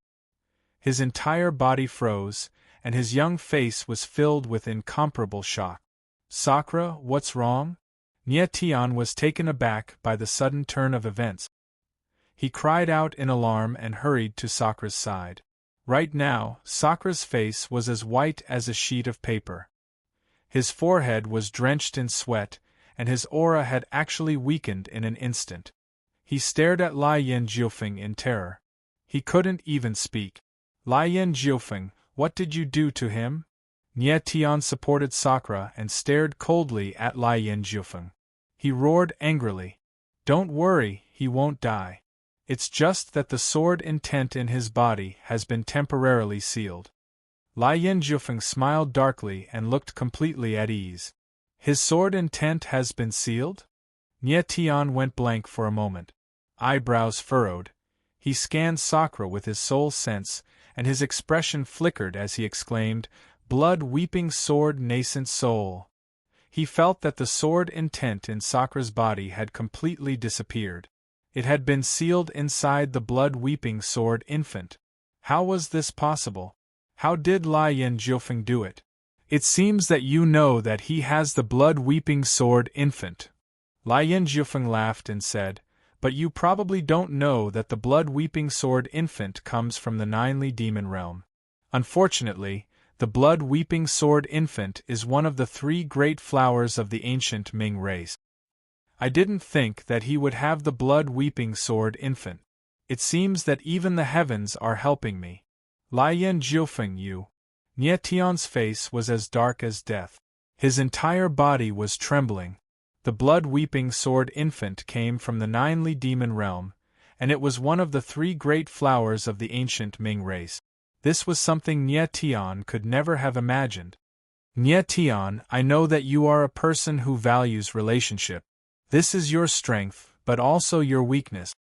His entire body froze, and his young face was filled with incomparable shock. "Sakura, what's wrong?" Nye Tian was taken aback by the sudden turn of events. He cried out in alarm and hurried to Sakura's side. Right now, Sakura's face was as white as a sheet of paper. His forehead was drenched in sweat, and his aura had actually weakened in an instant. He stared at Lien Jiufeng in terror. He couldn't even speak. "Lien Jiufeng, what did you do to him?" Nye Tian supported Sakura and stared coldly at Lien Jiufeng. He roared angrily. "Don't worry, he won't die. It's just that the sword intent in his body has been temporarily sealed." Lien Jiufeng smiled darkly and looked completely at ease. "His sword intent has been sealed?" Nye Tian went blank for a moment. Eyebrows furrowed. He scanned Sakura with his soul sense, and his expression flickered as he exclaimed, "Blood-weeping sword nascent soul." He felt that the sword intent in Sakura's body had completely disappeared. It had been sealed inside the blood-weeping sword infant. How was this possible? How did Lien Jiufeng do it? "It seems that you know that he has the blood-weeping sword infant." Lien Jiufeng laughed and said, "But you probably don't know that the blood-weeping sword infant comes from the 9-li demon realm. Unfortunately, the blood-weeping sword infant is one of the 3 great flowers of the ancient Ming race. I didn't think that he would have the blood-weeping sword infant. It seems that even the heavens are helping me." "Lien Jiufeng, you." Nye Tian's face was as dark as death. His entire body was trembling. The blood-weeping sword infant came from the 9-li demon realm, and it was one of the 3 great flowers of the ancient Ming race. This was something Nye Tian could never have imagined. "Nye Tian, I know that you are a person who values relationship. This is your strength, but also your weakness."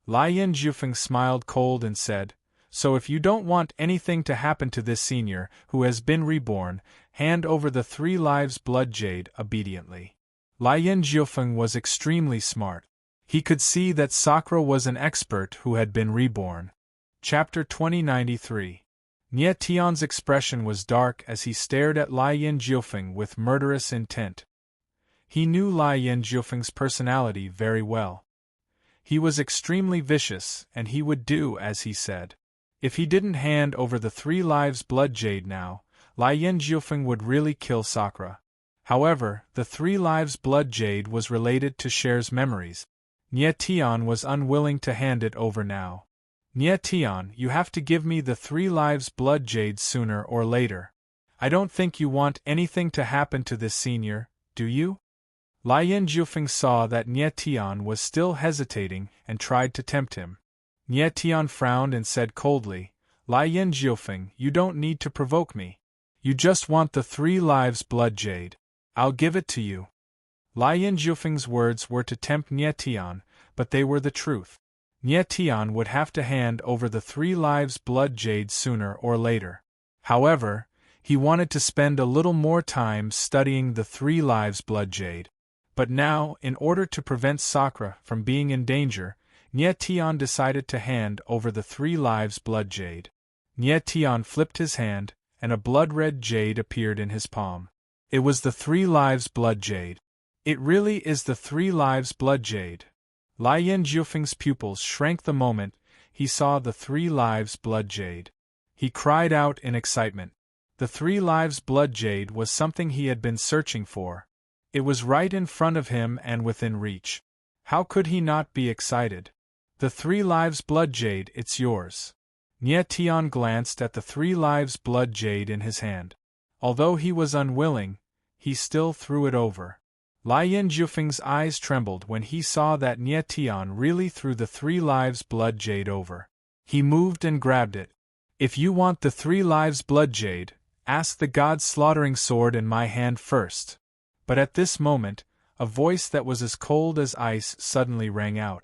Lien Jiufeng smiled cold and said, "So if you don't want anything to happen to this senior, who has been reborn, hand over the 3 lives blood jade obediently." Lien Jiufeng was extremely smart. He could see that Sakura was an expert who had been reborn. Chapter 2093. Nye Tian's expression was dark as he stared at Lien Jiufeng with murderous intent. He knew Lien Jiufeng's personality very well. He was extremely vicious, and he would do as he said. If he didn't hand over the 3 lives blood jade now, Lai Jiufeng would really kill Sakura. However, the 3 lives blood jade was related to Cher's memories. Nie Tian was unwilling to hand it over now. Nie Tian, you have to give me the 3 lives blood jade sooner or later. I don't think you want anything to happen to this senior, do you? Lai Jiufeng saw that Nie Tian was still hesitating and tried to tempt him. Nie Tian frowned and said coldly, Lai Jiufeng, you don't need to provoke me. You just want the 3 lives blood jade. I'll give it to you. Lai Jiufeng's words were to tempt Nie Tian, but they were the truth. Nie Tian would have to hand over the 3 lives blood jade sooner or later. However, he wanted to spend a little more time studying the 3 lives blood jade. But now, in order to prevent Sakura from being in danger, Nie Tian decided to hand over the 3 lives blood jade. Nie Tian flipped his hand, and a blood-red jade appeared in his palm. It was the 3 lives blood jade. It really is the 3 lives blood jade. Lai Jiufeng's pupils shrank the moment he saw the 3 lives blood jade. He cried out in excitement. The 3 lives blood jade was something he had been searching for. It was right in front of him and within reach. How could he not be excited? The 3 lives blood jade, it's yours. Nie Tian glanced at the 3 lives blood jade in his hand. Although he was unwilling, he still threw it over. Lai Jiufeng's eyes trembled when he saw that Nie Tian really threw the 3 lives blood jade over. He moved and grabbed it. If you want the 3 lives blood jade, ask the god's slaughtering sword in my hand first. But at this moment, a voice that was as cold as ice suddenly rang out.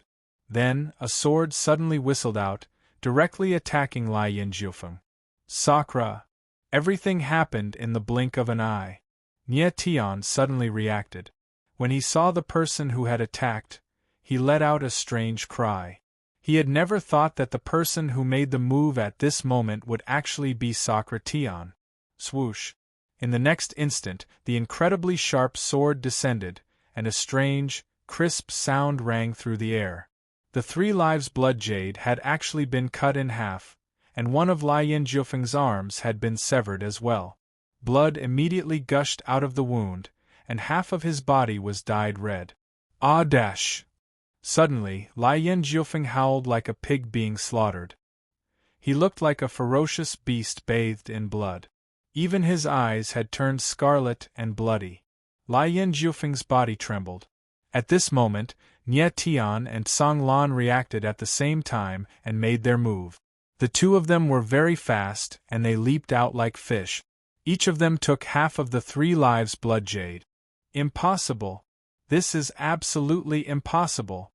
Then, a sword suddenly whistled out, directly attacking Lai Jiufeng. Sakura! Everything happened in the blink of an eye. Nie Tian suddenly reacted. When he saw the person who had attacked, he let out a strange cry. He had never thought that the person who made the move at this moment would actually be Sakura Tian. Swoosh! In the next instant, the incredibly sharp sword descended, and a strange, crisp sound rang through the air. The 3 lives blood jade had actually been cut in half, and one of Lai Jiufeng's arms had been severed as well. Blood immediately gushed out of the wound, and half of his body was dyed red. Ah dash! Suddenly, Lai Jiufeng howled like a pig being slaughtered. He looked like a ferocious beast bathed in blood. Even his eyes had turned scarlet and bloody. Lai Jiufeng's body trembled. At this moment, Nie Tian and Song Lan reacted at the same time and made their move. The 2 of them were very fast, and they leaped out like fish. Each of them took half of the 3 lives blood jade. Impossible! This is absolutely impossible!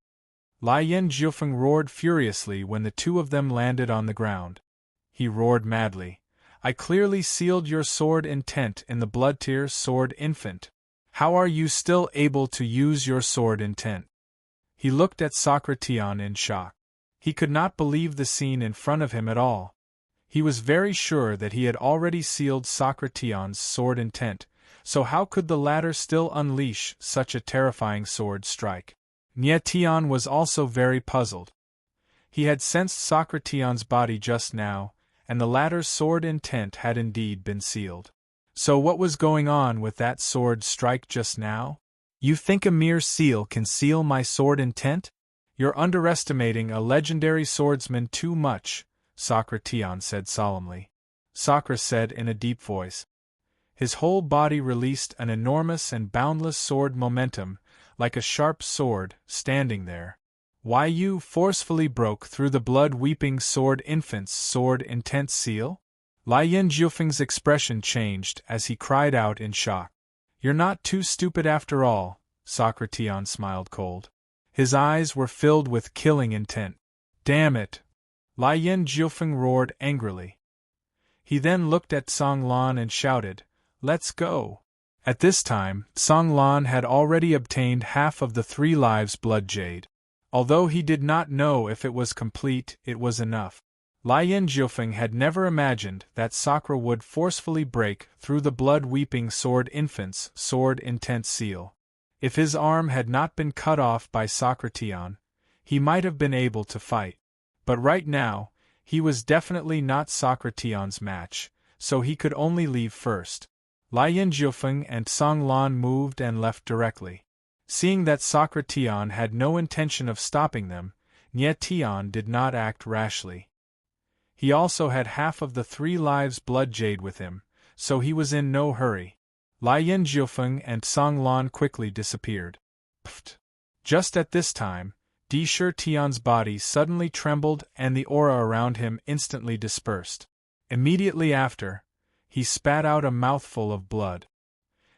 Lai Jiufeng roared furiously when the 2 of them landed on the ground. He roared madly. I clearly sealed your sword intent in the blood tier sword infant. How are you still able to use your sword intent? He looked at Sakura Tian in shock. He could not believe the scene in front of him at all. He was very sure that he had already sealed Sakura Tian's sword intent, so how could the latter still unleash such a terrifying sword strike? Nie Tian was also very puzzled. He had sensed Sakura Tian's body just now, and the latter's sword intent had indeed been sealed. So what was going on with that sword strike just now? You think a mere seal can seal my sword intent? You're underestimating a legendary swordsman too much, Sakura Tian said solemnly. Sakura said in a deep voice. His whole body released an enormous and boundless sword momentum, like a sharp sword, standing there. Why you forcefully broke through the blood-weeping sword infant's sword intent seal? Lai Jiufeng's expression changed as he cried out in shock. You're not too stupid after all, Sakura Tian smiled cold. His eyes were filled with killing intent. Damn it! Lai Jiufeng roared angrily. He then looked at Song Lan and shouted, Let's go! At this time, Song Lan had already obtained half of the 3 lives blood jade. Although he did not know if it was complete, it was enough. Lai Jiufeng had never imagined that Sakura would forcefully break through the blood-weeping sword infant's sword intent seal. If his arm had not been cut off by Sakura Tian, he might have been able to fight. But right now, he was definitely not Socration's match, so he could only leave first. Lien Jiufeng and Song Lan moved and left directly. Seeing that Socration had no intention of stopping them, Nie Tian did not act rashly. He also had half of the 3 lives blood jade with him, so he was in no hurry. Lien Jiufeng and Song Lan quickly disappeared. Pfft! Just at this time, Di Shi Tian's body suddenly trembled and the aura around him instantly dispersed. Immediately after, he spat out a mouthful of blood.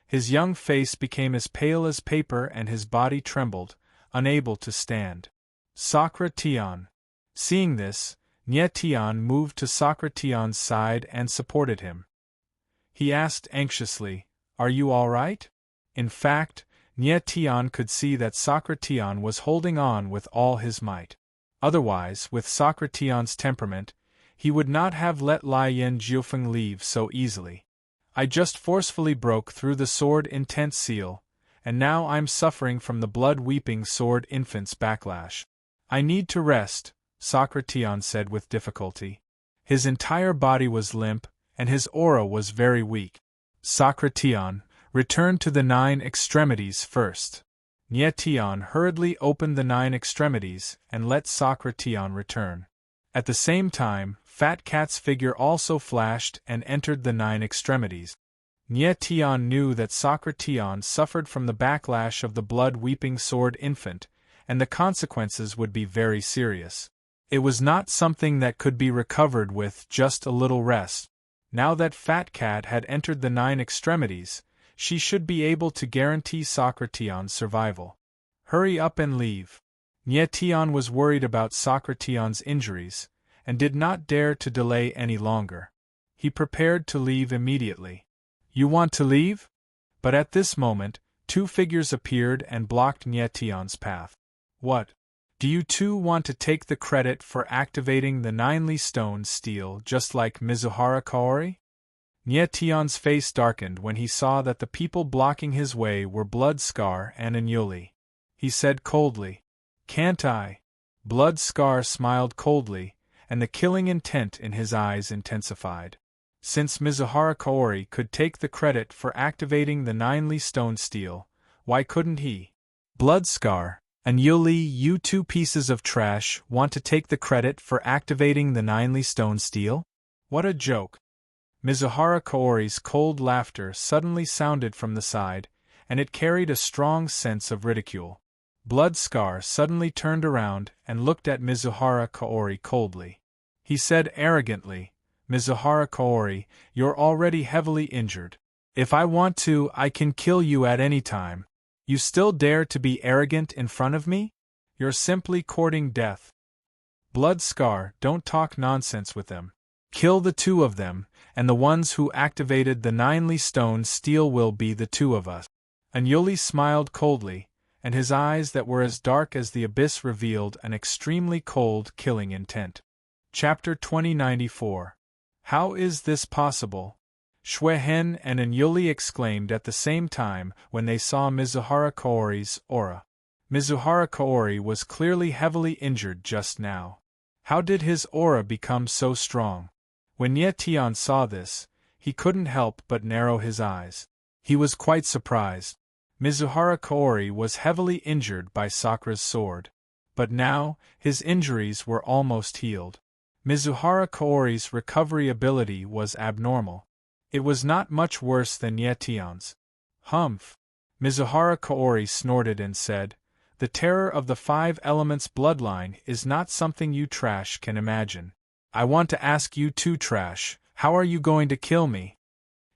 His young face became as pale as paper and his body trembled, unable to stand. Socration. Seeing this, Nie Tian moved to Socration's side and supported him. He asked anxiously, "Are you all right?" In fact, Nie Tian could see that Socration was holding on with all his might. Otherwise, with Socration's temperament, he would not have let Lien Jiufeng leave so easily. "I just forcefully broke through the sword intent seal, and now I'm suffering from the blood-weeping sword infant's backlash. I need to rest," Socration said with difficulty. His entire body was limp, and his aura was very weak. Socration, return to the 9 extremities first. Nie Tian hurriedly opened the 9 extremities and let Socration return. At the same time, Fat Cat's figure also flashed and entered the 9 extremities. Nie Tian knew that Socration suffered from the backlash of the blood-weeping sword infant, and the consequences would be very serious. It was not something that could be recovered with just a little rest. Now that Fat Cat had entered the 9 extremities, she should be able to guarantee Socration's survival. Hurry up and leave. Nie Tian was worried about Socration's injuries, and did not dare to delay any longer. He prepared to leave immediately. "You want to leave?" But at this moment, 2 figures appeared and blocked Nie Tian's path. "What? Do you 2 want to take the credit for activating the 9 stone steel just like Mizuhara Kaori?" Nie Tian's face darkened when he saw that the people blocking his way were Blood Scar and Anyuli. He said coldly, "Can't I?" Blood Scar smiled coldly, and the killing intent in his eyes intensified. Since Mizuhara Kaori could take the credit for activating the 9 stone steel, why couldn't he? "Blood Scar, Anyuli, you 2 pieces of trash want to take the credit for activating the 9 stone steel? What a joke!" Mizuhara Kaori's cold laughter suddenly sounded from the side, and it carried a strong sense of ridicule. Blood Scar suddenly turned around and looked at Mizuhara Kaori coldly. He said arrogantly, "Mizuhara Kaori, you're already heavily injured. If I want to, I can kill you at any time. You still dare to be arrogant in front of me? You're simply courting death." "Blood Scar, don't talk nonsense with them. Kill the 2 of them, and the ones who activated the 9 stone steel will be the 2 of us." Anyuli smiled coldly, and his eyes that were as dark as the abyss revealed an extremely cold, killing intent. Chapter 2094. How is this possible? Shuehen and Anyuli exclaimed at the same time when they saw Mizuhara Kaori's aura. Mizuhara Kaori was clearly heavily injured just now. How did his aura become so strong? When Nie Tian saw this, he couldn't help but narrow his eyes. He was quite surprised. Mizuhara Kaori was heavily injured by Sakura's sword. But now, his injuries were almost healed. Mizuhara Kaori's recovery ability was abnormal. It was not much worse than Nie Tian's. "Humph!" Mizuhara Kaori snorted and said, "The terror of the 5 elements bloodline is not something you trash can imagine. I want to ask you 2 trash, how are you going to kill me?"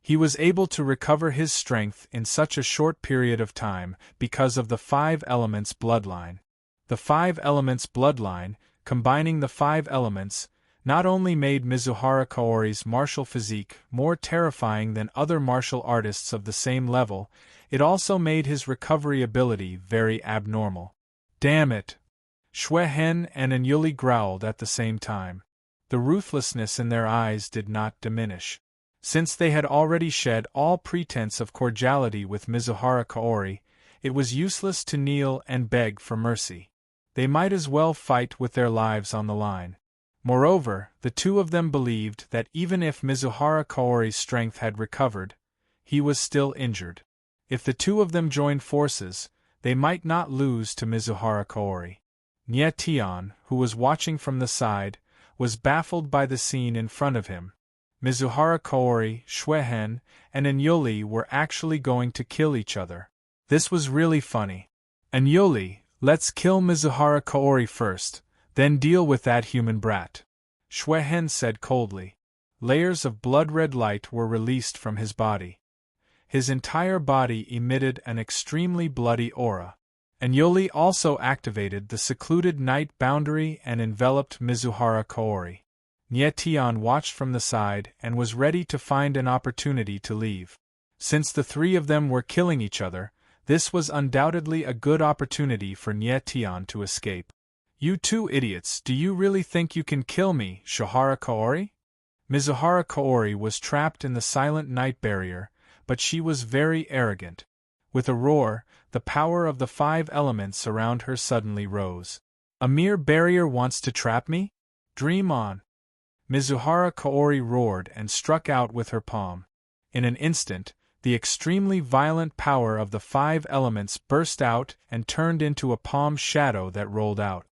He was able to recover his strength in such a short period of time because of the 5 elements bloodline. The 5 elements bloodline, combining the 5 elements, not only made Mizuhara Kaori's martial physique more terrifying than other martial artists of the same level, it also made his recovery ability very abnormal. "Damn it!" Shuehen and Anyuli growled at the same time. The ruthlessness in their eyes did not diminish. Since they had already shed all pretense of cordiality with Mizuhara Kaori, it was useless to kneel and beg for mercy. they might as well fight with their lives on the line. Moreover, the two of them believed that even if Mizuhara Kaori's strength had recovered, he was still injured. If the two of them joined forces, they might not lose to Mizuhara Kaori. Nye Tian, who was watching from the side, was baffled by the scene in front of him. Mizuhara Kaori, Shuehen, and Anyoli were actually going to kill each other. This was really funny. Anyoli, let's kill Mizuhara Kaori first, then deal with that human brat, Shuehen said coldly. Layers of blood-red light were released from his body. His entire body emitted an extremely bloody aura. Anyoli also activated the secluded night boundary and enveloped Mizuhara Kaori. Nye Tian watched from the side and was ready to find an opportunity to leave. Since the three of them were killing each other, this was undoubtedly a good opportunity for Nye Tian to escape. You two idiots, do you really think you can kill me, Mizuhara Kaori? Mizuhara Kaori was trapped in the silent night barrier, but she was very arrogant. With a roar, the power of the 5 elements around her suddenly rose. A mere barrier wants to trap me? Dream on! Mizuhara Kaori roared and struck out with her palm. In an instant, the extremely violent power of the 5 elements burst out and turned into a palm shadow that rolled out.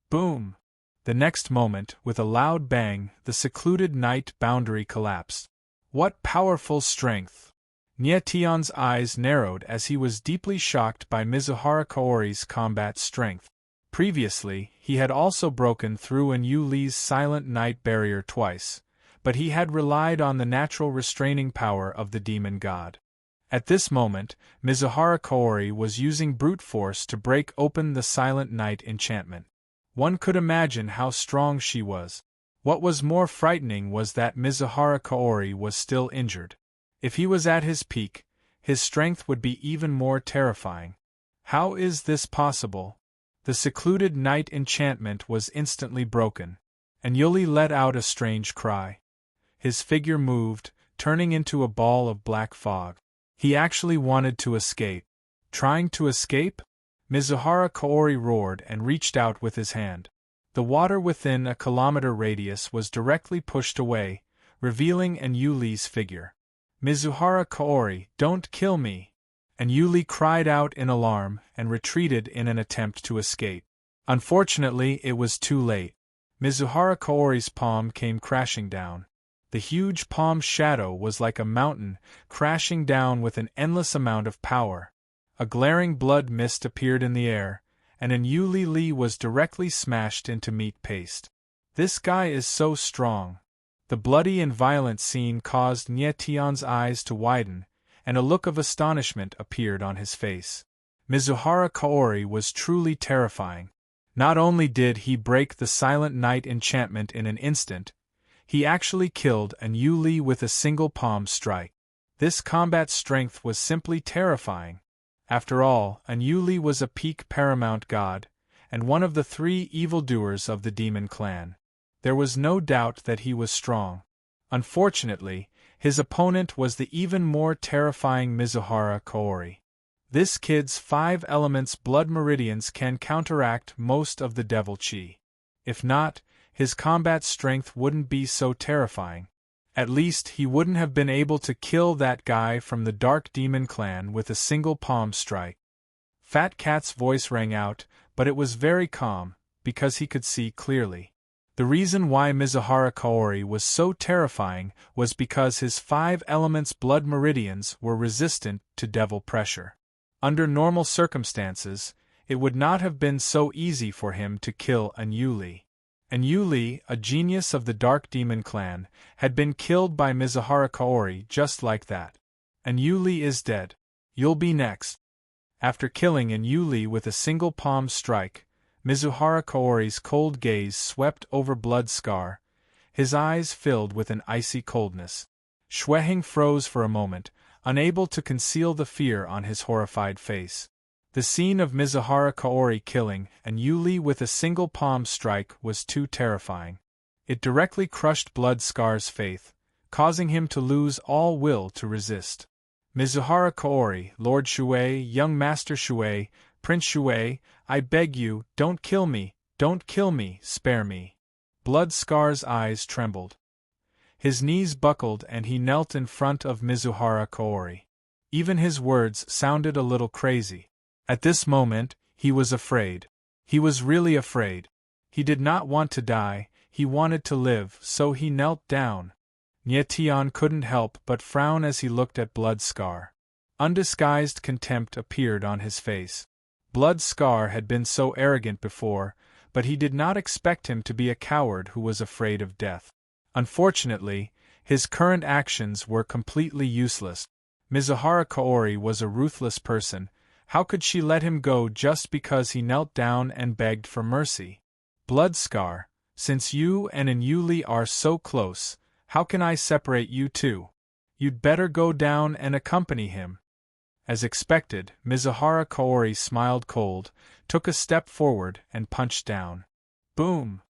Boom! The next moment, with a loud bang, the secluded night boundary collapsed. What powerful strength! Nye Tian's eyes narrowed as he was deeply shocked by Mizuhara Kaori's combat strength. Previously, he had also broken through Anyuli's silent night barrier twice, but he had relied on the natural restraining power of the demon god. At this moment, Mizuhara Kaori was using brute force to break open the silent night enchantment. One could imagine how strong she was. What was more frightening was that Mizuhara Kaori was still injured. If he was at his peak, his strength would be even more terrifying. How is this possible? The secluded night enchantment was instantly broken. Anyoli let out a strange cry. His figure moved, turning into a ball of black fog. He actually wanted to escape. Trying to escape? Mizuhara Kaori roared and reached out with his hand. The water within a kilometer radius was directly pushed away, revealing Anyuli's figure. Mizuhara Kaori, don't kill me! Anyuli cried out in alarm and retreated in an attempt to escape. Unfortunately, it was too late. Mizuhara Kaori's palm came crashing down. The huge palm shadow was like a mountain, crashing down with an endless amount of power. A glaring blood mist appeared in the air, and Anyuli was directly smashed into meat paste. This guy is so strong. The bloody and violent scene caused Nye Tian's eyes to widen, and a look of astonishment appeared on his face. Mizuhara Kaori was truly terrifying. Not only did he break the silent night enchantment in an instant, he actually killed Anyuli with a single palm strike. This combat strength was simply terrifying. After all, Anyuli was a peak paramount god, and one of the 3 evildoers of the demon clan. There was no doubt that he was strong. Unfortunately, his opponent was the even more terrifying Mizuhara Kaori. This kid's 5 elements blood meridians can counteract most of the devil chi. If not, his combat strength wouldn't be so terrifying. At least he wouldn't have been able to kill that guy from the Dark Demon Clan with a single palm strike. Fat Cat's voice rang out, but it was very calm, because he could see clearly. The reason why Mizuhara Kaori was so terrifying was because his 5 elements blood meridians were resistant to devil pressure. Under normal circumstances, it would not have been so easy for him to kill Anyuli. Anyuli, a genius of the Dark Demon Clan, had been killed by Mizuhara Kaori just like that. Anyuli is dead. You'll be next. After killing Anyuli with a single palm strike, Mizuhara Kaori's cold gaze swept over Blood Scar. His eyes filled with an icy coldness. Shueheng froze for a moment, unable to conceal the fear on his horrified face. The scene of Mizuhara Kaori killing Anyuli with a single palm strike was too terrifying. It directly crushed Blood Scar's faith, causing him to lose all will to resist. Mizuhara Kaori, Lord Shui, young Master Shui, Prince Shui, I beg you, don't kill me, spare me. Blood Scar's eyes trembled. His knees buckled and he knelt in front of Mizuhara Kaori. Even his words sounded a little crazy. At this moment, he was afraid. He was really afraid. He did not want to die, he wanted to live, so he knelt down. Nie Tian couldn't help but frown as he looked at Blood Scar. Undisguised contempt appeared on his face. Blood Scar had been so arrogant before, but he did not expect him to be a coward who was afraid of death. Unfortunately, his current actions were completely useless. Mizuhara Kaori was a ruthless person. How could she let him go just because he knelt down and begged for mercy? Blood Scar, since you and Yuli are so close, how can I separate you two? You'd better go down and accompany him. As expected, Mizuhara Kaori smiled cold, took a step forward, and punched down. Boom!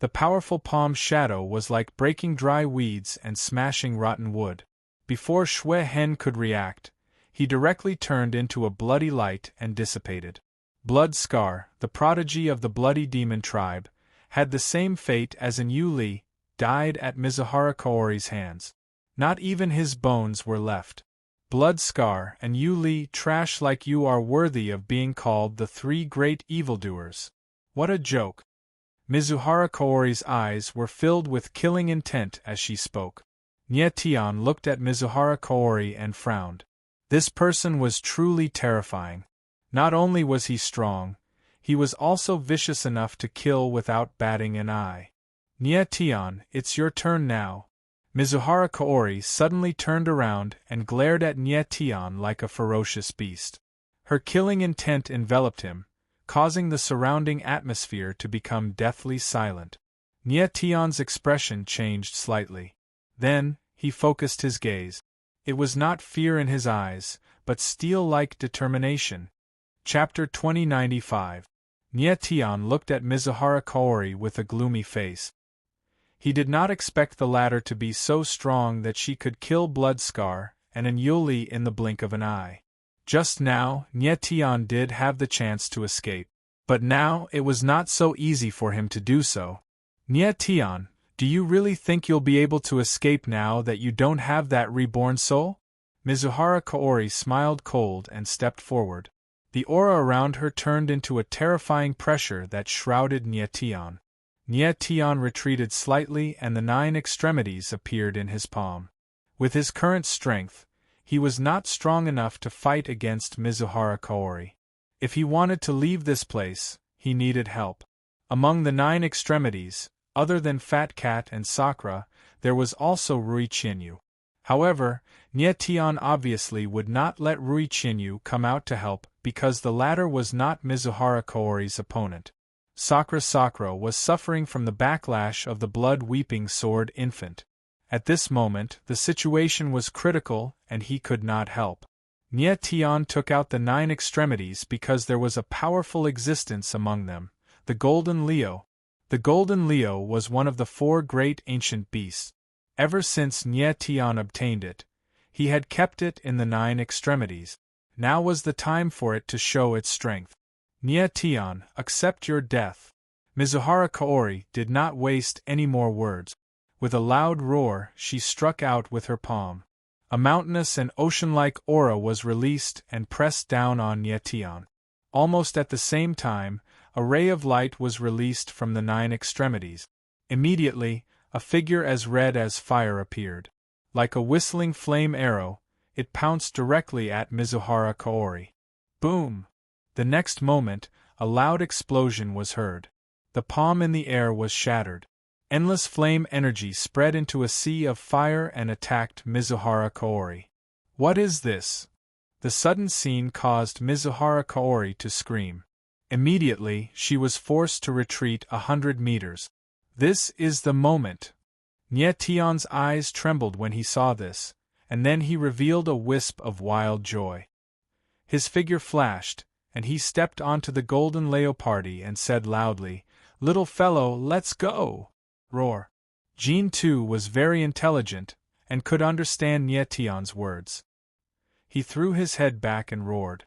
The powerful palm shadow was like breaking dry weeds and smashing rotten wood. Before Shui Hen could react, he directly turned into a bloody light and dissipated. Blood Scar, the prodigy of the bloody demon tribe, had the same fate as Yuli, died at Mizuhara Kaori's hands. Not even his bones were left. Blood Scar and Yuli, trash like you are worthy of being called the three great evildoers. What a joke! Mizuhara Kaori's eyes were filled with killing intent as she spoke. Nie Tian looked at Mizuhara Kaori and frowned. This person was truly terrifying. Not only was he strong, he was also vicious enough to kill without batting an eye. Nie Tian, it's your turn now. Mizuhara Kaori suddenly turned around and glared at Nie Tian like a ferocious beast. Her killing intent enveloped him, causing the surrounding atmosphere to become deathly silent. Nie Tian's expression changed slightly. Then, he focused his gaze. It was not fear in his eyes, but steel-like determination. Chapter 2095. Nie Tian looked at Mizuhara Kaori with a gloomy face. He did not expect the latter to be so strong that she could kill Blood Scar and Yuli in the blink of an eye. Just now, Nie Tian did have the chance to escape. But now it was not so easy for him to do so. Nie Tian, do you really think you'll be able to escape now that you don't have that reborn soul? Mizuhara Kaori smiled cold and stepped forward. The aura around her turned into a terrifying pressure that shrouded Nie Tian. Nie Tian retreated slightly and the 9 extremities appeared in his palm. With his current strength, he was not strong enough to fight against Mizuhara Kaori. If he wanted to leave this place, he needed help. Among the 9 extremities, other than Fat Cat and Sakura, there was also Rui Qinyu. However, Nie Tian obviously would not let Rui Qinyu come out to help because the latter was not Mizuhara Kaori's opponent. Sakura was suffering from the backlash of the blood-weeping sword infant. At this moment, the situation was critical and he could not help. Nie Tian took out the 9 extremities because there was a powerful existence among them, the Golden Leo. The Golden Leo was one of the 4 great ancient beasts. Ever since Nie Tian obtained it, he had kept it in the 9 extremities. Now was the time for it to show its strength. Nie Tian, accept your death. Mizuhara Kaori did not waste any more words. With a loud roar, she struck out with her palm. A mountainous and ocean-like aura was released and pressed down on Nie Tian. Almost at the same time, a ray of light was released from the 9 extremities. Immediately, a figure as red as fire appeared. Like a whistling flame arrow, it pounced directly at Mizuhara Kaori. Boom! The next moment, a loud explosion was heard. The palm in the air was shattered. Endless flame energy spread into a sea of fire and attacked Mizuhara Kaori. What is this? The sudden scene caused Mizuhara Kaori to scream. Immediately, she was forced to retreat 100 meters. This is the moment. Nie Tian's eyes trembled when he saw this, and then he revealed a wisp of wild joy. His figure flashed, and he stepped onto the golden leopardy and said loudly, "Little fellow, let's go!" Roar. Jean too was very intelligent, and could understand Nie Tian's words. He threw his head back and roared.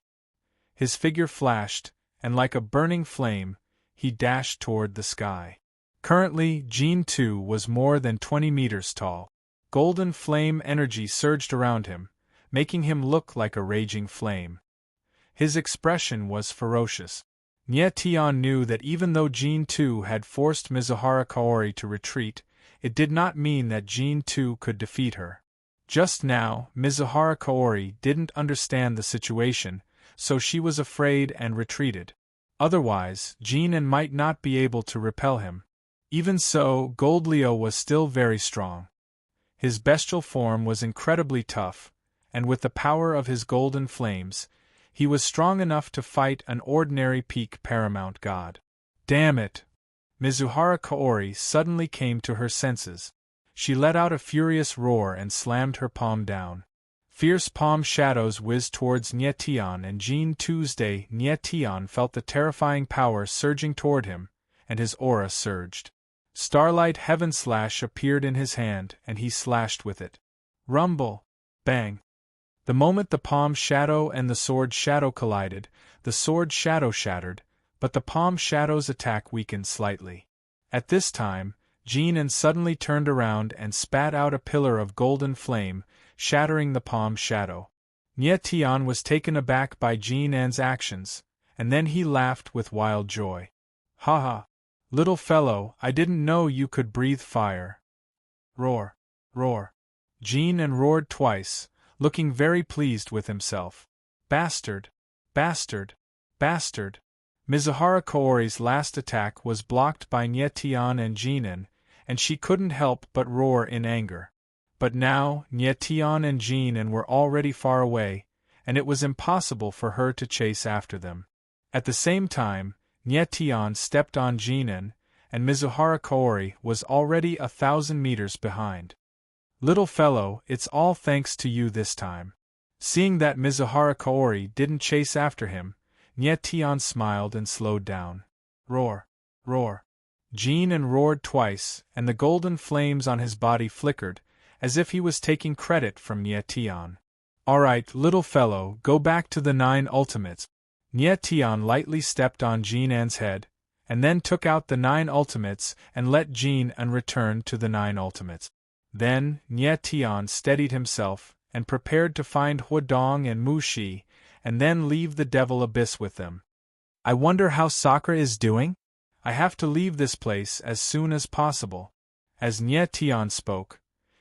His figure flashed, and like a burning flame, he dashed toward the sky. Currently, Jin too was more than 20 meters tall. Golden flame energy surged around him, making him look like a raging flame. His expression was ferocious. Nie Tian knew that even though Jin too had forced Mizuhara Kaori to retreat, it did not mean that Jin too could defeat her. Just now, Mizuhara Kaori didn't understand the situation, so she was afraid and retreated. Otherwise, Jin might not be able to repel him. Even so, Gold Leo was still very strong. His bestial form was incredibly tough, and with the power of his golden flames, he was strong enough to fight an ordinary peak paramount god. Damn it! Mizuhara Kaori suddenly came to her senses. She let out a furious roar and slammed her palm down. Fierce palm shadows whizzed towards Nie Tian and Jin Tuesday. Nie Tian felt the terrifying power surging toward him, and his aura surged. Starlight Heaven Slash appeared in his hand, and he slashed with it. Rumble! Bang! The moment the palm shadow and the sword shadow collided, the sword shadow shattered, but the palm shadow's attack weakened slightly. At this time, Jin suddenly turned around and spat out a pillar of golden flame, shattering the palm shadow. Nie Tian was taken aback by Jin's actions, and then he laughed with wild joy. Ha ha! Little fellow, I didn't know you could breathe fire. Roar! Roar! Jin roared twice, looking very pleased with himself. Bastard! Bastard! Bastard! Mizuhara Kaori's last attack was blocked by Nie Tian and Jin, and she couldn't help but roar in anger. But now, Nie Tian and Jin were already far away, and it was impossible for her to chase after them. At the same time, Nie Tian stepped on Jin, and Mizuhara Kaori was already 1,000 meters behind. Little fellow, it's all thanks to you this time. Seeing that Mizuhara Kaori didn't chase after him, Nie Tian smiled and slowed down. Roar! Roar! Jin roared twice, and the golden flames on his body flickered, as if he was taking credit from Nie Tian. Alright, little fellow, go back to the 9 ultimates. Nie Tian lightly stepped on Jin's head, and then took out the 9 ultimates and let Jin return to the 9 ultimates. Then, Nie Tian steadied himself, and prepared to find Huadong and Mu Shi, and then leave the Devil Abyss with them. I wonder how Sakura is doing? I have to leave this place as soon as possible. As Nie Tian spoke,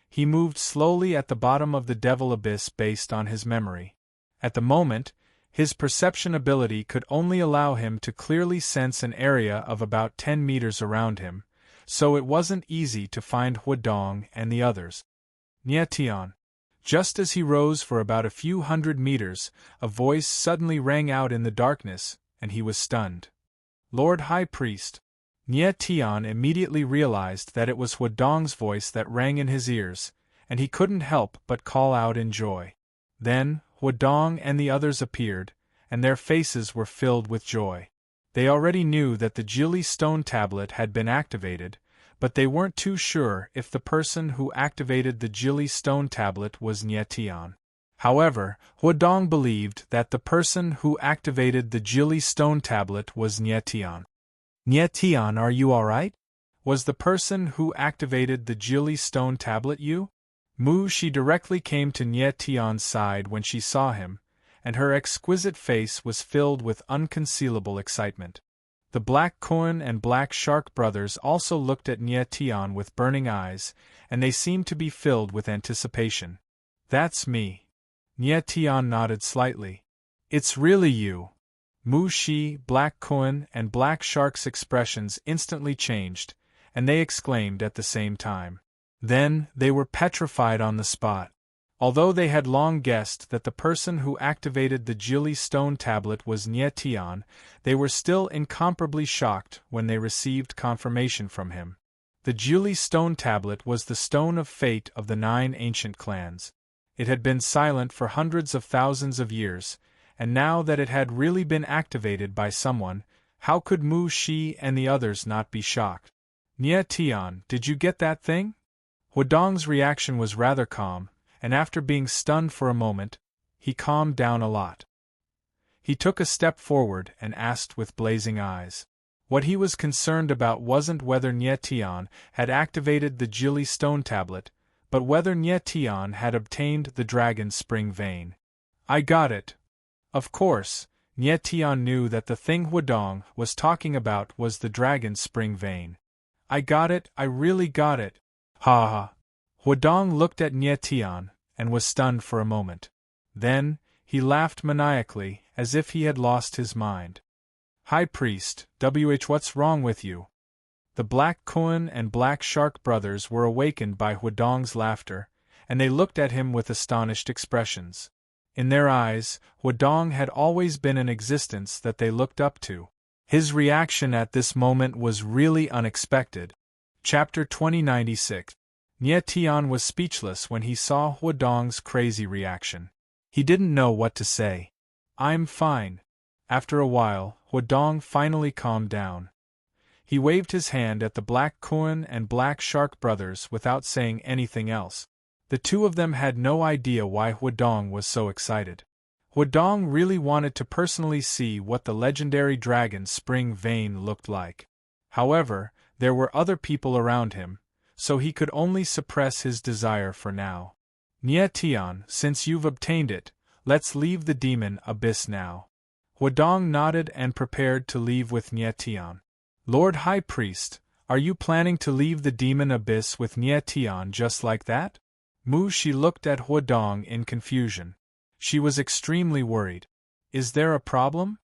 he moved slowly at the bottom of the Devil Abyss based on his memory. At the moment, his perception ability could only allow him to clearly sense an area of about 10 meters around him, so it wasn't easy to find Huadong and the others. Nie Tian. Just as he rose for about a few hundred meters, a voice suddenly rang out in the darkness, and he was stunned. Lord High Priest. Nie Tian immediately realized that it was Huadong's voice that rang in his ears, and he couldn't help but call out in joy. Then, Huadong and the others appeared, and their faces were filled with joy. They already knew that the Jili stone tablet had been activated, but they weren't too sure if the person who activated the Jili stone tablet was Nie Tian. However, Huadong believed that the person who activated the Jili stone tablet was Nie Tian. Nie Tian, are you alright? Was the person who activated the Jili stone tablet you? Mu Shi directly came to Nie Tian's side when she saw him, and her exquisite face was filled with unconcealable excitement. The Black Koan and Black Shark brothers also looked at Nie Tian with burning eyes, and they seemed to be filled with anticipation. That's me. Nie Tian nodded slightly. It's really you. Mu Shi, Black Koan, and Black Shark's expressions instantly changed, and they exclaimed at the same time. Then, they were petrified on the spot. Although they had long guessed that the person who activated the Jili stone tablet was Nie Tian, they were still incomparably shocked when they received confirmation from him. The Jili stone tablet was the stone of fate of the 9 ancient clans. It had been silent for hundreds of thousands of years, and now that it had really been activated by someone, how could Mu Shi and the others not be shocked? Nie Tian, did you get that thing? Huadong's reaction was rather calm, and after being stunned for a moment, he calmed down a lot. He took a step forward and asked with blazing eyes. What he was concerned about wasn't whether Nye Tian had activated the Jili stone tablet, but whether Nye Tian had obtained the dragon's spring vein. I got it. Of course, Nye Tian knew that the thing Huadong was talking about was the dragon's spring vein. I got it, I really got it. Ha ha. Huadong looked at Nye Tian and was stunned for a moment. Then, he laughed maniacally, as if he had lost his mind. High Priest, what's wrong with you? The Black Kuan and Black Shark brothers were awakened by Huadong's laughter, and they looked at him with astonished expressions. In their eyes, Huadong had always been an existence that they looked up to. His reaction at this moment was really unexpected. Chapter 2096. Nye Tian was speechless when he saw Huadong's crazy reaction. He didn't know what to say. I'm fine. After a while, Huadong finally calmed down. He waved his hand at the Black Kuan and Black Shark brothers without saying anything else. The two of them had no idea why Huadong was so excited. Huadong really wanted to personally see what the legendary dragon's spring vein looked like. However, there were other people around him, so he could only suppress his desire for now. Nye Tian, since you've obtained it, let's leave the demon abyss now. Huadong nodded and prepared to leave with Nye Tian. Lord High Priest, are you planning to leave the demon abyss with Nye Tian just like that? Mu Shi looked at Huadong in confusion. She was extremely worried. Is there a problem?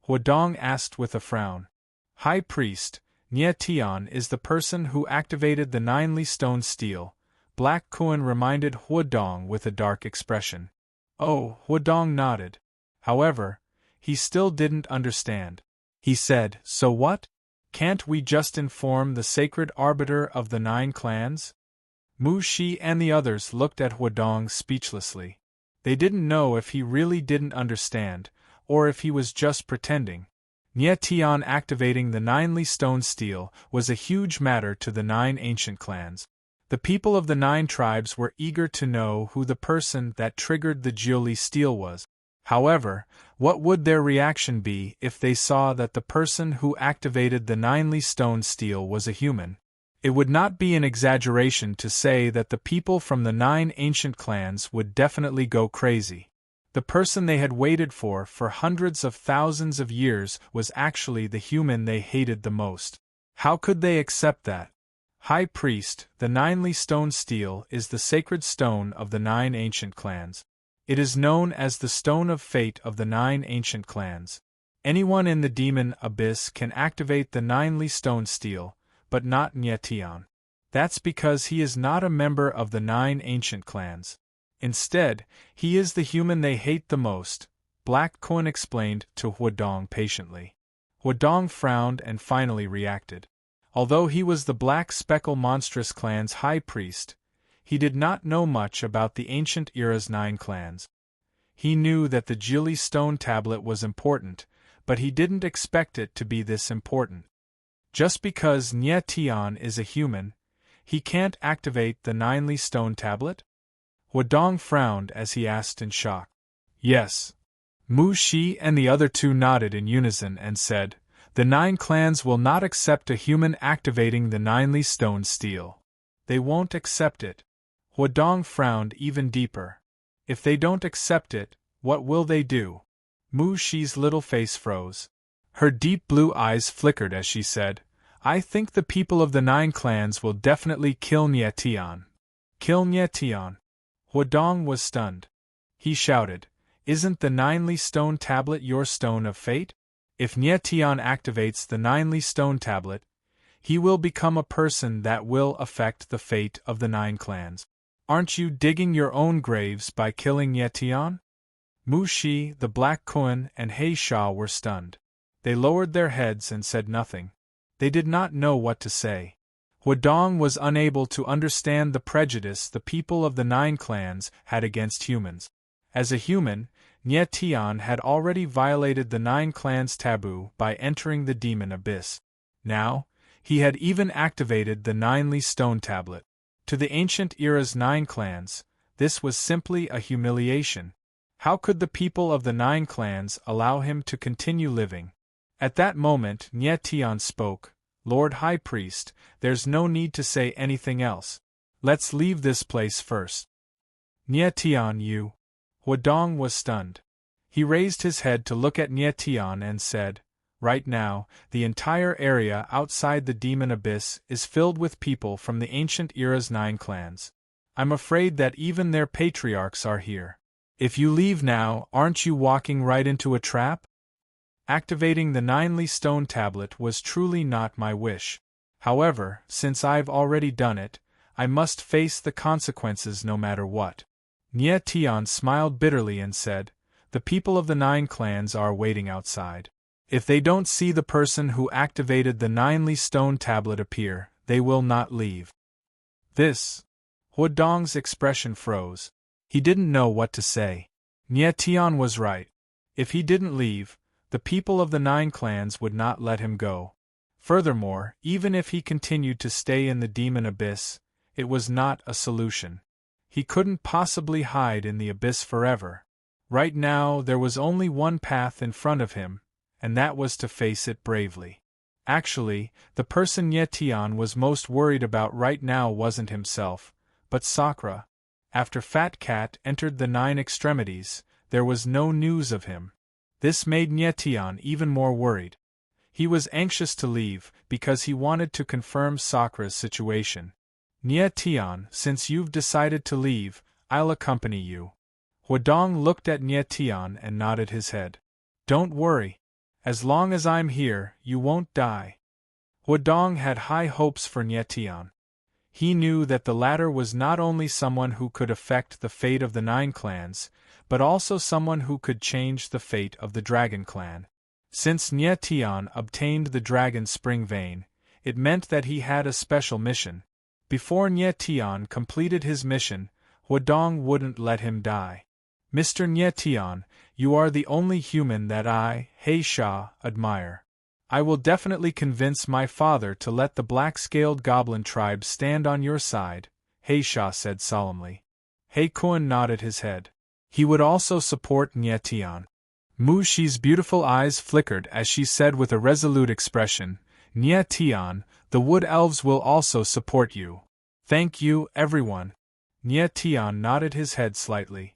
Huadong asked with a frown. High Priest, Nye Tian is the person who activated the 9 stone steel. Black Kuan reminded Huadong with a dark expression. Oh, Huadong nodded. However, he still didn't understand. He said, so what? Can't we just inform the sacred arbiter of the 9 clans? Mu Shi and the others looked at Huadong speechlessly. They didn't know if he really didn't understand, or if he was just pretending. Nye Tian activating the 9 stone steel was a huge matter to the 9 ancient clans. The people of the 9 tribes were eager to know who the person that triggered the Jili steel was. However, what would their reaction be if they saw that the person who activated the 9 stone steel was a human? It would not be an exaggeration to say that the people from the 9 ancient clans would definitely go crazy. The person they had waited for hundreds of thousands of years was actually the human they hated the most. How could they accept that? High Priest, the 9 stone steel is the sacred stone of the 9 ancient clans. It is known as the Stone of Fate of the 9 ancient clans. Anyone in the demon abyss can activate the 9 stone steel, but not Nye Tian. That's because he is not a member of the 9 ancient clans. Instead, he is the human they hate the most, Black Kuan explained to Huadong patiently. Huadong frowned and finally reacted. Although he was the Black Speckle Monstrous clan's high priest, he did not know much about the ancient era's 9 clans. He knew that the Jili stone tablet was important, but he didn't expect it to be this important. Just because Nye Tian is a human, he can't activate the 9 stone tablet? Huadong frowned as he asked in shock. Yes. Mu Shi and the other two nodded in unison and said, the 9 clans will not accept a human activating the 9 stone steel. They won't accept it. Huadong frowned even deeper. If they don't accept it, what will they do? Mu Shi's little face froze. Her deep blue eyes flickered as she said, I think the people of the 9 clans will definitely kill Nye Tian. Kill Nye Tian? Huadong was stunned. He shouted, isn't the 9 stone tablet your stone of fate? If Nye Tian activates the 9 stone tablet, he will become a person that will affect the fate of the 9 clans. Aren't you digging your own graves by killing Nye Tian? Mu Shi, the Black Kuan, and He Sha were stunned. They lowered their heads and said nothing. They did not know what to say. Huadong was unable to understand the prejudice the people of the 9 clans had against humans. As a human, Nye Tian had already violated the 9 clans' taboo by entering the demon abyss. Now, he had even activated the 9 stone tablet. To the ancient era's 9 clans, this was simply a humiliation. How could the people of the 9 clans allow him to continue living? At that moment Nyetian spoke, "Lord High Priest, there's no need to say anything else. Let's leave this place first." Nyetian, you. Huadong was stunned. He raised his head to look at Nyetian and said, "Right now, the entire area outside the demon abyss is filled with people from the ancient era's 9 clans. I'm afraid that even their patriarchs are here. If you leave now, aren't you walking right into a trap?" Activating the 9ly stone tablet was truly not my wish. However, since I've already done it, I must face the consequences no matter what. Nyetian smiled bitterly and said, "The people of the 9 clans are waiting outside. If they don't see the person who activated the 9ly stone tablet appear, they will not leave." This. Huadong's expression froze. He didn't know what to say. Nyetian was right. If he didn't leave, the people of the 9 clans would not let him go. Furthermore, even if he continued to stay in the demon abyss, it was not a solution. He couldn't possibly hide in the abyss forever. Right now there was only one path in front of him, and that was to face it bravely. Actually, the person Nyetian was most worried about right now wasn't himself, but Sakura. After Fat Cat entered the 9 extremities, there was no news of him. This made Nyetian even more worried. He was anxious to leave, because he wanted to confirm Sakura's situation. "Nyetian, since you've decided to leave, I'll accompany you." Huadong looked at Nyetian and nodded his head. "Don't worry. As long as I'm here, you won't die." Huadong had high hopes for Nyetian. He knew that the latter was not only someone who could affect the fate of the 9 clans, but also someone who could change the fate of the Dragon Clan. Since Nyetian obtained the Dragon Spring Vein, it meant that he had a special mission. Before Nyetian completed his mission, Huadong wouldn't let him die. "Mr. Nyetian, you are the only human that I, Heisha, admire. I will definitely convince my father to let the black-scaled goblin tribe stand on your side," Heisha said solemnly. Heikun nodded his head. He would also support Nyetian. Mushi's beautiful eyes flickered as she said with a resolute expression, "Nyetian, the wood elves will also support you." "Thank you, everyone." Nyetian nodded his head slightly.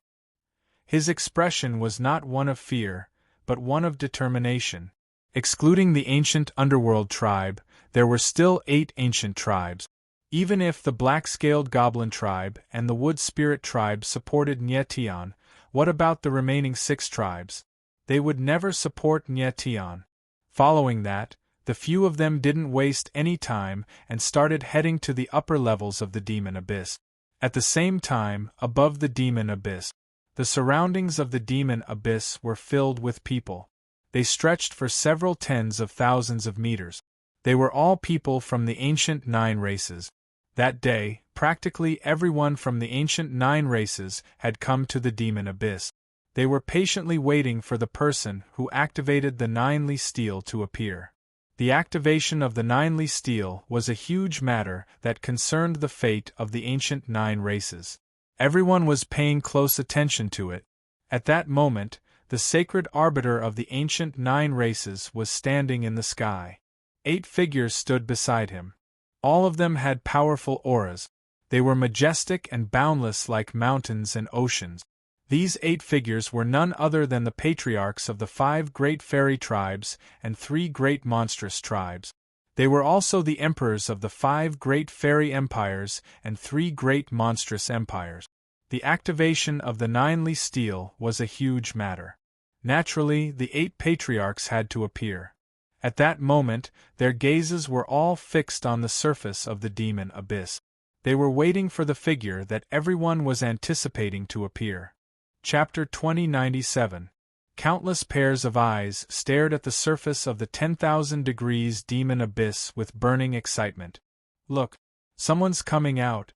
His expression was not one of fear, but one of determination. Excluding the ancient underworld tribe, there were still 8 ancient tribes. Even if the black-scaled goblin tribe and the wood spirit tribe supported Nyetian, what about the remaining 6 tribes? They would never support Nyetian. Following that, the few of them didn't waste any time and started heading to the upper levels of the demon abyss. At the same time, above the demon abyss, the surroundings of the demon abyss were filled with people. They stretched for several tens of thousands of meters. They were all people from the ancient 9 races. That day, practically everyone from the ancient 9 races had come to the demon abyss. They were patiently waiting for the person who activated the 9ly steel to appear. The activation of the 9ly steel was a huge matter that concerned the fate of the ancient 9 races. Everyone was paying close attention to it. At that moment, the sacred arbiter of the ancient 9 races was standing in the sky. 8 figures stood beside him. All of them had powerful auras. They were majestic and boundless like mountains and oceans. These 8 figures were none other than the patriarchs of the 5 great fairy tribes and 3 great monstrous tribes. They were also the emperors of the 5 great fairy empires and 3 great monstrous empires. The activation of the 9ly steel was a huge matter. Naturally, the 8 patriarchs had to appear. At that moment, their gazes were all fixed on the surface of the demon abyss. They were waiting for the figure that everyone was anticipating to appear. Chapter 2097. Countless pairs of eyes stared at the surface of the 10,000 degrees demon abyss with burning excitement. "Look! Someone's coming out!"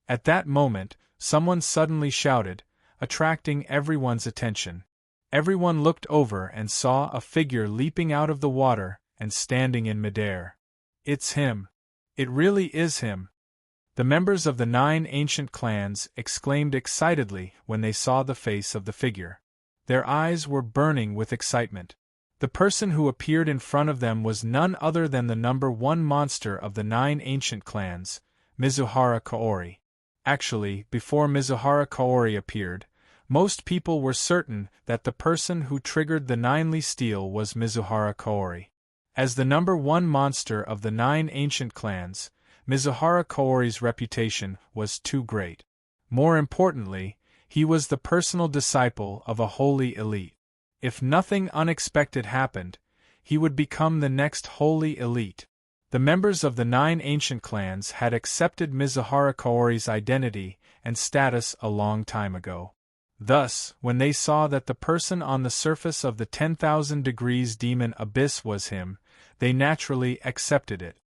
At that moment, someone suddenly shouted, attracting everyone's attention. Everyone looked over and saw a figure leaping out of the water and standing in midair. "It's him! It really is him!" The members of the 9 ancient clans exclaimed excitedly when they saw the face of the figure. Their eyes were burning with excitement. The person who appeared in front of them was none other than the number 1 monster of the 9 ancient clans, Mizuhara Kaori. Actually, before Mizuhara Kaori appeared, most people were certain that the person who triggered the 9ly steel was Mizuhara Kaori. As the number 1 monster of the 9 ancient clans, Mizuhara Kaori's reputation was too great. More importantly, he was the personal disciple of a holy elite. If nothing unexpected happened, he would become the next holy elite. The members of the 9 ancient clans had accepted Mizuhara Kaori's identity and status a long time ago. Thus, when they saw that the person on the surface of the 10,000 degrees demon abyss was him, they naturally accepted it.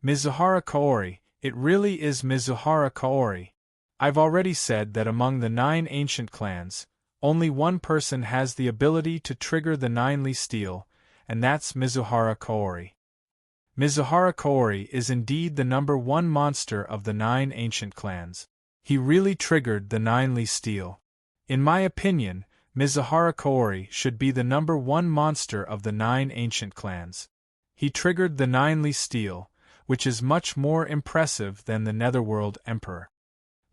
Mizuhara Kaori, it really is Mizuhara Kaori. I've already said that among the 9 ancient clans, only one person has the ability to trigger the 9ly steel, and that's Mizuhara Kaori. Mizuhara Kaori is indeed the number 1 monster of the 9 ancient clans. He really triggered the 9ly steel. In my opinion, Mizuhara Kaori should be the number 1 monster of the 9 ancient clans. He triggered the 9ly steel, which is much more impressive than the Netherworld Emperor.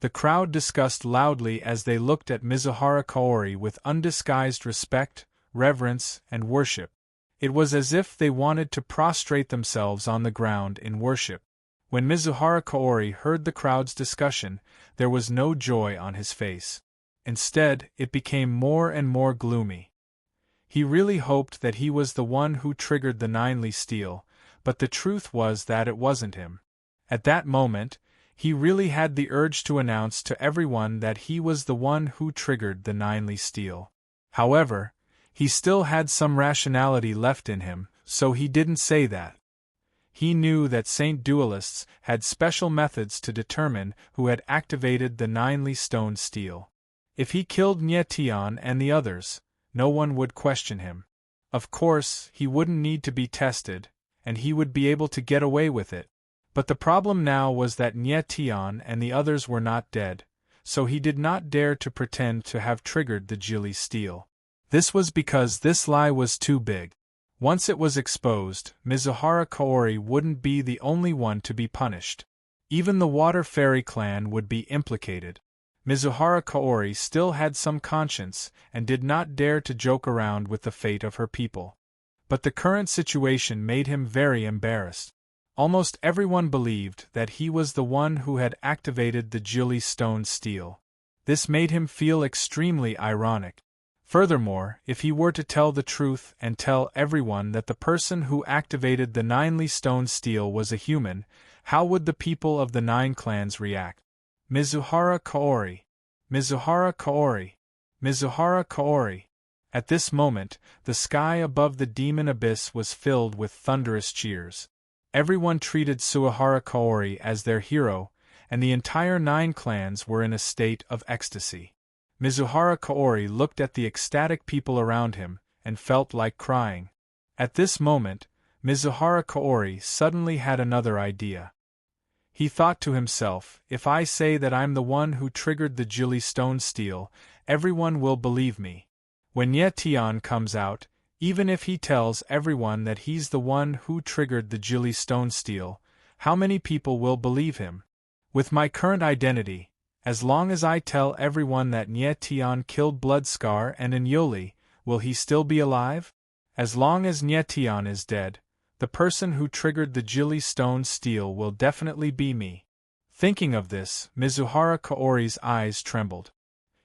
The crowd discussed loudly as they looked at Mizuhara Kaori with undisguised respect, reverence, and worship. It was as if they wanted to prostrate themselves on the ground in worship. When Mizuhara Kaori heard the crowd's discussion, there was no joy on his face. Instead, it became more and more gloomy. He really hoped that he was the one who triggered the 9ly steel, but the truth was that it wasn't him. At that moment, he really had the urge to announce to everyone that he was the one who triggered the 9ly steel. However, he still had some rationality left in him, so he didn't say that. He knew that Saint Duelists had special methods to determine who had activated the 9ly stone steel. If he killed Nye Tian and the others, no one would question him. Of course, he wouldn't need to be tested, and he would be able to get away with it. But the problem now was that Nye Tian and the others were not dead, so he did not dare to pretend to have triggered the Jili steel. This was because this lie was too big. Once it was exposed, Mizuhara Kaori wouldn't be the only one to be punished. Even the Water Fairy clan would be implicated. Mizuhara Kaori still had some conscience and did not dare to joke around with the fate of her people. But the current situation made him very embarrassed. Almost everyone believed that he was the one who had activated the Jili stone steel. This made him feel extremely ironic. Furthermore, if he were to tell the truth and tell everyone that the person who activated the 9ly stone steel was a human, how would the people of the 9 clans react? Mizuhara Kaori! Mizuhara Kaori! Mizuhara Kaori! At this moment, the sky above the demon abyss was filled with thunderous cheers. Everyone treated Suihara Kaori as their hero, and the entire 9 clans were in a state of ecstasy. Mizuhara Kaori looked at the ecstatic people around him, and felt like crying. At this moment, Mizuhara Kaori suddenly had another idea. He thought to himself, if I say that I'm the one who triggered the Jili stone steel, everyone will believe me. When Nye Tian comes out, even if he tells everyone that he's the one who triggered the Jili stone steel, how many people will believe him? With my current identity, as long as I tell everyone that Nye Tian killed Bloodscar and Inyoli, will he still be alive? As long as Nye Tian is dead, the person who triggered the Jili stone steel will definitely be me. Thinking of this, Mizuhara Kaori's eyes trembled.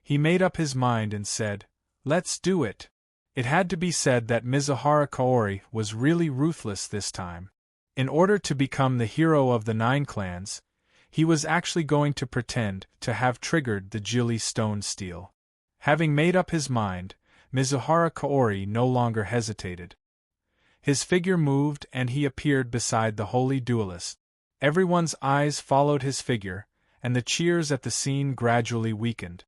He made up his mind and said, "Let's do it." It had to be said that Mizuhara Kaori was really ruthless this time. In order to become the hero of the 9 clans, he was actually going to pretend to have triggered the Jili stone steel. Having made up his mind, Mizuhara Kaori no longer hesitated. His figure moved and he appeared beside the holy duelist. Everyone's eyes followed his figure, and the cheers at the scene gradually weakened.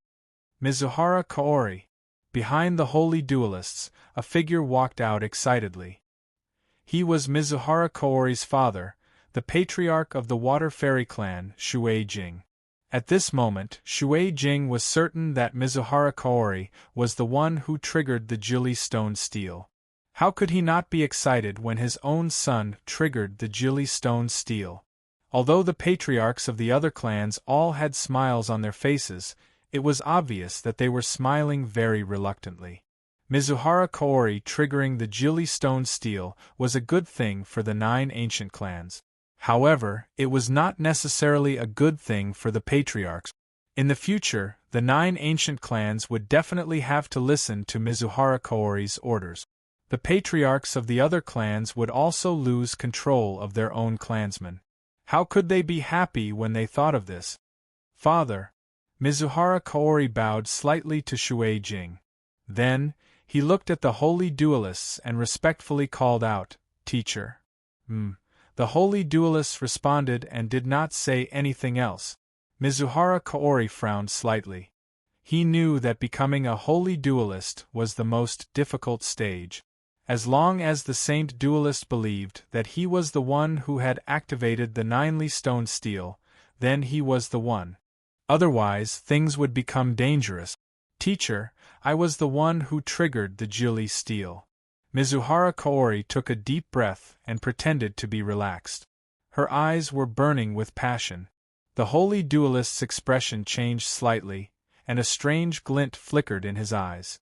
Mizuhara Kaori! Behind the holy duelists, a figure walked out excitedly. He was Mizuhara Kaori's father, the patriarch of the Water Fairy clan, Shuei Jing. At this moment, Shuei Jing was certain that Mizuhara Kaori was the one who triggered the Jili Stone Steel. How could he not be excited when his own son triggered the Jili Stone Steel? Although the patriarchs of the other clans all had smiles on their faces, it was obvious that they were smiling very reluctantly. Mizuhara Kaori triggering the Jili Stone Steel was a good thing for the 9 ancient clans. However, it was not necessarily a good thing for the patriarchs. In the future, the 9 ancient clans would definitely have to listen to Mizuhara Kaori's orders. The patriarchs of the other clans would also lose control of their own clansmen. How could they be happy when they thought of this? Father. Mizuhara Kaori bowed slightly to Shuei Jing. Then, he looked at the holy duelists and respectfully called out, "Teacher." The holy duelists responded and did not say anything else. Mizuhara Kaori frowned slightly. He knew that becoming a holy duelist was the most difficult stage. As long as the saint duelist believed that he was the one who had activated the 9 stone steel, then he was the one. Otherwise, things would become dangerous. "Teacher, I was the one who triggered the Jili steel." Mizuhara Kaori took a deep breath and pretended to be relaxed. Her eyes were burning with passion. The holy duelist's expression changed slightly, and a strange glint flickered in his eyes.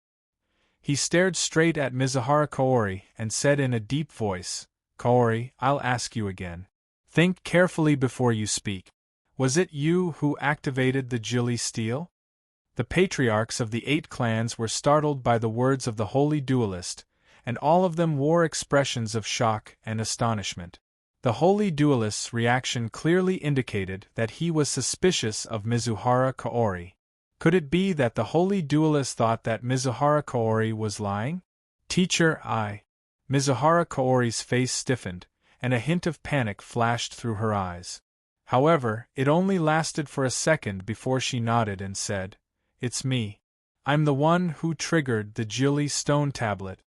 He stared straight at Mizuhara Kaori and said in a deep voice, "Kaori, I'll ask you again. Think carefully before you speak. Was it you who activated the Jili steel?" The patriarchs of the 8 clans were startled by the words of the holy duelist, and all of them wore expressions of shock and astonishment. The holy duelist's reaction clearly indicated that he was suspicious of Mizuhara Kaori. Could it be that the holy duelist thought that Mizuhara Kaori was lying? "Teacher, I..." Mizuhara Kaori's face stiffened, and a hint of panic flashed through her eyes. However, it only lasted for a second before she nodded and said, "It's me. I'm the one who triggered the Jili stone tablet."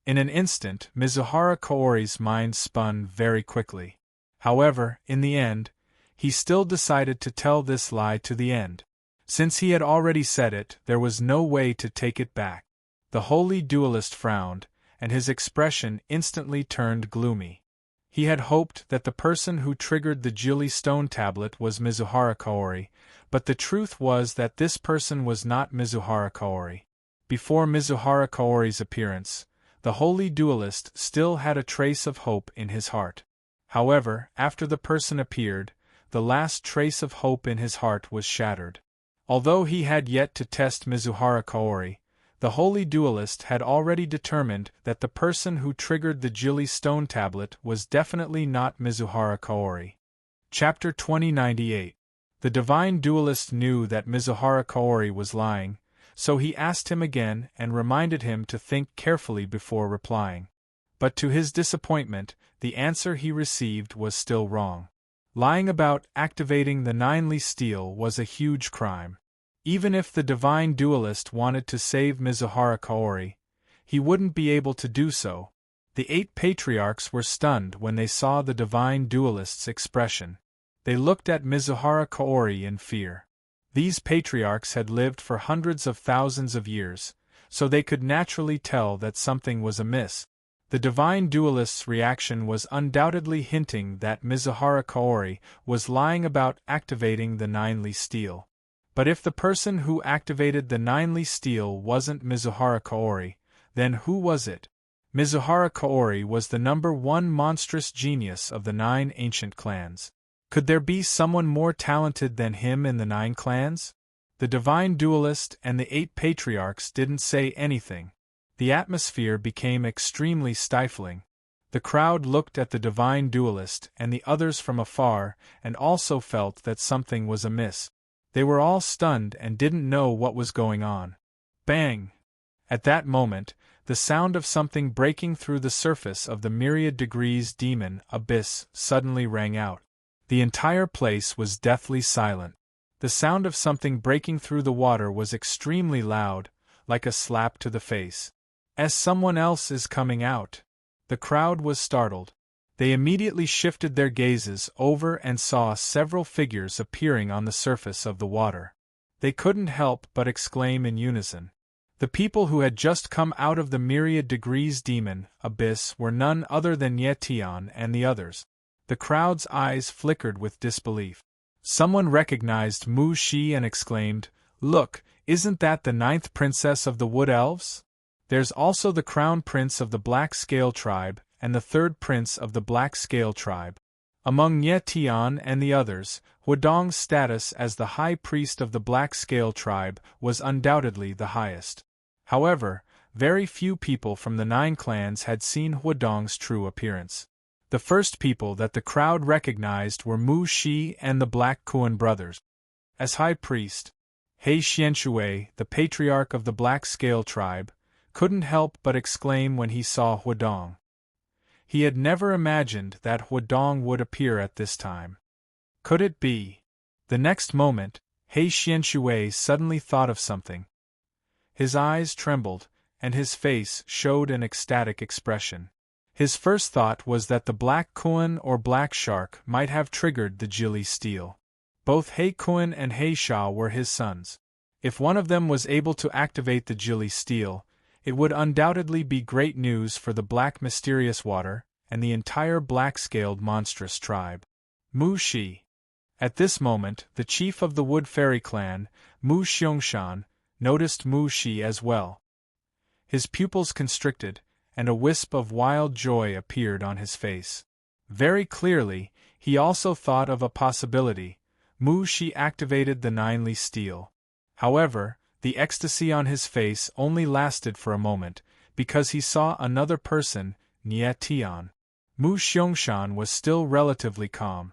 In an instant, Mizuhara Kaori's mind spun very quickly. However, in the end, he still decided to tell this lie to the end. Since he had already said it, there was no way to take it back. The holy duelist frowned, and his expression instantly turned gloomy. He had hoped that the person who triggered the Jili stone tablet was Mizuhara Kaori, but the truth was that this person was not Mizuhara Kaori. Before Mizuhara Kaori's appearance, the holy duelist still had a trace of hope in his heart. However, after the person appeared, the last trace of hope in his heart was shattered. Although he had yet to test Mizuhara Kaori, the holy duelist had already determined that the person who triggered the Jili stone tablet was definitely not Mizuhara Kaori. Chapter 2098. The divine duelist knew that Mizuhara Kaori was lying, so he asked him again and reminded him to think carefully before replying. But to his disappointment, the answer he received was still wrong. Lying about activating the 9 steel was a huge crime. Even if the divine duelist wanted to save Mizuhara Kaori, he wouldn't be able to do so. The 8 patriarchs were stunned when they saw the divine duelist's expression. They looked at Mizuhara Kaori in fear. These patriarchs had lived for hundreds of thousands of years, so they could naturally tell that something was amiss. The divine duelist's reaction was undoubtedly hinting that Mizuhara Kaori was lying about activating the 9 steel. But if the person who activated the 9 steel wasn't Mizuhara Kaori, then who was it? Mizuhara Kaori was the #1 monstrous genius of the 9 ancient clans. Could there be someone more talented than him in the 9 clans? The divine duelist and the 8 patriarchs didn't say anything. The atmosphere became extremely stifling. The crowd looked at the divine duelist and the others from afar and also felt that something was amiss. They were all stunned and didn't know what was going on. Bang! At that moment, the sound of something breaking through the surface of the myriad degrees demon abyss suddenly rang out. The entire place was deathly silent. The sound of something breaking through the water was extremely loud, like a slap to the face. As someone else is coming out. The crowd was startled. They immediately shifted their gazes over and saw several figures appearing on the surface of the water. They couldn't help but exclaim in unison. The people who had just come out of the myriad degrees demon abyss were none other than Tian and the others. The crowd's eyes flickered with disbelief. Someone recognized Mu Shi and exclaimed, "Look, isn't that the 9th princess of the Wood Elves? There's also the crown prince of the Black Scale tribe, and the 3rd prince of the Black Scale tribe." Among Tian and the others, Huadong's status as the high priest of the Black Scale tribe was undoubtedly the highest. However, very few people from the 9 clans had seen Huadong's true appearance. The first people that the crowd recognized were Mu Shi and the Black Kuan brothers. As high priest, He Xianshui, the patriarch of the Black Scale tribe, couldn't help but exclaim when he saw Huadong. He had never imagined that Huadong would appear at this time. Could it be? The next moment, He Xianshui suddenly thought of something. His eyes trembled, and his face showed an ecstatic expression. His first thought was that the Black Kuan or Black Shark might have triggered the Jili Steel. Both He Kuan and He Sha were his sons. If one of them was able to activate the Jili Steel, it would undoubtedly be great news for the Black Mysterious Water and the entire black-scaled monstrous tribe. Mu Shi. At this moment, the chief of the Wood Fairy clan, Mu Xiangshan, noticed Mu Shi as well. His pupils constricted, and a wisp of wild joy appeared on his face. Very clearly, he also thought of a possibility. Mu Shi activated the Ninely Steel. However, the ecstasy on his face only lasted for a moment, because he saw another person, Tian. Mu Xiangshan was still relatively calm.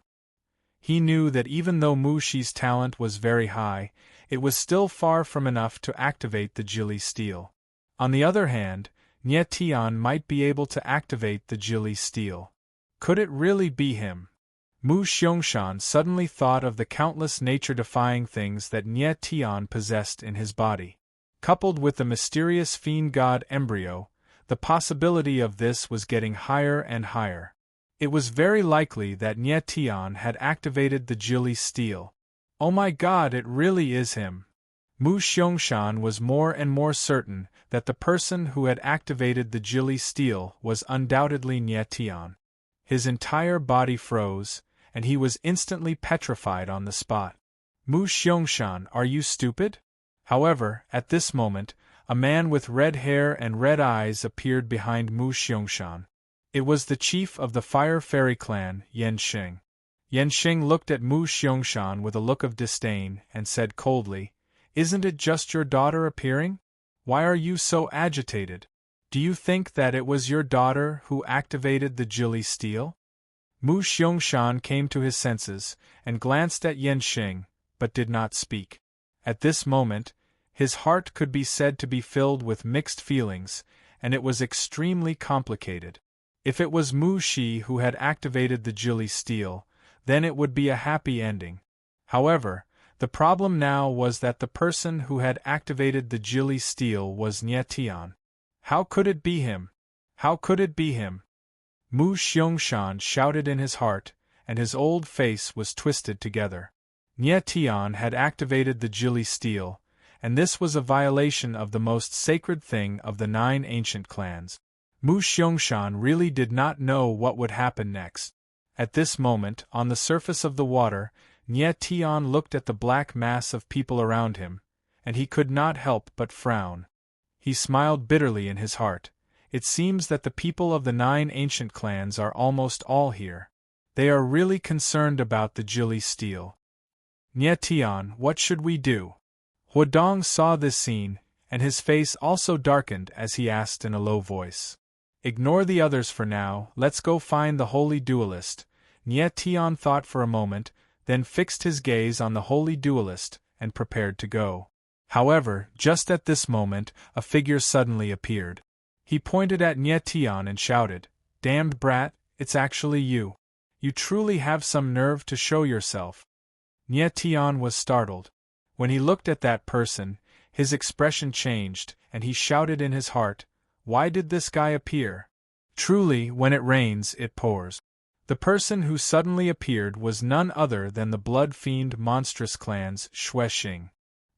He knew that even though Mu Shi's talent was very high, it was still far from enough to activate the Jili Steel. On the other hand, Tian might be able to activate the Jili Steel. Could it really be him? Mu Xiangshan suddenly thought of the countless nature-defying things that Tian possessed in his body. Coupled with the mysterious fiend god embryo, the possibility of this was getting higher and higher. It was very likely that Tian had activated the Jili Steel. Oh my god, it really is him! Mu Xiangshan was more and more certain that the person who had activated the Jili Steel was undoubtedly Tian. His entire body froze, and he was instantly petrified on the spot. Mu Xiangshan, are you stupid? However, at this moment, a man with red hair and red eyes appeared behind Mu Xiangshan. It was the chief of the Fire Fairy clan, Yanxing. Yanxing looked at Mu Xiangshan with a look of disdain and said coldly, "Isn't it just your daughter appearing? Why are you so agitated? Do you think that it was your daughter who activated the Jili Steel?" Mu Xiangshan came to his senses and glanced at Yanxing, but did not speak. At this moment, his heart could be said to be filled with mixed feelings, and it was extremely complicated. If it was Mu Shi who had activated the Jili Steel, then it would be a happy ending. However, the problem now was that the person who had activated the Jili Steel was Tian. How could it be him? How could it be him? Mu Xiangshan shouted in his heart, and his old face was twisted together. Tian had activated the Jili Steel, and this was a violation of the most sacred thing of the 9 ancient clans. Mu Xiangshan really did not know what would happen next. At this moment, on the surface of the water, Tian looked at the black mass of people around him, and he could not help but frown. He smiled bitterly in his heart. It seems that the people of the 9 ancient clans are almost all here. They are really concerned about the Jili Steel. Tian, what should we do? Huadong saw this scene, and his face also darkened as he asked in a low voice. Ignore the others for now, let's go find the holy duelist. Tian thought for a moment, then fixed his gaze on the holy duelist, and prepared to go. However, just at this moment, a figure suddenly appeared. He pointed at Tian and shouted, "Damned brat, it's actually you. You truly have some nerve to show yourself." Tian was startled. When he looked at that person, his expression changed, and he shouted in his heart, "Why did this guy appear? Truly, when it rains, it pours." The person who suddenly appeared was none other than the blood-fiend monstrous clan's Xing.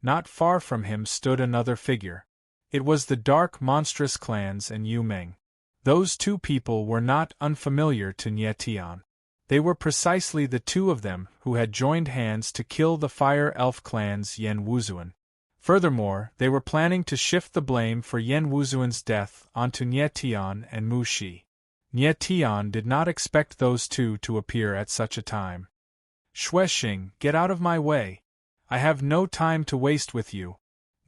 Not far from him stood another figure. It was the dark monstrous clans and Yu Meng. Those two people were not unfamiliar to Nie Tian. They were precisely the two of them who had joined hands to kill the fire elf clan's Yen Wuzuan. Furthermore, they were planning to shift the blame for Yen Wuzuan's death onto Nie Tian and Mu Shi. Nie Tian did not expect those two to appear at such a time. Xing, get out of my way. I have no time to waste with you.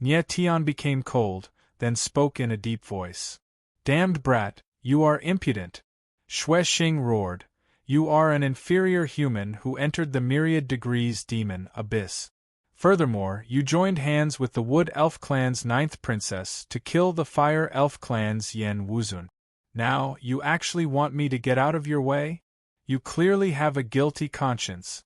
Nie Tian became cold, then spoke in a deep voice. Damned brat, you are impudent. Xing roared. You are an inferior human who entered the myriad degrees demon abyss. Furthermore, you joined hands with the Wood Elf clan's 9th princess to kill the Fire Elf clan's Yen Wuzuan. Now, you actually want me to get out of your way? You clearly have a guilty conscience.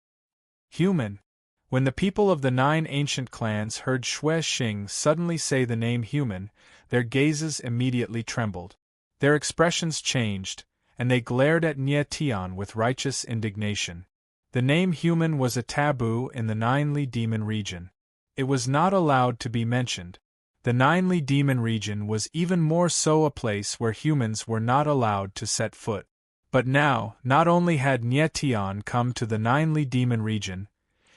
Human. When the people of the 9 ancient clans heard Xing suddenly say the name human, their gazes immediately trembled. Their expressions changed, and they glared at Nie Tian with righteous indignation. The name human was a taboo in the Ninely Demon region. It was not allowed to be mentioned. The Ninely Demon region was even more so a place where humans were not allowed to set foot. But now, not only had Nie Tian come to the Ninely Demon region,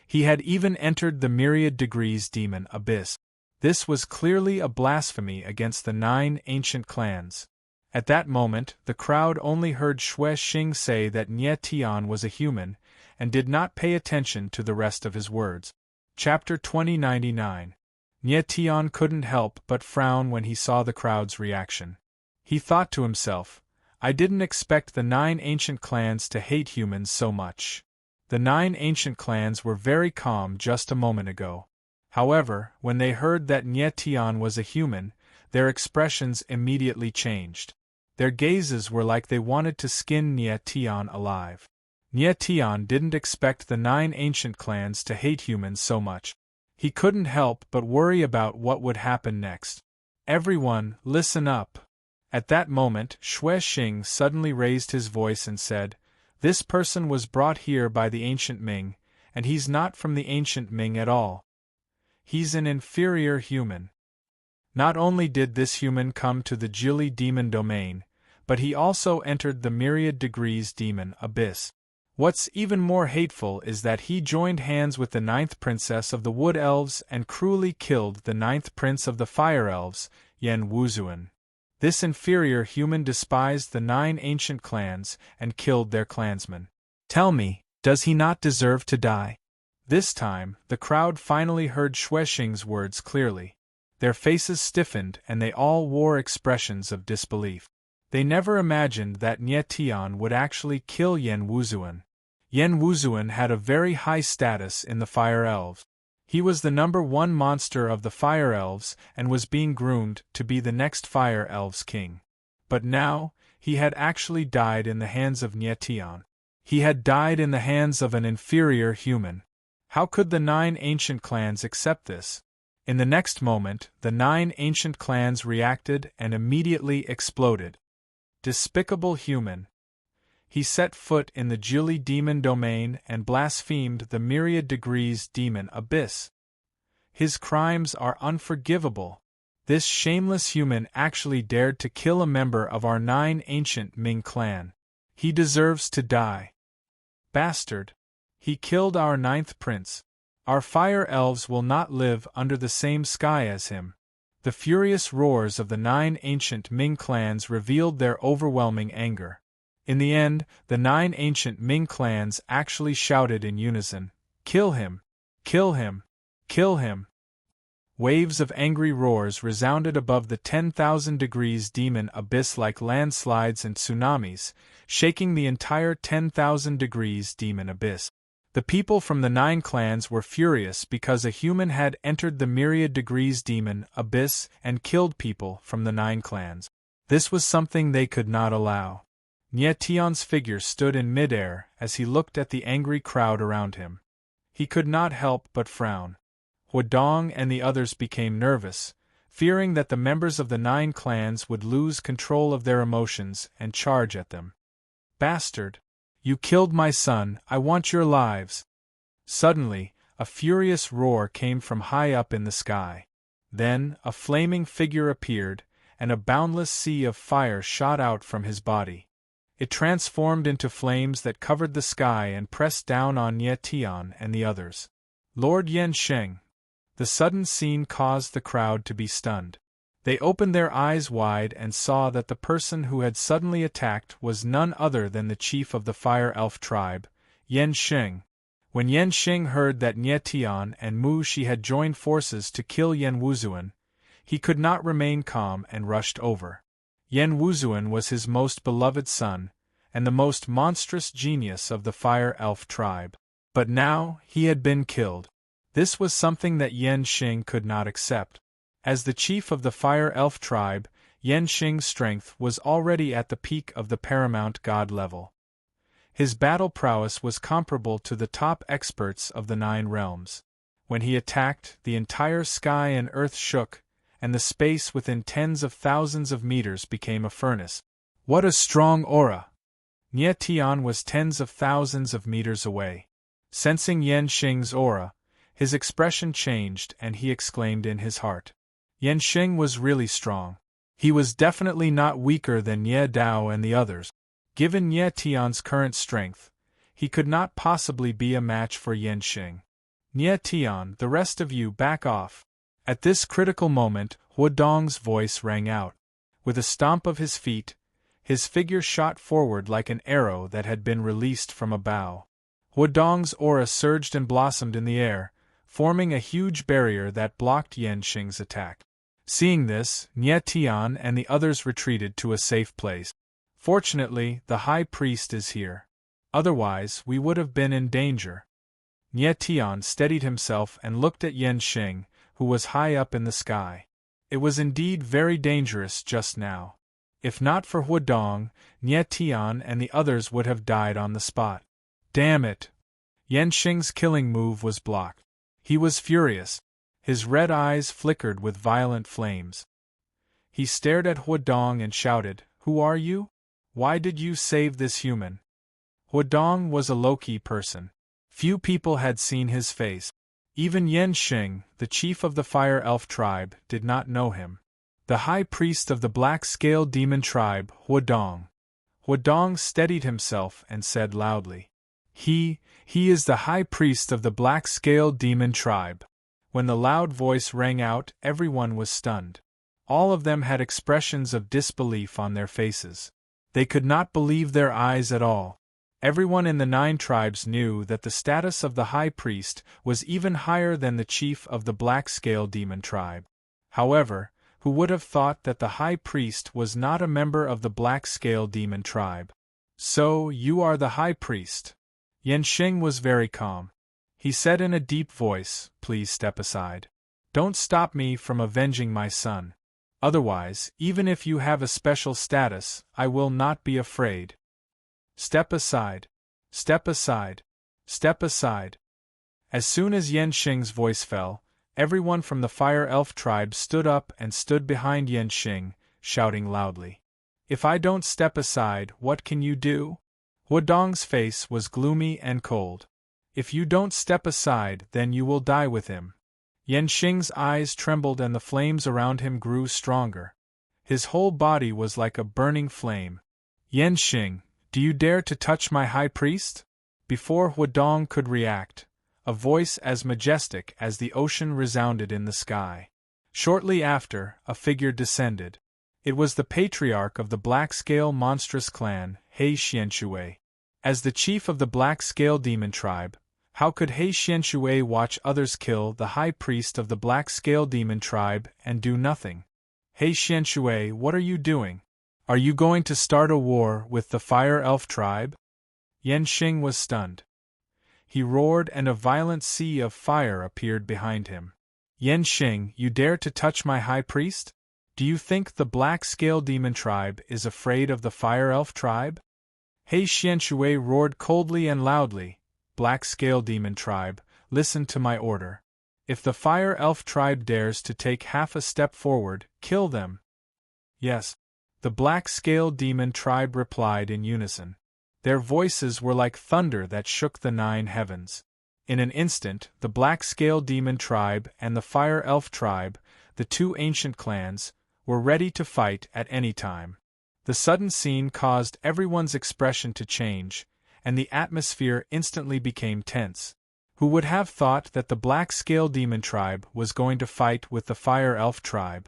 he had even entered the myriad degrees demon abyss. This was clearly a blasphemy against the 9 ancient clans. At that moment, the crowd only heard Xing say that Nie Tian was a human, and did not pay attention to the rest of his words. Chapter 2099. Nie Tian couldn't help but frown when he saw the crowd's reaction. He thought to himself, I didn't expect the 9 ancient clans to hate humans so much. The 9 ancient clans were very calm just a moment ago. However, when they heard that Nie Tian was a human, their expressions immediately changed. Their gazes were like they wanted to skin Nie Tian alive. Nie Tian didn't expect the 9 ancient clans to hate humans so much. He couldn't help but worry about what would happen next. Everyone, listen up. At that moment, Xing suddenly raised his voice and said, This person was brought here by the ancient Ming, and he's not from the ancient Ming at all. He's an inferior human. Not only did this human come to the Jili demon domain, but he also entered the myriad degrees demon abyss. What's even more hateful is that he joined hands with the 9th princess of the Wood Elves and cruelly killed the 9th prince of the Fire Elves, Yen Wuzuan. This inferior human despised the 9 ancient clans and killed their clansmen. Tell me, does he not deserve to die? This time, the crowd finally heard Xing's words clearly. Their faces stiffened and they all wore expressions of disbelief. They never imagined that Nie Tian would actually kill Yen Wuzuan. Yen Wuzuan had a very high status in the Fire Elves. He was the #1 monster of the Fire Elves and was being groomed to be the next Fire Elves king. But now, he had actually died in the hands of Nie Tian. He had died in the hands of an inferior human. How could the 9 ancient clans accept this? In the next moment, the 9 ancient clans reacted and immediately exploded. Despicable human. He set foot in the Jili demon domain and blasphemed the myriad degrees demon abyss. His crimes are unforgivable. This shameless human actually dared to kill a member of our 9 ancient Ming clan. He deserves to die. Bastard. He killed our 9th prince. Our Fire Elves will not live under the same sky as him. The furious roars of the 9 ancient Ming clans revealed their overwhelming anger. In the end, the 9 ancient Ming clans actually shouted in unison, Kill him! Kill him! Kill him! Waves of angry roars resounded above the 10,000 degrees demon abyss like landslides and tsunamis, shaking the entire 10,000 degrees demon abyss. The people from the 9 clans were furious because a human had entered the myriad degrees demon abyss and killed people from the 9 clans. This was something they could not allow. Nie Tian's figure stood in midair as he looked at the angry crowd around him. He could not help but frown. Huadong and the others became nervous, fearing that the members of the 9 clans would lose control of their emotions and charge at them. Bastard! You killed my son, I want your lives! Suddenly, a furious roar came from high up in the sky. Then, a flaming figure appeared, and a boundless sea of fire shot out from his body. It transformed into flames that covered the sky and pressed down on Ye Tian and the others. Lord Yansheng. The sudden scene caused the crowd to be stunned. They opened their eyes wide and saw that the person who had suddenly attacked was none other than the chief of the Fire Elf tribe, Yansheng. When Yansheng heard that Nye Tian and Mu Shi had joined forces to kill Yan Wuzuan, he could not remain calm and rushed over. Yan Wuzuan was his most beloved son, and the most monstrous genius of the Fire Elf tribe. But now, he had been killed. This was something that Yansheng could not accept. As the chief of the Fire Elf tribe, Yansheng's strength was already at the peak of the paramount god level. His battle prowess was comparable to the top experts of the 9 realms. When he attacked, the entire sky and earth shook, and the space within tens of thousands of meters became a furnace. What a strong aura! Nye Tian was tens of thousands of meters away. Sensing Yansheng's aura, his expression changed and he exclaimed in his heart. Yansheng was really strong. He was definitely not weaker than Nye Dao and the others. Given Nye Tian's current strength, he could not possibly be a match for Yansheng. Nye Tian, the rest of you back off. At this critical moment, Huadong's voice rang out. With a stomp of his feet, his figure shot forward like an arrow that had been released from a bow. Huadong's aura surged and blossomed in the air, forming a huge barrier that blocked Yansheng's attack. Seeing this, Nye Tian and the others retreated to a safe place. Fortunately, the high priest is here. Otherwise, we would have been in danger. Nye Tian steadied himself and looked at Yansheng, who was high up in the sky. It was indeed very dangerous just now. If not for Huadong, Nye Tian and the others would have died on the spot. Damn it! Yansheng's killing move was blocked. He was furious. His red eyes flickered with violent flames. He stared at Huadong and shouted, "Who are you? Why did you save this human?" Huadong was a low-key person. Few people had seen his face. Even Yansheng, the chief of the Fire Elf tribe, did not know him. The high priest of the Black-Scale Demon tribe, Huadong. Huadong steadied himself and said loudly, He is the high priest of the Black-Scale Demon tribe." When the loud voice rang out, everyone was stunned. All of them had expressions of disbelief on their faces. They could not believe their eyes at all. Everyone in the 9 tribes knew that the status of the high priest was even higher than the chief of the Black-Scale Demon tribe. However, who would have thought that the high priest was not a member of the Black-Scale Demon tribe? "So, you are the high priest." Yansheng was very calm. He said in a deep voice, "Please step aside. Don't stop me from avenging my son. Otherwise, even if you have a special status, I will not be afraid. Step aside. Step aside. Step aside." As soon as Yansheng's voice fell, everyone from the Fire Elf tribe stood up and stood behind Yansheng, shouting loudly, "If I don't step aside, what can you do?" Huadong's face was gloomy and cold. "If you don't step aside, then you will die with him." Yansheng's eyes trembled and the flames around him grew stronger. His whole body was like a burning flame. "Yansheng, do you dare to touch my high priest?" Before Huadong could react, a voice as majestic as the ocean resounded in the sky. Shortly after, a figure descended. It was the patriarch of the Black-Scale Monstrous clan, He Xianshui. As the chief of the Black-Scale Demon tribe, how could He Xianshui watch others kill the high priest of the Black-Scale Demon tribe and do nothing? "He Xianshui, what are you doing? Are you going to start a war with the Fire Elf tribe?" Yansheng was stunned. He roared and a violent sea of fire appeared behind him. "Yansheng, you dare to touch my high priest? Do you think the Black-Scale Demon tribe is afraid of the Fire Elf tribe?" He Xianshui roared coldly and loudly, "Black-Scale Demon tribe, listen to my order. If the Fire Elf tribe dares to take half a step forward, kill them." "Yes," the Black-Scale Demon tribe replied in unison. Their voices were like thunder that shook the 9 heavens. In an instant, the Black Scale Demon tribe and the Fire Elf tribe, the 2 ancient clans, were ready to fight at any time. The sudden scene caused everyone's expression to change, and the atmosphere instantly became tense. Who would have thought that the Black Scale Demon tribe was going to fight with the Fire Elf tribe?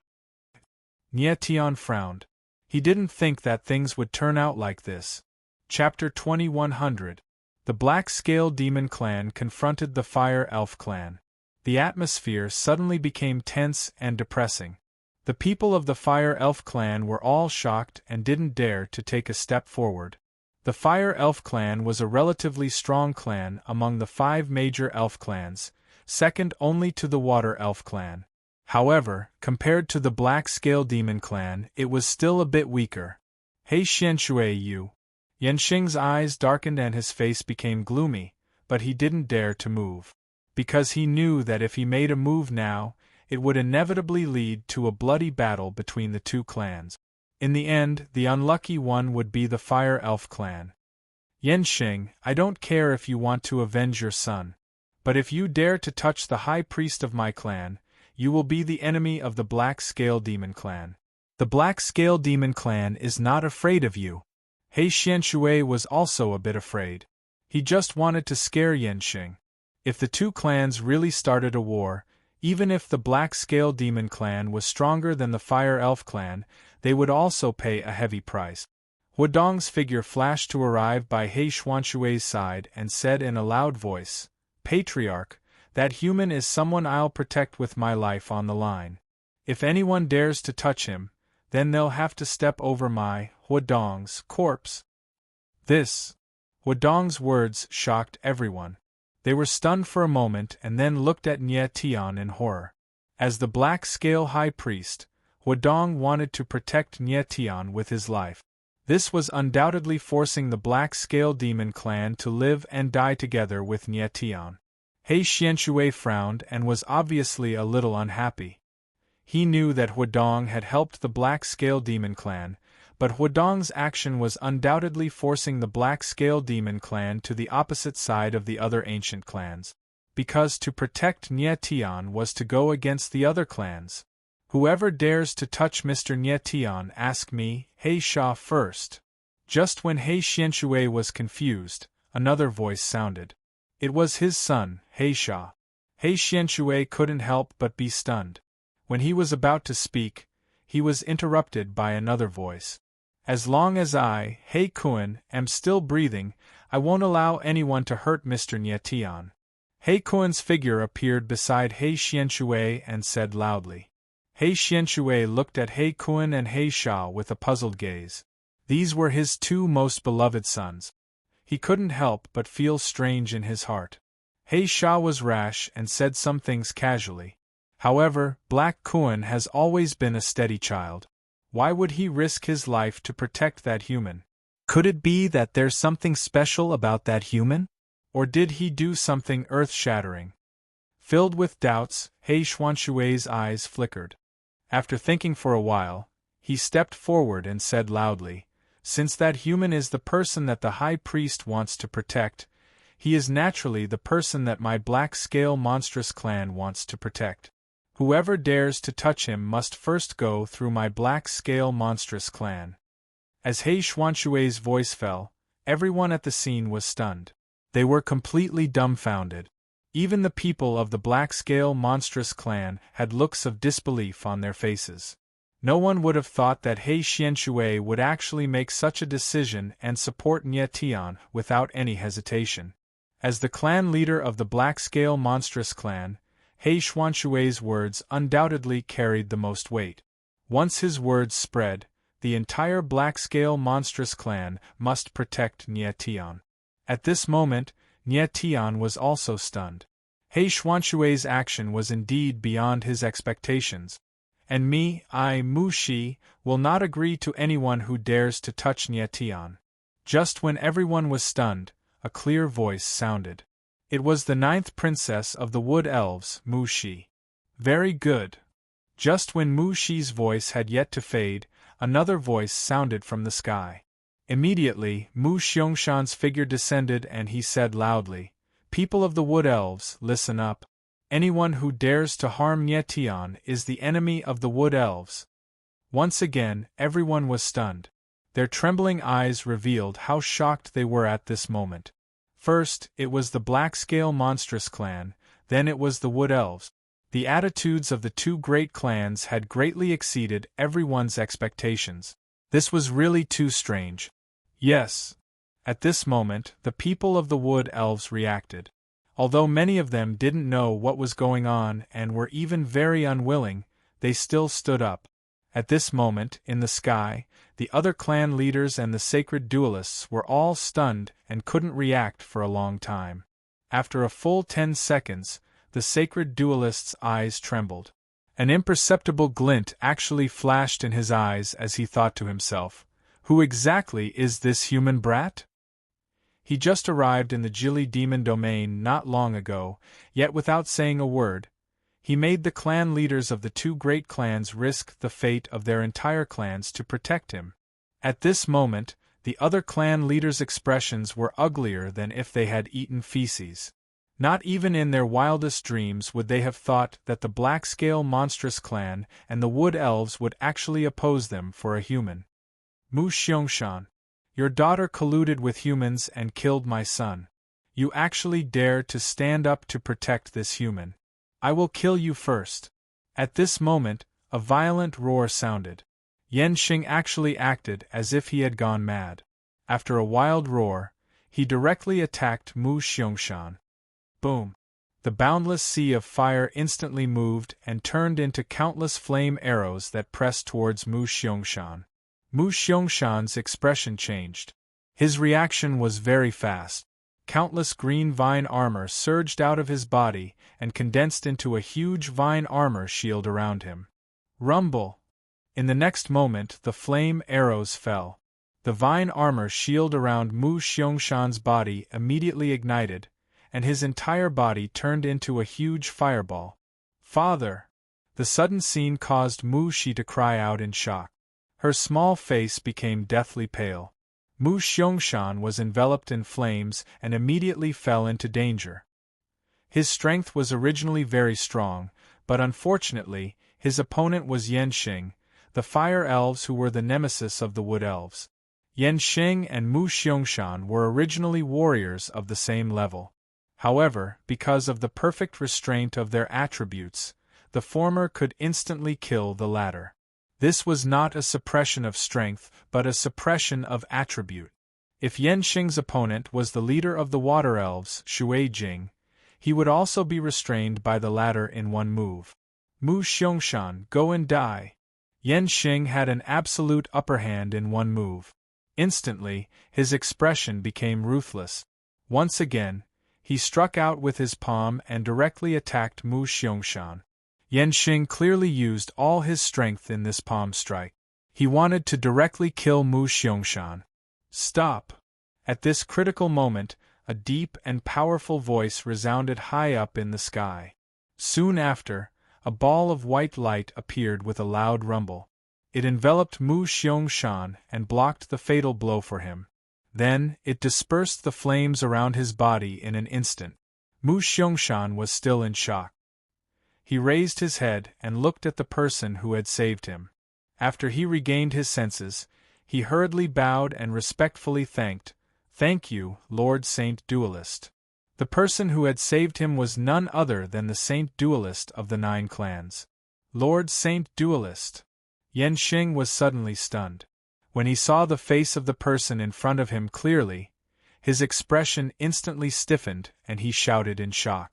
Nyetian frowned. He didn't think that things would turn out like this. Chapter 2100. The Black Scale Demon clan confronted the Fire Elf clan. The atmosphere suddenly became tense and depressing. The people of the Fire Elf clan were all shocked and didn't dare to take a step forward. The Fire Elf clan was a relatively strong clan among the 5 major elf clans, second only to the Water Elf clan. However, compared to the Black Scale Demon clan, it was still a bit weaker. Hey Xianshui Yu. Yanxing's eyes darkened and his face became gloomy, but he didn't dare to move. Because he knew that if he made a move now, it would inevitably lead to a bloody battle between the 2 clans. In the end, the unlucky one would be the Fire Elf clan. Yanxing, I don't care if you want to avenge your son. But if you dare to touch the high priest of my clan, you will be the enemy of the Black Scale Demon clan. The Black Scale Demon clan is not afraid of you. He Xianshui was also a bit afraid. He just wanted to scare Yanxing. If the 2 clans really started a war, even if the Black Scale Demon clan was stronger than the Fire Elf clan, they would also pay a heavy price. Huadong's figure flashed to arrive by He Xuanshui's side and said in a loud voice, Patriarch, that human is someone I'll protect with my life on the line. If anyone dares to touch him, then they'll have to step over my, Huadong's, corpse. Huadong's words shocked everyone. They were stunned for a moment and then looked at Nye Tian in horror. As the Black Scale High Priest, Huadong wanted to protect Nye Tian with his life. This was undoubtedly forcing the Black Scale Demon clan to live and die together with Nye Tian. He Xianshui frowned and was obviously a little unhappy. He knew that Huadong had helped the Black Scale Demon clan, but Huadong's action was undoubtedly forcing the Black Scale Demon clan to the opposite side of the other ancient clans. Because to protect Nye Tian was to go against the other clans. Whoever dares to touch Mr. Nye Tian, ask me, He Sha first. Just when He Xianshui was confused, another voice sounded. It was his son, He Sha. He Xianshui couldn't help but be stunned. When he was about to speak, he was interrupted by another voice. As long as I, He Kuan, am still breathing, I won't allow anyone to hurt Mr. Nye Tian. He Kuan's figure appeared beside He Xianshui and said loudly. He Xianshui looked at He Kuan and He Sha with a puzzled gaze. These were his 2 most beloved sons. He couldn't help but feel strange in his heart. He Sha was rash and said some things casually. However, Black Kuan has always been a steady child. Why would he risk his life to protect that human? Could it be that there's something special about that human? Or did he do something earth-shattering? Filled with doubts, He Xuanshui's eyes flickered. After thinking for a while, he stepped forward and said loudly, Since that human is the person that the High Priest wants to protect, he is naturally the person that my Black Scale Monstrous clan wants to protect. Whoever dares to touch him must first go through my Black Scale Monstrous clan. As He Xuanshui's voice fell, everyone at the scene was stunned. They were completely dumbfounded. Even the people of the Black Scale Monstrous clan had looks of disbelief on their faces. No one would have thought that He Xianshui would actually make such a decision and support Nye Tian without any hesitation. As the clan leader of the Black Scale Monstrous clan, He Xuanshui's words undoubtedly carried the most weight. Once his words spread, the entire Black Scale Monstrous clan must protect Nye Tian. At this moment, Nye Tian was also stunned. He Xuanshui's action was indeed beyond his expectations. And me, I, Mu Shi, will not agree to anyone who dares to touch Nye Tian. Just when everyone was stunned, a clear voice sounded. It was the 9th princess of the Wood Elves, Mu Shi. Very good. Just when Mu Shi's voice had yet to fade, another voice sounded from the sky. Immediately, Mu Xiangshan's figure descended and he said loudly, "People of the Wood Elves, listen up. Anyone who dares to harm Nie Tian is the enemy of the Wood Elves." Once again, everyone was stunned. Their trembling eyes revealed how shocked they were at this moment. First, it was the Black-Scale Monstrous clan, then it was the Wood Elves. The attitudes of the two great clans had greatly exceeded everyone's expectations. This was really too strange. Yes. At this moment, the people of the Wood Elves reacted. Although many of them didn't know what was going on and were even very unwilling, they still stood up. At this moment, in the sky, the other clan leaders and the sacred duelists were all stunned and couldn't react for a long time. After a full 10 seconds, the sacred duelist's eyes trembled. An imperceptible glint actually flashed in his eyes as he thought to himself, "Who exactly is this human brat?" He just arrived in the Jili demon domain not long ago, yet without saying a word, he made the clan leaders of the two great clans risk the fate of their entire clans to protect him. At this moment, the other clan leaders' expressions were uglier than if they had eaten feces. Not even in their wildest dreams would they have thought that the Black-Scale Monstrous clan and the Wood Elves would actually oppose them for a human. "Mu Xiangshan, your daughter colluded with humans and killed my son. You actually dare to stand up to protect this human. I will kill you first." At this moment, a violent roar sounded. Yanxing actually acted as if he had gone mad. After a wild roar, he directly attacked Mu Xiangshan. Boom! The boundless sea of fire instantly moved and turned into countless flame arrows that pressed towards Mu Xiangshan. Mu Xiangshan's expression changed. His reaction was very fast. Countless green vine armor surged out of his body and condensed into a huge vine armor shield around him. Rumble! In the next moment, the flame arrows fell. The vine armor shield around Mu Xiangshan's body immediately ignited, and his entire body turned into a huge fireball. "Father!" The sudden scene caused Mu Xi to cry out in shock. Her small face became deathly pale. Mu Xiangshan was enveloped in flames and immediately fell into danger. His strength was originally very strong, but unfortunately, his opponent was Yanxing, the fire elves who were the nemesis of the Wood Elves. Yanxing and Mu Xiangshan were originally warriors of the same level. However, because of the perfect restraint of their attributes, the former could instantly kill the latter. This was not a suppression of strength, but a suppression of attribute. If Yanxing's opponent was the leader of the Water Elves, Shui Jing, he would also be restrained by the latter in one move. "Mu Xiangshan, go and die!" Yanxing had an absolute upper hand in one move. Instantly, his expression became ruthless. Once again, he struck out with his palm and directly attacked Mu Xiangshan. Yanxing clearly used all his strength in this palm strike. He wanted to directly kill Mu Xiangshan. "Stop!" At this critical moment, a deep and powerful voice resounded high up in the sky. Soon after, a ball of white light appeared with a loud rumble. It enveloped Mu Xiangshan and blocked the fatal blow for him. Then, it dispersed the flames around his body in an instant. Mu Xiangshan was still in shock. He raised his head and looked at the person who had saved him. After he regained his senses, he hurriedly bowed and respectfully thanked, "Thank you, Lord Saint Duelist." The person who had saved him was none other than the Saint Duelist of the 9 clans. Lord Saint Duelist! Yanxing was suddenly stunned. When he saw the face of the person in front of him clearly, his expression instantly stiffened and he shouted in shock.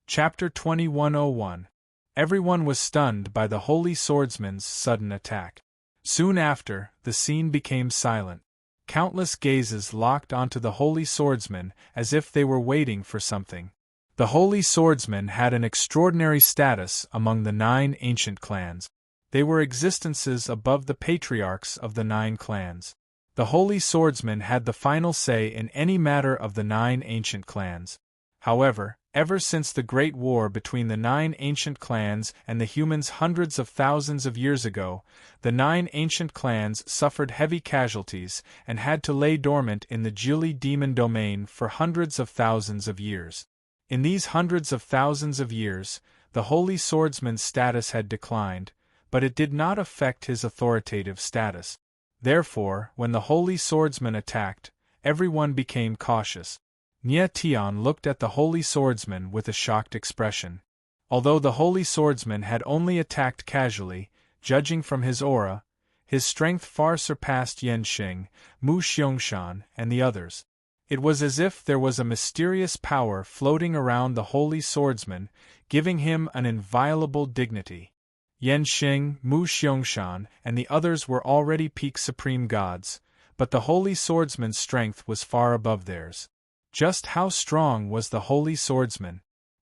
Chapter 2101. Everyone was stunned by the Holy Swordsman's sudden attack. Soon after, the scene became silent. Countless gazes locked onto the Holy Swordsman as if they were waiting for something. The Holy Swordsman had an extraordinary status among the 9 ancient clans. They were existences above the patriarchs of the 9 clans. The Holy Swordsman had the final say in any matter of the 9 ancient clans. However, Ever since the Great War between the 9 ancient clans and the humans hundreds of thousands of years ago, the 9 ancient clans suffered heavy casualties and had to lay dormant in the Jili demon domain for hundreds of thousands of years. In these hundreds of thousands of years, the Holy Swordsman's status had declined, but it did not affect his authoritative status. Therefore, when the Holy Swordsman attacked, everyone became cautious. Nye Tian looked at the Holy Swordsman with a shocked expression. Although the Holy Swordsman had only attacked casually, judging from his aura, his strength far surpassed Yan Xing, Mu Xiangshan, and the others. It was as if there was a mysterious power floating around the Holy Swordsman, giving him an inviolable dignity. Yan Xing, Mu Xiangshan, and the others were already peak supreme gods, but the Holy Swordsman's strength was far above theirs. Just how strong was the Holy Swordsman?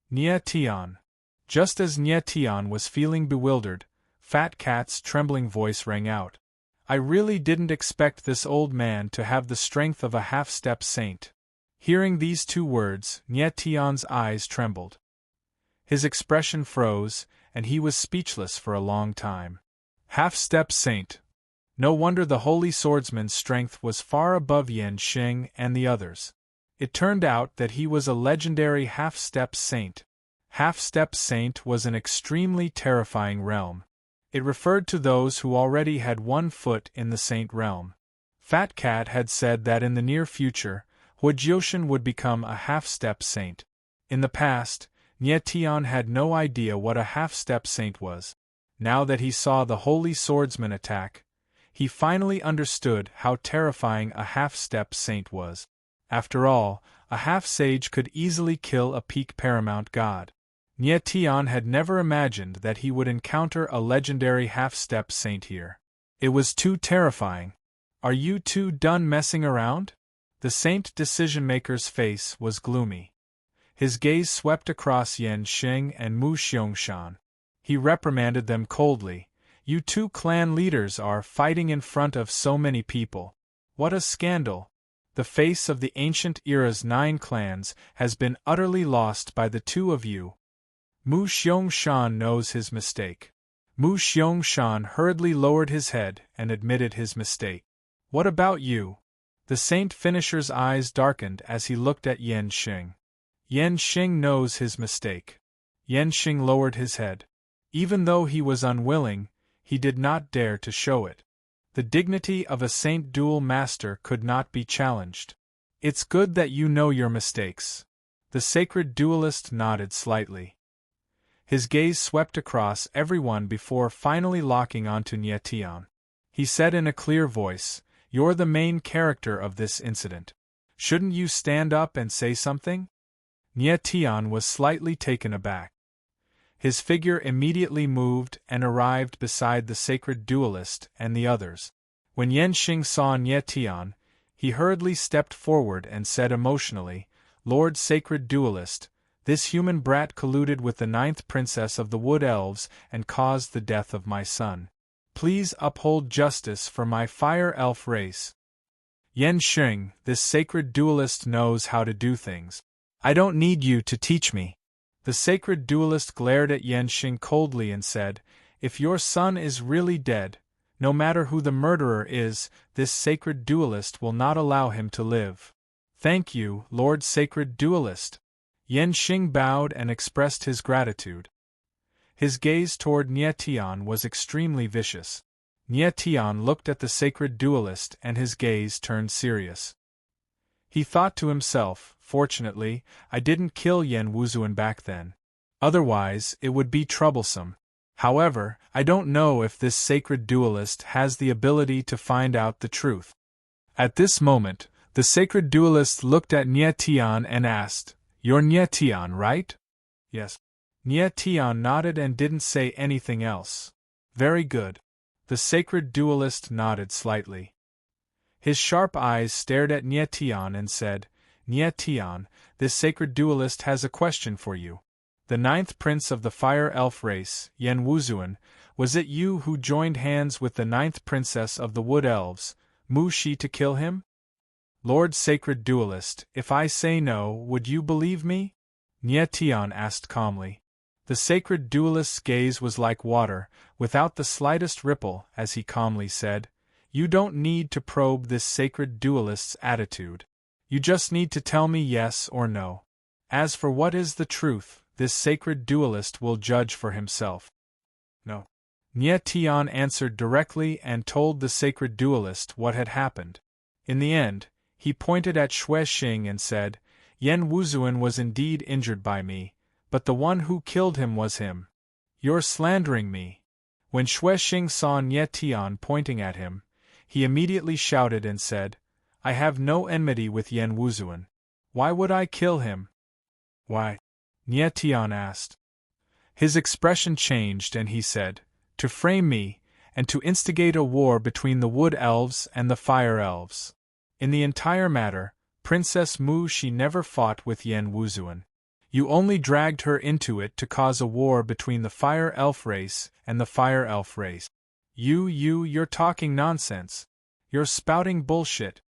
Nye Tian. Just as Nye Tian was feeling bewildered, Fat Cat's trembling voice rang out. I really didn't expect this old man to have the strength of a half-step saint. Hearing these 2 words, Nye Tian's eyes trembled. His expression froze, and he was speechless for a long time. Half-step saint. No wonder the Holy Swordsman's strength was far above Yan Xing and the others. It turned out that he was a legendary half-step saint. Half-step saint was an extremely terrifying realm. It referred to those who already had 1 foot in the saint realm. Fat Cat had said that in the near future, Huojiushan would become a half-step saint. In the past, Nye Tian had no idea what a half-step saint was. Now that he saw the Holy Swordsman attack, he finally understood how terrifying a half-step saint was. After all, a half-sage could easily kill a peak paramount god. Nye Tian had never imagined that he would encounter a legendary half-step saint here. It was too terrifying. Are you 2 done messing around? The saint decision-maker's face was gloomy. His gaze swept across Yan Xing and Mu Xiangshan. He reprimanded them coldly. You 2 clan leaders are fighting in front of so many people. What a scandal! The face of the ancient era's 9 clans has been utterly lost by the 2 of you. Mu Xiangshan knows his mistake. Mu Xiangshan hurriedly lowered his head and admitted his mistake. What about you? The saint finisher's eyes darkened as he looked at Yan Xing. Yan Xing knows his mistake. Yan Xing lowered his head. Even though he was unwilling, he did not dare to show it. The dignity of a saint duel master could not be challenged. It's good that you know your mistakes. The sacred duelist nodded slightly. His gaze swept across everyone before finally locking onto Nye Tian. He said in a clear voice, You're the main character of this incident. Shouldn't you stand up and say something? Nye Tian was slightly taken aback. His figure immediately moved and arrived beside the sacred duelist and the others. When Yan Xing saw Nye Tian, he hurriedly stepped forward and said emotionally, Lord Sacred Duelist, this human brat colluded with the 9th princess of the Wood Elves and caused the death of my son. Please uphold justice for my fire elf race. Yan Xing, this sacred duelist knows how to do things. I don't need you to teach me. The sacred duelist glared at Yan Xing coldly and said, If your son is really dead, no matter who the murderer is, this sacred duelist will not allow him to live. Thank you, Lord Sacred Duelist. Yan Xing bowed and expressed his gratitude. His gaze toward Nye Tian was extremely vicious. Nye Tian looked at the sacred duelist and his gaze turned serious. He thought to himself, Fortunately, I didn't kill Yan Wuzuan back then. Otherwise, it would be troublesome. However, I don't know if this sacred duelist has the ability to find out the truth. At this moment, the sacred duelist looked at Nye Tian and asked, You're Nye Tian, right? Yes. Nye Tian nodded and didn't say anything else. Very good. The sacred duelist nodded slightly. His sharp eyes stared at Nye Tian and said, Nye Tian, this sacred duelist has a question for you. The 9th prince of the fire elf race, Yan Wuzuan, was it you who joined hands with the 9th princess of the wood elves, Mu Shi, to kill him? Lord Sacred Duelist, if I say no, would you believe me? Nie Tian asked calmly. The sacred duelist's gaze was like water, without the slightest ripple, as he calmly said, "You don't need to probe this sacred duelist's attitude. You just need to tell me yes or no. As for what is the truth, this sacred duelist will judge for himself." No. Nie Tian answered directly and told the sacred duelist what had happened. In the end, he pointed at Xue Xing and said, "Yan Wuzuan was indeed injured by me, but the one who killed him was him. You're slandering me." When Xue Xing saw Nie Tian pointing at him, he immediately shouted and said, "I have no enmity with Yan Wuzuan. Why would I kill him?" "Why?" Nie Tian asked. His expression changed and he said, "To frame me, and to instigate a war between the Wood Elves and the Fire Elves. In the entire matter, Princess Mu Shi never fought with Yan Wuzuan. You only dragged her into it to cause a war between the Fire Elf race and the Fire Elf race. You're talking nonsense. You're spouting bullshit."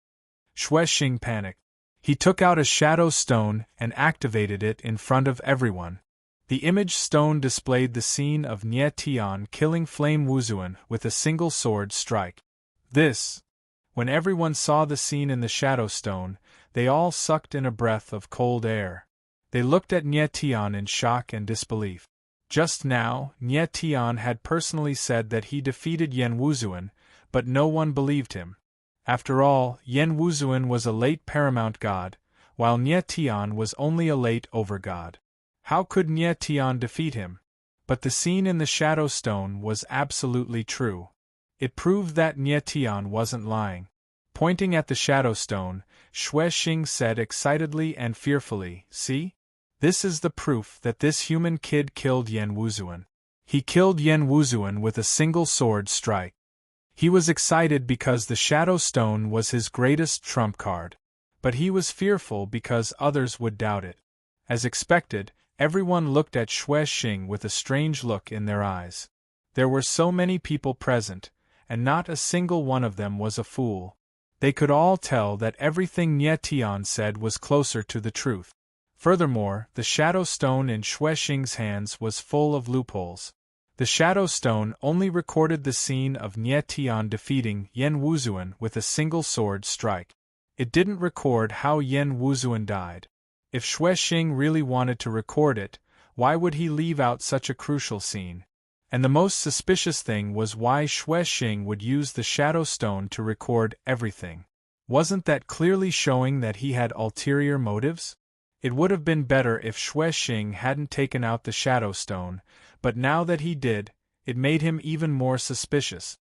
Xue Xing panicked. He took out a shadow stone and activated it in front of everyone. The image stone displayed the scene of Nie Tian killing Flame Wuzuan with a single sword strike. When everyone saw the scene in the shadow stone, they all sucked in a breath of cold air. They looked at Nie Tian in shock and disbelief. Just now, Nie Tian had personally said that he defeated Yan Wuzuan, but no one believed him. After all, Yan Wuzuan was a late paramount god, while Nie Tian was only a late overgod. How could Nie Tian defeat him? But the scene in the shadow stone was absolutely true. It proved that Nie Tian wasn't lying. Pointing at the shadow stone, Xue Xing said excitedly and fearfully, "See? This is the proof that this human kid killed Yan Wuzuan. He killed Yan Wuzuan with a single sword strike." He was excited because the shadow stone was his greatest trump card. But he was fearful because others would doubt it. As expected, everyone looked at Xue Xing with a strange look in their eyes. There were so many people present, and not a single one of them was a fool. They could all tell that everything Nie Tian said was closer to the truth. Furthermore, the shadow stone in Xue Xing's hands was full of loopholes. The shadow stone only recorded the scene of Nie Tian defeating Yan Wuzuan with a single sword strike. It didn't record how Yan Wuzuan died. If Xue Xing really wanted to record it, why would he leave out such a crucial scene? And the most suspicious thing was why Xue Xing would use the shadow stone to record everything. Wasn't that clearly showing that he had ulterior motives? It would have been better if Xue Xing hadn't taken out the shadow stone, but now that he did, it made him even more suspicious.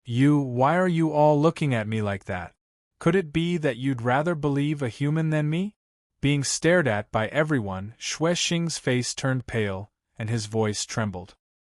Why are you all looking at me like that? Could it be that you'd rather believe a human than me?" Being stared at by everyone, Xue Xing's face turned pale, and his voice trembled.